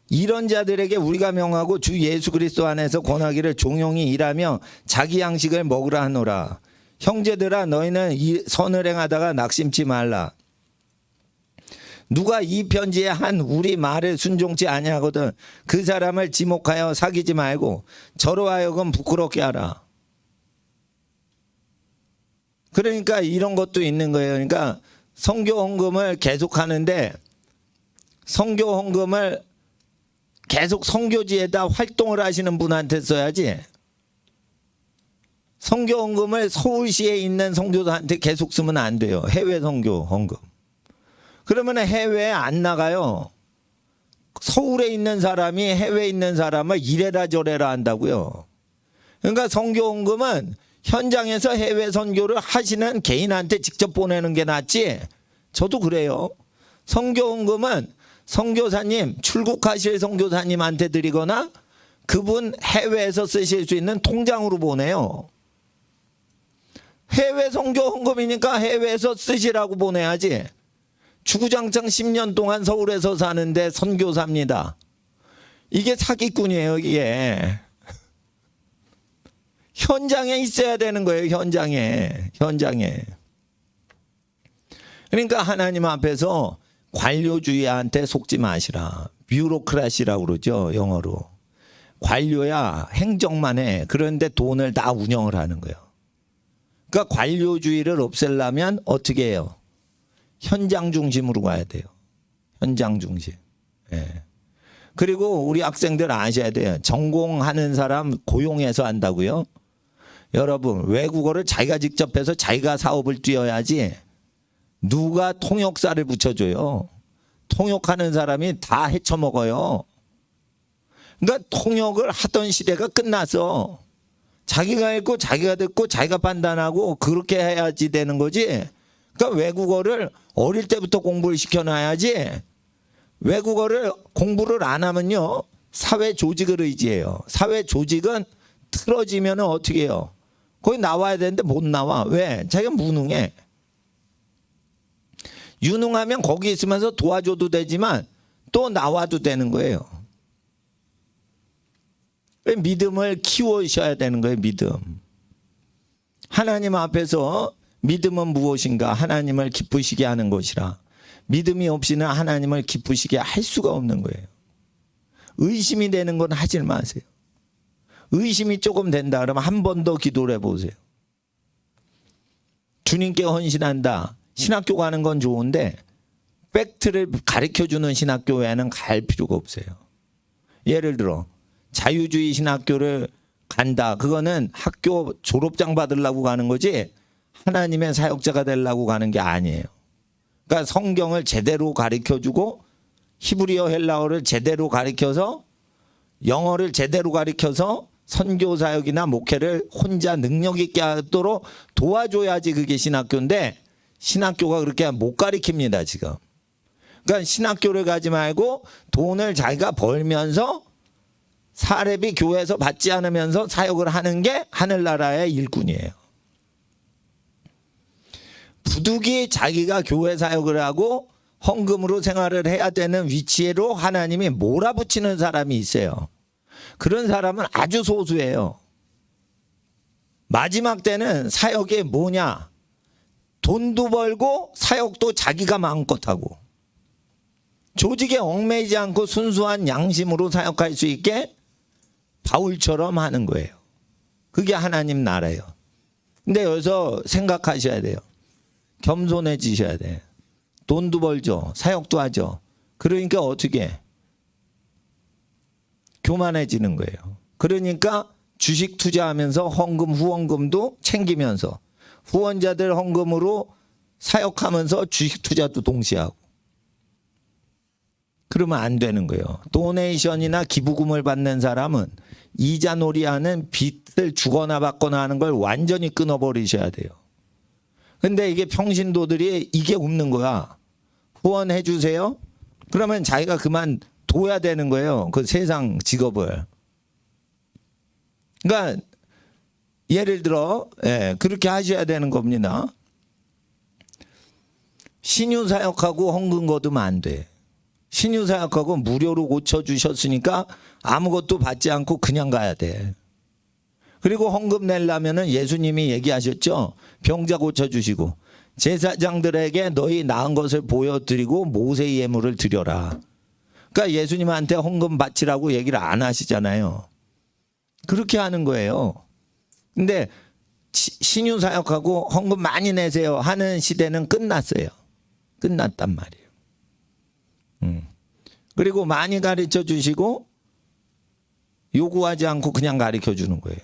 이런 자들에게 우리가 명하고 주 예수 그리스도 안에서 권하기를 종용이 일하며 자기 양식을 먹으라 하노라. 형제들아 너희는 이 선을 행하다가 낙심치 말라. 누가 이 편지에 한 우리 말을 순종치 아니하거든 그 사람을 지목하여 사귀지 말고 저로 하여금 부끄럽게 하라. 그러니까 이런 것도 있는 거예요. 그러니까 선교 헌금을 계속 하는데 선교 헌금을 계속 선교지에다 활동을 하시는 분한테 써야지. 선교 헌금을 서울시에 있는 선교사한테 계속 쓰면 안 돼요. 해외 선교 헌금. 그러면 해외에 안 나가요. 서울에 있는 사람이 해외에 있는 사람을 이래라 저래라 한다고요. 그러니까 선교 헌금은 현장에서 해외 선교를 하시는 개인한테 직접 보내는 게 낫지. 저도 그래요. 선교 헌금은 선교사님, 출국하실 선교사님한테 드리거나 그분 해외에서 쓰실 수 있는 통장으로 보내요. 해외 선교 헌금이니까 해외에서 쓰시라고 보내야지. 주구장창 10년 동안 서울에서 사는데 선교사입니다. 이게 사기꾼이에요, 이게. 현장에 있어야 되는 거예요, 현장에. 그러니까 하나님 앞에서 관료주의한테 속지 마시라. 뷰로크라시라고 그러죠, 영어로. 관료야 행정만 해. 그런데 돈을 다 운영을 하는 거예요. 그러니까 관료주의를 없애려면 어떻게 해요? 현장 중심으로 가야 돼요. 현장 중심. 예. 그리고 우리 학생들 아셔야 돼요. 전공하는 사람 고용해서 한다고요. 여러분 외국어를 자기가 직접 해서 자기가 사업을 뛰어야지 누가 통역사를 붙여줘요. 통역하는 사람이 다 헤쳐먹어요. 그러니까 통역을 하던 시대가 끝나서 자기가 읽고 자기가 듣고 자기가 판단하고 그렇게 해야지 되는 거지. 그러니까 외국어를 어릴 때부터 공부를 시켜놔야지. 외국어를 공부를 안 하면요 사회 조직을 의지해요. 사회 조직은 틀어지면 어떻게 해요? 거기 나와야 되는데 못 나와. 왜? 자기가 무능해. 유능하면 거기 있으면서 도와줘도 되지만 또 나와도 되는 거예요. 믿음을 키우셔야 되는 거예요. 믿음. 하나님 앞에서 믿음은 무엇인가? 하나님을 기쁘시게 하는 것이라. 믿음이 없이는 하나님을 기쁘시게 할 수가 없는 거예요. 의심이 되는 건 하지 마세요. 의심이 조금 된다 그러면 한 번 더 기도를 해보세요. 주님께 헌신한다. 신학교 가는 건 좋은데 팩트를 가르쳐주는 신학교에는 갈 필요가 없어요. 예를 들어 자유주의 신학교를 간다. 그거는 학교 졸업장 받으려고 가는 거지 하나님의 사역자가 되려고 가는 게 아니에요. 그러니까 성경을 제대로 가르쳐주고 히브리어 헬라어를 제대로 가르쳐서 영어를 제대로 가르쳐서 선교사역이나 목회를 혼자 능력 있게 하도록 도와줘야지 그게 신학교인데 신학교가 그렇게 못 가르칩니다 지금. 그러니까 신학교를 가지 말고 돈을 자기가 벌면서 사례비 교회에서 받지 않으면서 사역을 하는 게 하늘나라의 일꾼이에요. 부득이 자기가 교회 사역을 하고 헌금으로 생활을 해야 되는 위치로 하나님이 몰아붙이는 사람이 있어요. 그런 사람은 아주 소수예요. 마지막 때는 사역이 뭐냐? 돈도 벌고 사역도 자기가 마음껏 하고 조직에 얽매이지 않고 순수한 양심으로 사역할 수 있게 바울처럼 하는 거예요. 그게 하나님 나라예요. 근데 여기서 생각하셔야 돼요. 겸손해지셔야 돼. 돈도 벌죠. 사역도 하죠. 그러니까 어떻게? 교만해지는 거예요. 그러니까 주식 투자하면서 헌금, 후원금도 챙기면서 후원자들 헌금으로 사역하면서 주식 투자도 동시에 하고 그러면 안 되는 거예요. 도네이션이나 기부금을 받는 사람은 이자 놀이하는 빚을 주거나 받거나 하는 걸 완전히 끊어버리셔야 돼요. 근데 이게 평신도들이 이게 없는 거야. 후원해 주세요. 그러면 자기가 그만 둬야 되는 거예요. 그 세상 직업을. 그러니까 예를 들어 그렇게 하셔야 되는 겁니다. 신유사역하고 헌금 거두면 안 돼. 신유사역하고 무료로 고쳐주셨으니까 아무것도 받지 않고 그냥 가야 돼. 그리고 헌금 내려면은 예수님이 얘기하셨죠. 병자 고쳐주시고 제사장들에게 너희 나은 것을 보여드리고 모세의 예물을 드려라. 그러니까 예수님한테 헌금 바치라고 얘기를 안 하시잖아요. 그렇게 하는 거예요. 근데 신유사역하고 헌금 많이 내세요 하는 시대는 끝났어요. 끝났단 말이에요. 그리고 많이 가르쳐 주시고 요구하지 않고 그냥 가르쳐 주는 거예요.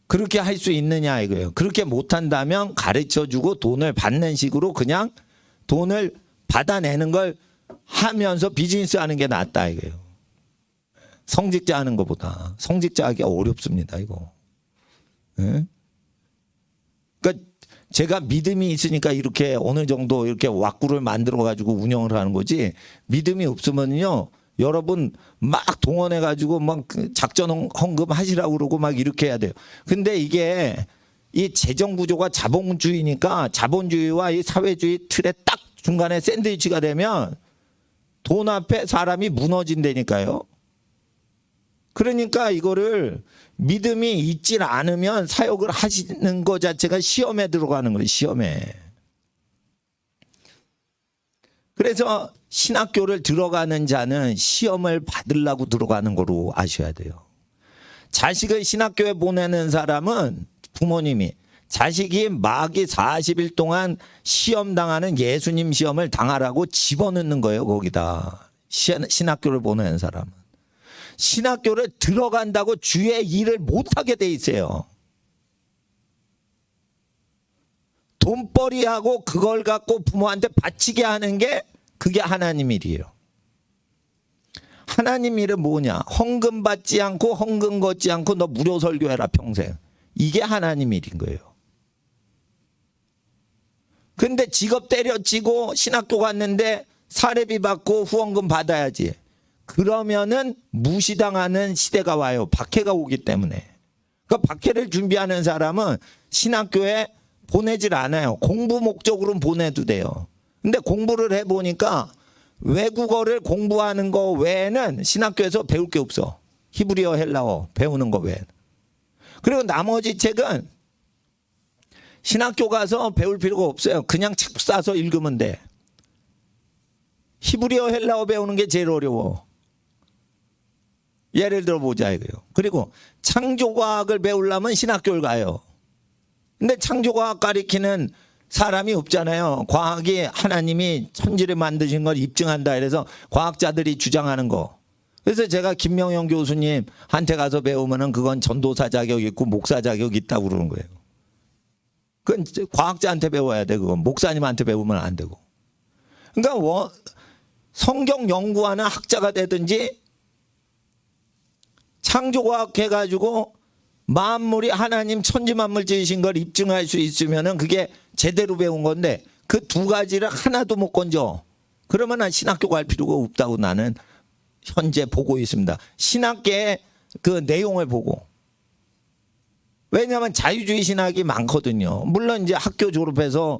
그렇게 할 수 있느냐 이거예요. 그렇게 못한다면 가르쳐 주고 돈을 받는 식으로 그냥 돈을 받아내는 걸 하면서 비즈니스 하는 게 낫다 이거예요. 성직자 하는 것보다. 성직자 하기 어렵습니다 이거. 그러니까 제가 믿음이 있으니까 이렇게 어느 정도 이렇게 왁구를 만들어 가지고 운영을 하는 거지, 믿음이 없으면요 여러분 막 동원해 가지고 막 작전 헌금 하시라고 그러고 막 이렇게 해야 돼요. 근데 이게 이 재정 구조가 자본주의니까 자본주의와 이 사회주의 틀의 딱 중간에 샌드위치가 되면 돈 앞에 사람이 무너진다니까요. 그러니까 이거를 믿음이 있질 않으면 사역을 하시는 것 자체가 시험에 들어가는 거예요. 시험에. 그래서 신학교를 들어가는 자는 시험을 받으려고 들어가는 거로 아셔야 돼요. 자식을 신학교에 보내는 사람은 부모님이 자식이 마귀 40일 동안 시험 당하는 예수님 시험을 당하라고 집어넣는 거예요. 거기다. 신학교를 보내는 사람은. 신학교를 들어간다고 주의 일을 못하게 돼 있어요. 돈벌이하고 그걸 갖고 부모한테 바치게 하는 게 그게 하나님 일이에요. 하나님 일은 뭐냐? 헌금 받지 않고 헌금 걷지 않고 너 무료 설교해라 평생. 이게 하나님 일인 거예요. 근데 직업 때려치고 신학교 갔는데 사례비 받고 후원금 받아야지. 그러면은 무시당하는 시대가 와요. 박해가 오기 때문에. 그러니까 박해를 준비하는 사람은 신학교에 보내질 않아요. 공부 목적으로는 보내도 돼요. 근데 공부를 해보니까 외국어를 공부하는 거 외에는 신학교에서 배울 게 없어. 히브리어, 헬라어 배우는 거 외에는. 그리고 나머지 책은 신학교 가서 배울 필요가 없어요. 그냥 책 싸서 읽으면 돼. 히브리어, 헬라어 배우는 게 제일 어려워. 예를 들어 보자 이거요. 그리고 창조과학을 배우려면 신학교를 가요. 근데 창조과학 가리키는 사람이 없잖아요. 과학이 하나님이 천지를 만드신 걸 입증한다 이래서 과학자들이 주장하는 거. 그래서 제가 김명영 교수님한테 가서 배우면은 그건 전도사 자격 있고 목사 자격 있다고 그러는 거예요. 그건 과학자한테 배워야 돼. 그건 목사님한테 배우면 안 되고. 그러니까 성경 연구하는 학자가 되든지 창조과학 해가지고 만물이 하나님 천지만물 지으신 걸 입증할 수 있으면은 그게 제대로 배운 건데 그 두 가지를 하나도 못 건져. 그러면 신학교 갈 필요가 없다고 나는 현재 보고 있습니다. 신학계의 그 내용을 보고. 왜냐하면 자유주의 신학이 많거든요. 물론 이제 학교 졸업해서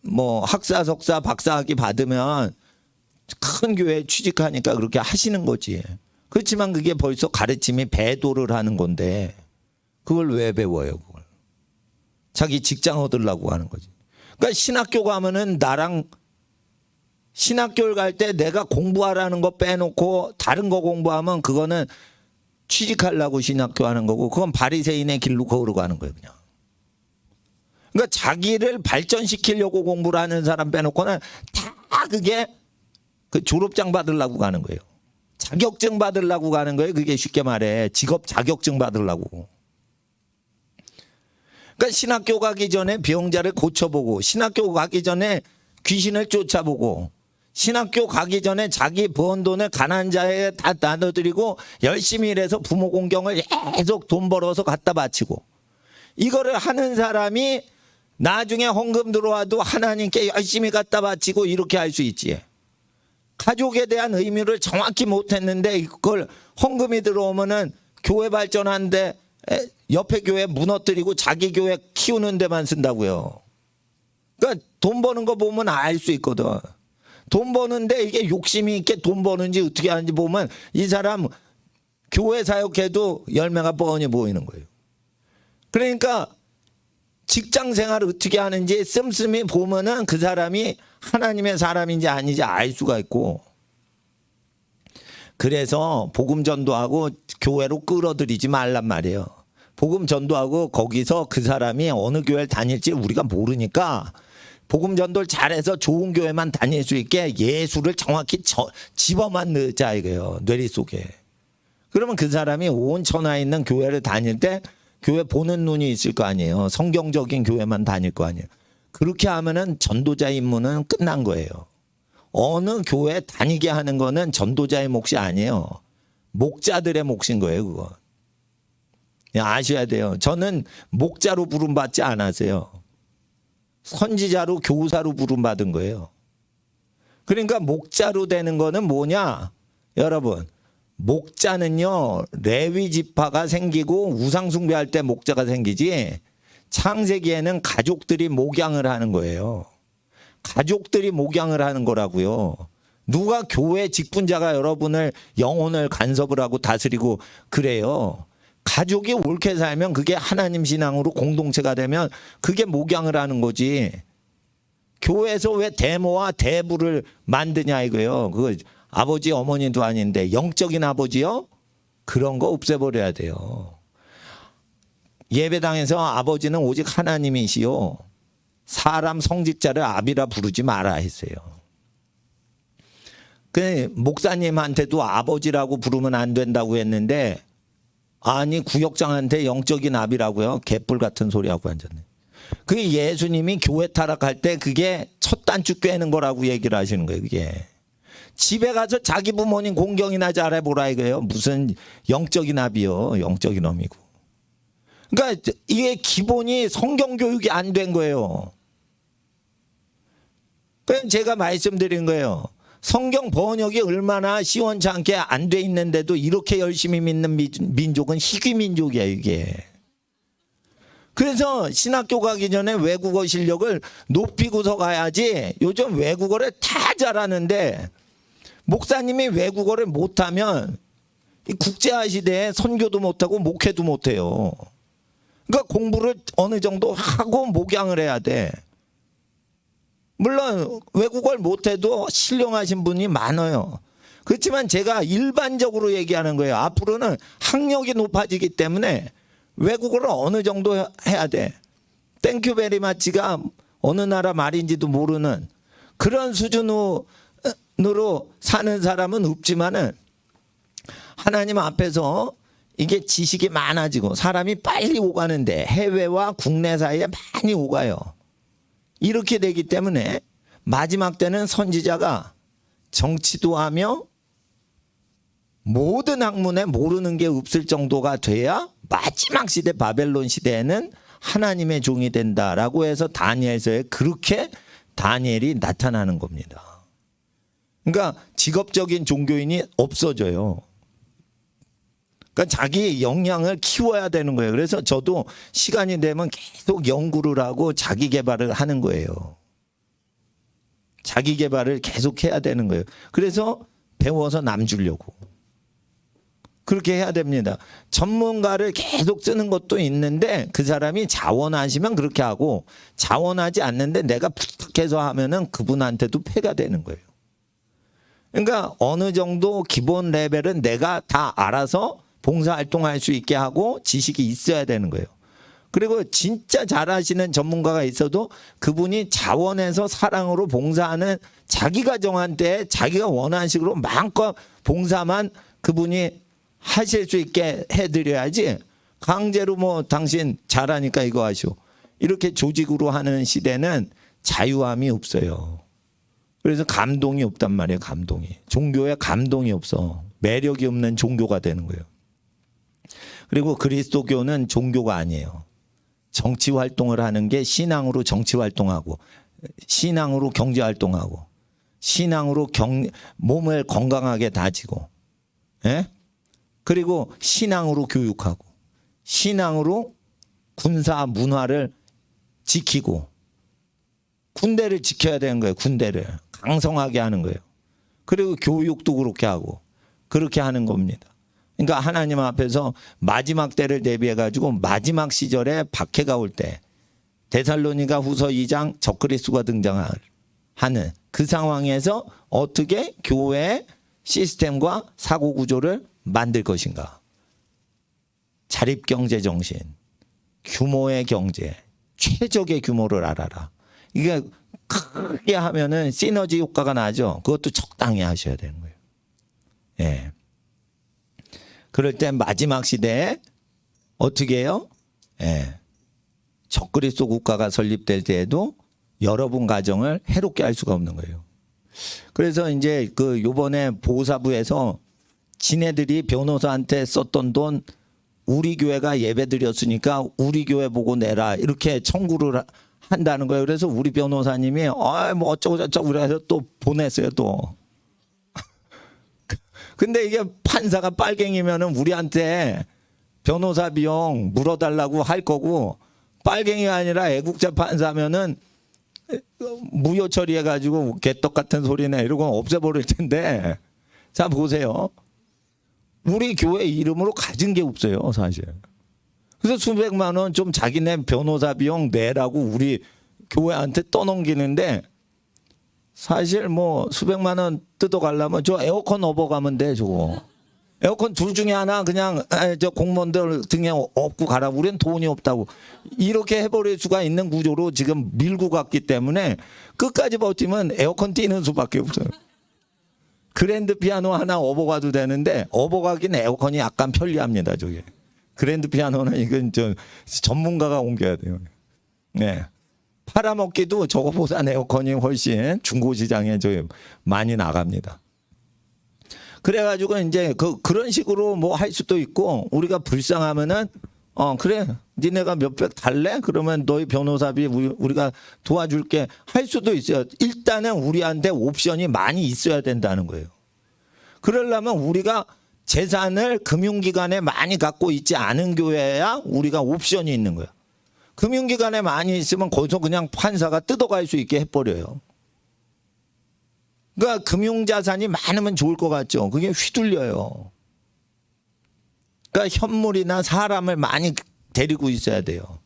뭐 학사, 석사, 박사학위 받으면 큰 교회에 취직하니까 그렇게 하시는 거지. 그렇지만 그게 벌써 가르침이 배도를 하는 건데 그걸 왜 배워요? 그걸 자기 직장 얻으려고 하는 거지. 그러니까 신학교 가면은 나랑 신학교를 갈 때 내가 공부하라는 거 빼놓고 다른 거 공부하면 그거는 취직하려고 신학교 하는 거고 그건 바리새인의 길로 걸어가는 거예요. 그냥. 그러니까 자기를 발전시키려고 공부를 하는 사람 빼놓고는 다 그게 그 졸업장 받으려고 가는 거예요. 자격증 받으려고 가는 거예요. 그게 쉽게 말해 직업 자격증 받으려고. 그러니까 신학교 가기 전에 병자를 고쳐보고 신학교 가기 전에 귀신을 쫓아보고 신학교 가기 전에 자기 번 돈을 가난한 자에게 다 나눠드리고 열심히 일해서 부모 공경을 계속 돈 벌어서 갖다 바치고, 이거를 하는 사람이 나중에 헌금 들어와도 하나님께 열심히 갖다 바치고 이렇게 할 수 있지. 가족에 대한 의미를 정확히 못했는데 이걸 헌금이 들어오면은 교회 발전하는데 옆에 교회 무너뜨리고 자기 교회 키우는 데만 쓴다고요. 그러니까 돈 버는 거 보면 알 수 있거든. 돈 버는데 이게 욕심이 있게 돈 버는지 어떻게 하는지 보면 이 사람 교회 사역해도 열매가 뻔히 보이는 거예요. 그러니까 직장 생활을 어떻게 하는지 씀씀이 보면은 그 사람이 하나님의 사람인지 아닌지 알 수가 있고, 그래서 복음 전도하고 교회로 끌어들이지 말란 말이에요. 복음 전도하고 거기서 그 사람이 어느 교회를 다닐지 우리가 모르니까 복음 전도를 잘해서 좋은 교회만 다닐 수 있게 예수를 정확히 집어만 넣자 이거예요. 뇌리 속에. 그러면 그 사람이 온 천하에 있는 교회를 다닐 때 교회 보는 눈이 있을 거 아니에요. 성경적인 교회만 다닐 거 아니에요. 그렇게 하면은 전도자 임무는 끝난 거예요. 어느 교회 다니게 하는 거는 전도자의 몫이 아니에요. 목자들의 몫인 거예요, 그거. 아셔야 돼요. 저는 목자로 부름받지 않았어요. 선지자로 교사로 부름받은 거예요. 그러니까 목자로 되는 거는 뭐냐? 여러분, 목자는요, 레위 지파가 생기고 우상 숭배할 때 목자가 생기지, 창세기에는 가족들이 목양을 하는 거예요. 가족들이 목양을 하는 거라고요. 누가 교회 직분자가 여러분을 영혼을 간섭을 하고 다스리고 그래요. 가족이 옳게 살면 그게 하나님 신앙으로 공동체가 되면 그게 목양을 하는 거지. 교회에서 왜 대모와 대부를 만드냐 이거예요. 그거 아버지 어머니도 아닌데 영적인 아버지요? 그런 거 없애버려야 돼요. 예배당에서 아버지는 오직 하나님이시요, 사람 성직자를 아비라 부르지 마라 했어요. 그 목사님한테도 아버지라고 부르면 안 된다고 했는데, 아니 구역장한테 영적인 아비라고요? 개뿔 같은 소리하고 앉았네. 그 예수님이 교회 타락할 때 그게 첫 단추 꿰는 거라고 얘기를 하시는 거예요. 그게 집에 가서 자기 부모님 공경이나 잘해보라 이거예요. 무슨 영적인 아비요, 영적인 어미고. 그러니까 이게 기본이 성경 교육이 안 된 거예요. 그래서 제가 말씀드린 거예요. 성경 번역이 얼마나 시원찮게 안 돼 있는데도 이렇게 열심히 믿는 민족은 희귀 민족이야 이게. 그래서 신학교 가기 전에 외국어 실력을 높이고서 가야지. 요즘 외국어를 다 잘하는데 목사님이 외국어를 못하면 국제화 시대에 선교도 못하고 목회도 못해요. 그러니까 공부를 어느 정도 하고 목양을 해야 돼. 물론 외국어를 못해도 신령하신 분이 많아요. 그렇지만 제가 일반적으로 얘기하는 거예요. 앞으로는 학력이 높아지기 때문에 외국어를 어느 정도 해야 돼. 땡큐 베리 마치가 어느 나라 말인지도 모르는 그런 수준으로 사는 사람은 없지만은 하나님 앞에서 이게 지식이 많아지고 사람이 빨리 오가는데 해외와 국내 사이에 많이 오가요. 이렇게 되기 때문에 마지막 때는 선지자가 정치도 하며 모든 학문에 모르는 게 없을 정도가 돼야 마지막 시대 바벨론 시대에는 하나님의 종이 된다라고 해서 다니엘서에 그렇게 다니엘이 나타나는 겁니다. 그러니까 직업적인 종교인이 없어져요. 그러니까 자기 역량을 키워야 되는 거예요. 그래서 저도 시간이 되면 계속 연구를 하고 자기 개발을 하는 거예요. 자기 개발을 계속 해야 되는 거예요. 그래서 배워서 남 주려고. 그렇게 해야 됩니다. 전문가를 계속 쓰는 것도 있는데 그 사람이 자원하시면 그렇게 하고 자원하지 않는데 내가 부탁해서 하면은 그분한테도 폐가 되는 거예요. 그러니까 어느 정도 기본 레벨은 내가 다 알아서 봉사활동할 수 있게 하고 지식이 있어야 되는 거예요. 그리고 진짜 잘하시는 전문가가 있어도 그분이 자원해서 사랑으로 봉사하는 자기가 정한 때에 자기가 원하는 식으로 마음껏 봉사만 그분이 하실 수 있게 해드려야지 강제로 뭐 당신 잘하니까 이거 하시오. 이렇게 조직으로 하는 시대는 자유함이 없어요. 그래서 감동이 없단 말이에요. 감동이. 종교에 감동이 없어. 매력이 없는 종교가 되는 거예요. 그리고 그리스도교는 종교가 아니에요. 정치 활동을 하는 게 신앙으로 정치 활동하고, 신앙으로 경제 활동하고, 신앙으로 몸을 건강하게 다지고, 예? 그리고 신앙으로 교육하고, 신앙으로 군사 문화를 지키고, 군대를 지켜야 되는 거예요. 군대를 강성하게 하는 거예요. 그리고 교육도 그렇게 하고 그렇게 하는 겁니다. 그러니까 하나님 앞에서 마지막 때를 대비해 가지고 마지막 시절에 박해가 올 때 데살로니가 후서 2장 적그리스도가 등장하는 그 상황에서 어떻게 교회의 시스템과 사고 구조를 만들 것인가. 자립경제 정신, 규모의 경제, 최적의 규모를 알아라. 이게 크게 하면은 시너지 효과가 나죠. 그것도 적당히 하셔야 되는 거예요. 예. 그럴 때 마지막 시대에 어떻게 해요? 예. 적그리스도 국가가 설립될 때에도 여러분 가정을 해롭게 할 수가 없는 거예요. 그래서 이제 그 요번에 보사부에서 지네들이 변호사한테 썼던 돈 우리 교회가 예배 드렸으니까 우리 교회 보고 내라 이렇게 청구를 한다는 거예요. 그래서 우리 변호사님이 뭐 어쩌고 저쩌고 그래서 또 보냈어요 또. 근데 이게 판사가 빨갱이면은 우리한테 변호사 비용 물어달라고 할 거고, 빨갱이가 아니라 애국자 판사면은 무효 처리해가지고 개떡 같은 소리네 이러고 없애버릴 텐데. 자 보세요. 우리 교회 이름으로 가진 게 없어요 사실. 그래서 수백만 원 좀 자기네 변호사 비용 내라고 우리 교회한테 떠넘기는데, 사실 뭐 수백만 원 뜯어가려면 저 에어컨 업어가면 돼. 저거 에어컨 둘 중에 하나 그냥 저 공무원들 등에 업고 가라. 우리는 돈이 없다고 이렇게 해버릴 수가 있는 구조로 지금 밀고 갔기 때문에 끝까지 버티면 에어컨 띄는 수밖에 없어요. 그랜드 피아노 하나 업어가도 되는데 업어가긴 에어컨이 약간 편리합니다. 저게 그랜드 피아노는 이건 저 전문가가 옮겨야 돼요. 네. 팔아먹기도 저거보다 에어컨이 훨씬 중고시장에 저 많이 나갑니다. 그래가지고 이제 그런 식으로 뭐 할 수도 있고, 우리가 불쌍하면은 그래 니네가 몇백 달래? 그러면 너희 변호사비 우리가 도와줄게 할 수도 있어요. 일단은 우리한테 옵션이 많이 있어야 된다는 거예요. 그러려면 우리가 재산을 금융기관에 많이 갖고 있지 않은 교회야 우리가 옵션이 있는 거예요. 금융기관에 많이 있으면 거기서 그냥 판사가 뜯어갈 수 있게 해버려요. 그러니까 금융자산이 많으면 좋을 것 같죠. 그게 휘둘려요. 그러니까 현물이나 사람을 많이 데리고 있어야 돼요.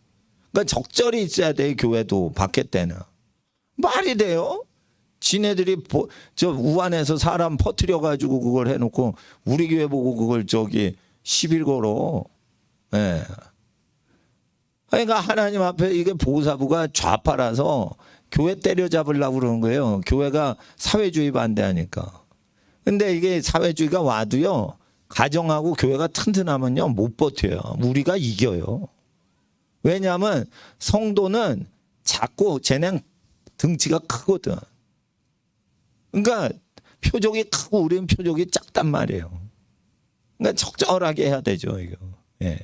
그러니까 적절히 있어야 돼요. 교회도 밖에 때는. 말이 돼요? 지네들이 저 우한에서 사람 퍼뜨려 가지고 그걸 해놓고 우리 교회 보고 그걸 시비 걸어. 예. 그러니까 하나님 앞에 이게 보사부가 좌파라서 교회 때려잡으려고 그러는 거예요. 교회가 사회주의 반대하니까. 근데 이게 사회주의가 와도요, 가정하고 교회가 튼튼하면요 못 버텨요. 우리가 이겨요. 왜냐하면 성도는 작고 쟤는 등치가 크거든. 그러니까 표적이 크고 우리는 표적이 작단 말이에요. 그러니까 적절하게 해야 되죠. 이거. 예.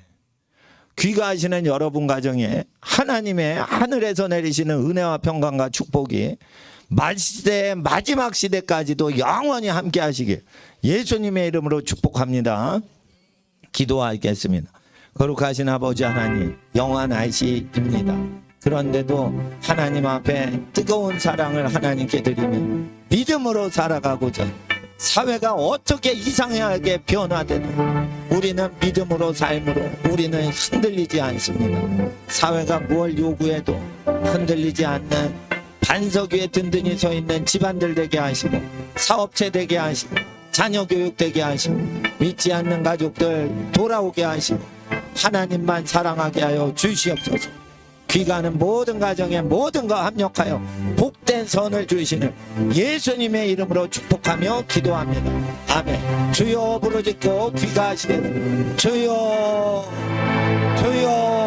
귀가하시는 여러분 가정에 하나님의 하늘에서 내리시는 은혜와 평강과 축복이 마지막 시대까지도 영원히 함께 하시길 예수님의 이름으로 축복합니다. 기도하겠습니다. 거룩하신 아버지 하나님, 영원하시입니다. 그런데도 하나님 앞에 뜨거운 사랑을 하나님께 드리며 믿음으로 살아가고자 사회가 어떻게 이상하게 변화되든 우리는 믿음으로 삶으로 우리는 흔들리지 않습니다. 사회가 뭘 요구해도 흔들리지 않는 반석 위에 든든히 서 있는 집안들 되게 하시고, 사업체 되게 하시고, 자녀 교육 되게 하시고, 믿지 않는 가족들 돌아오게 하시고, 하나님만 사랑하게 하여 주시옵소서. 귀가하는 모든 가정에 모든 거 합력하여 복된 선을 주시는 예수님의 이름으로 축복하며 기도합니다. 아멘. 주여 부르짖고 귀가하시겠습니다. 주여, 주여.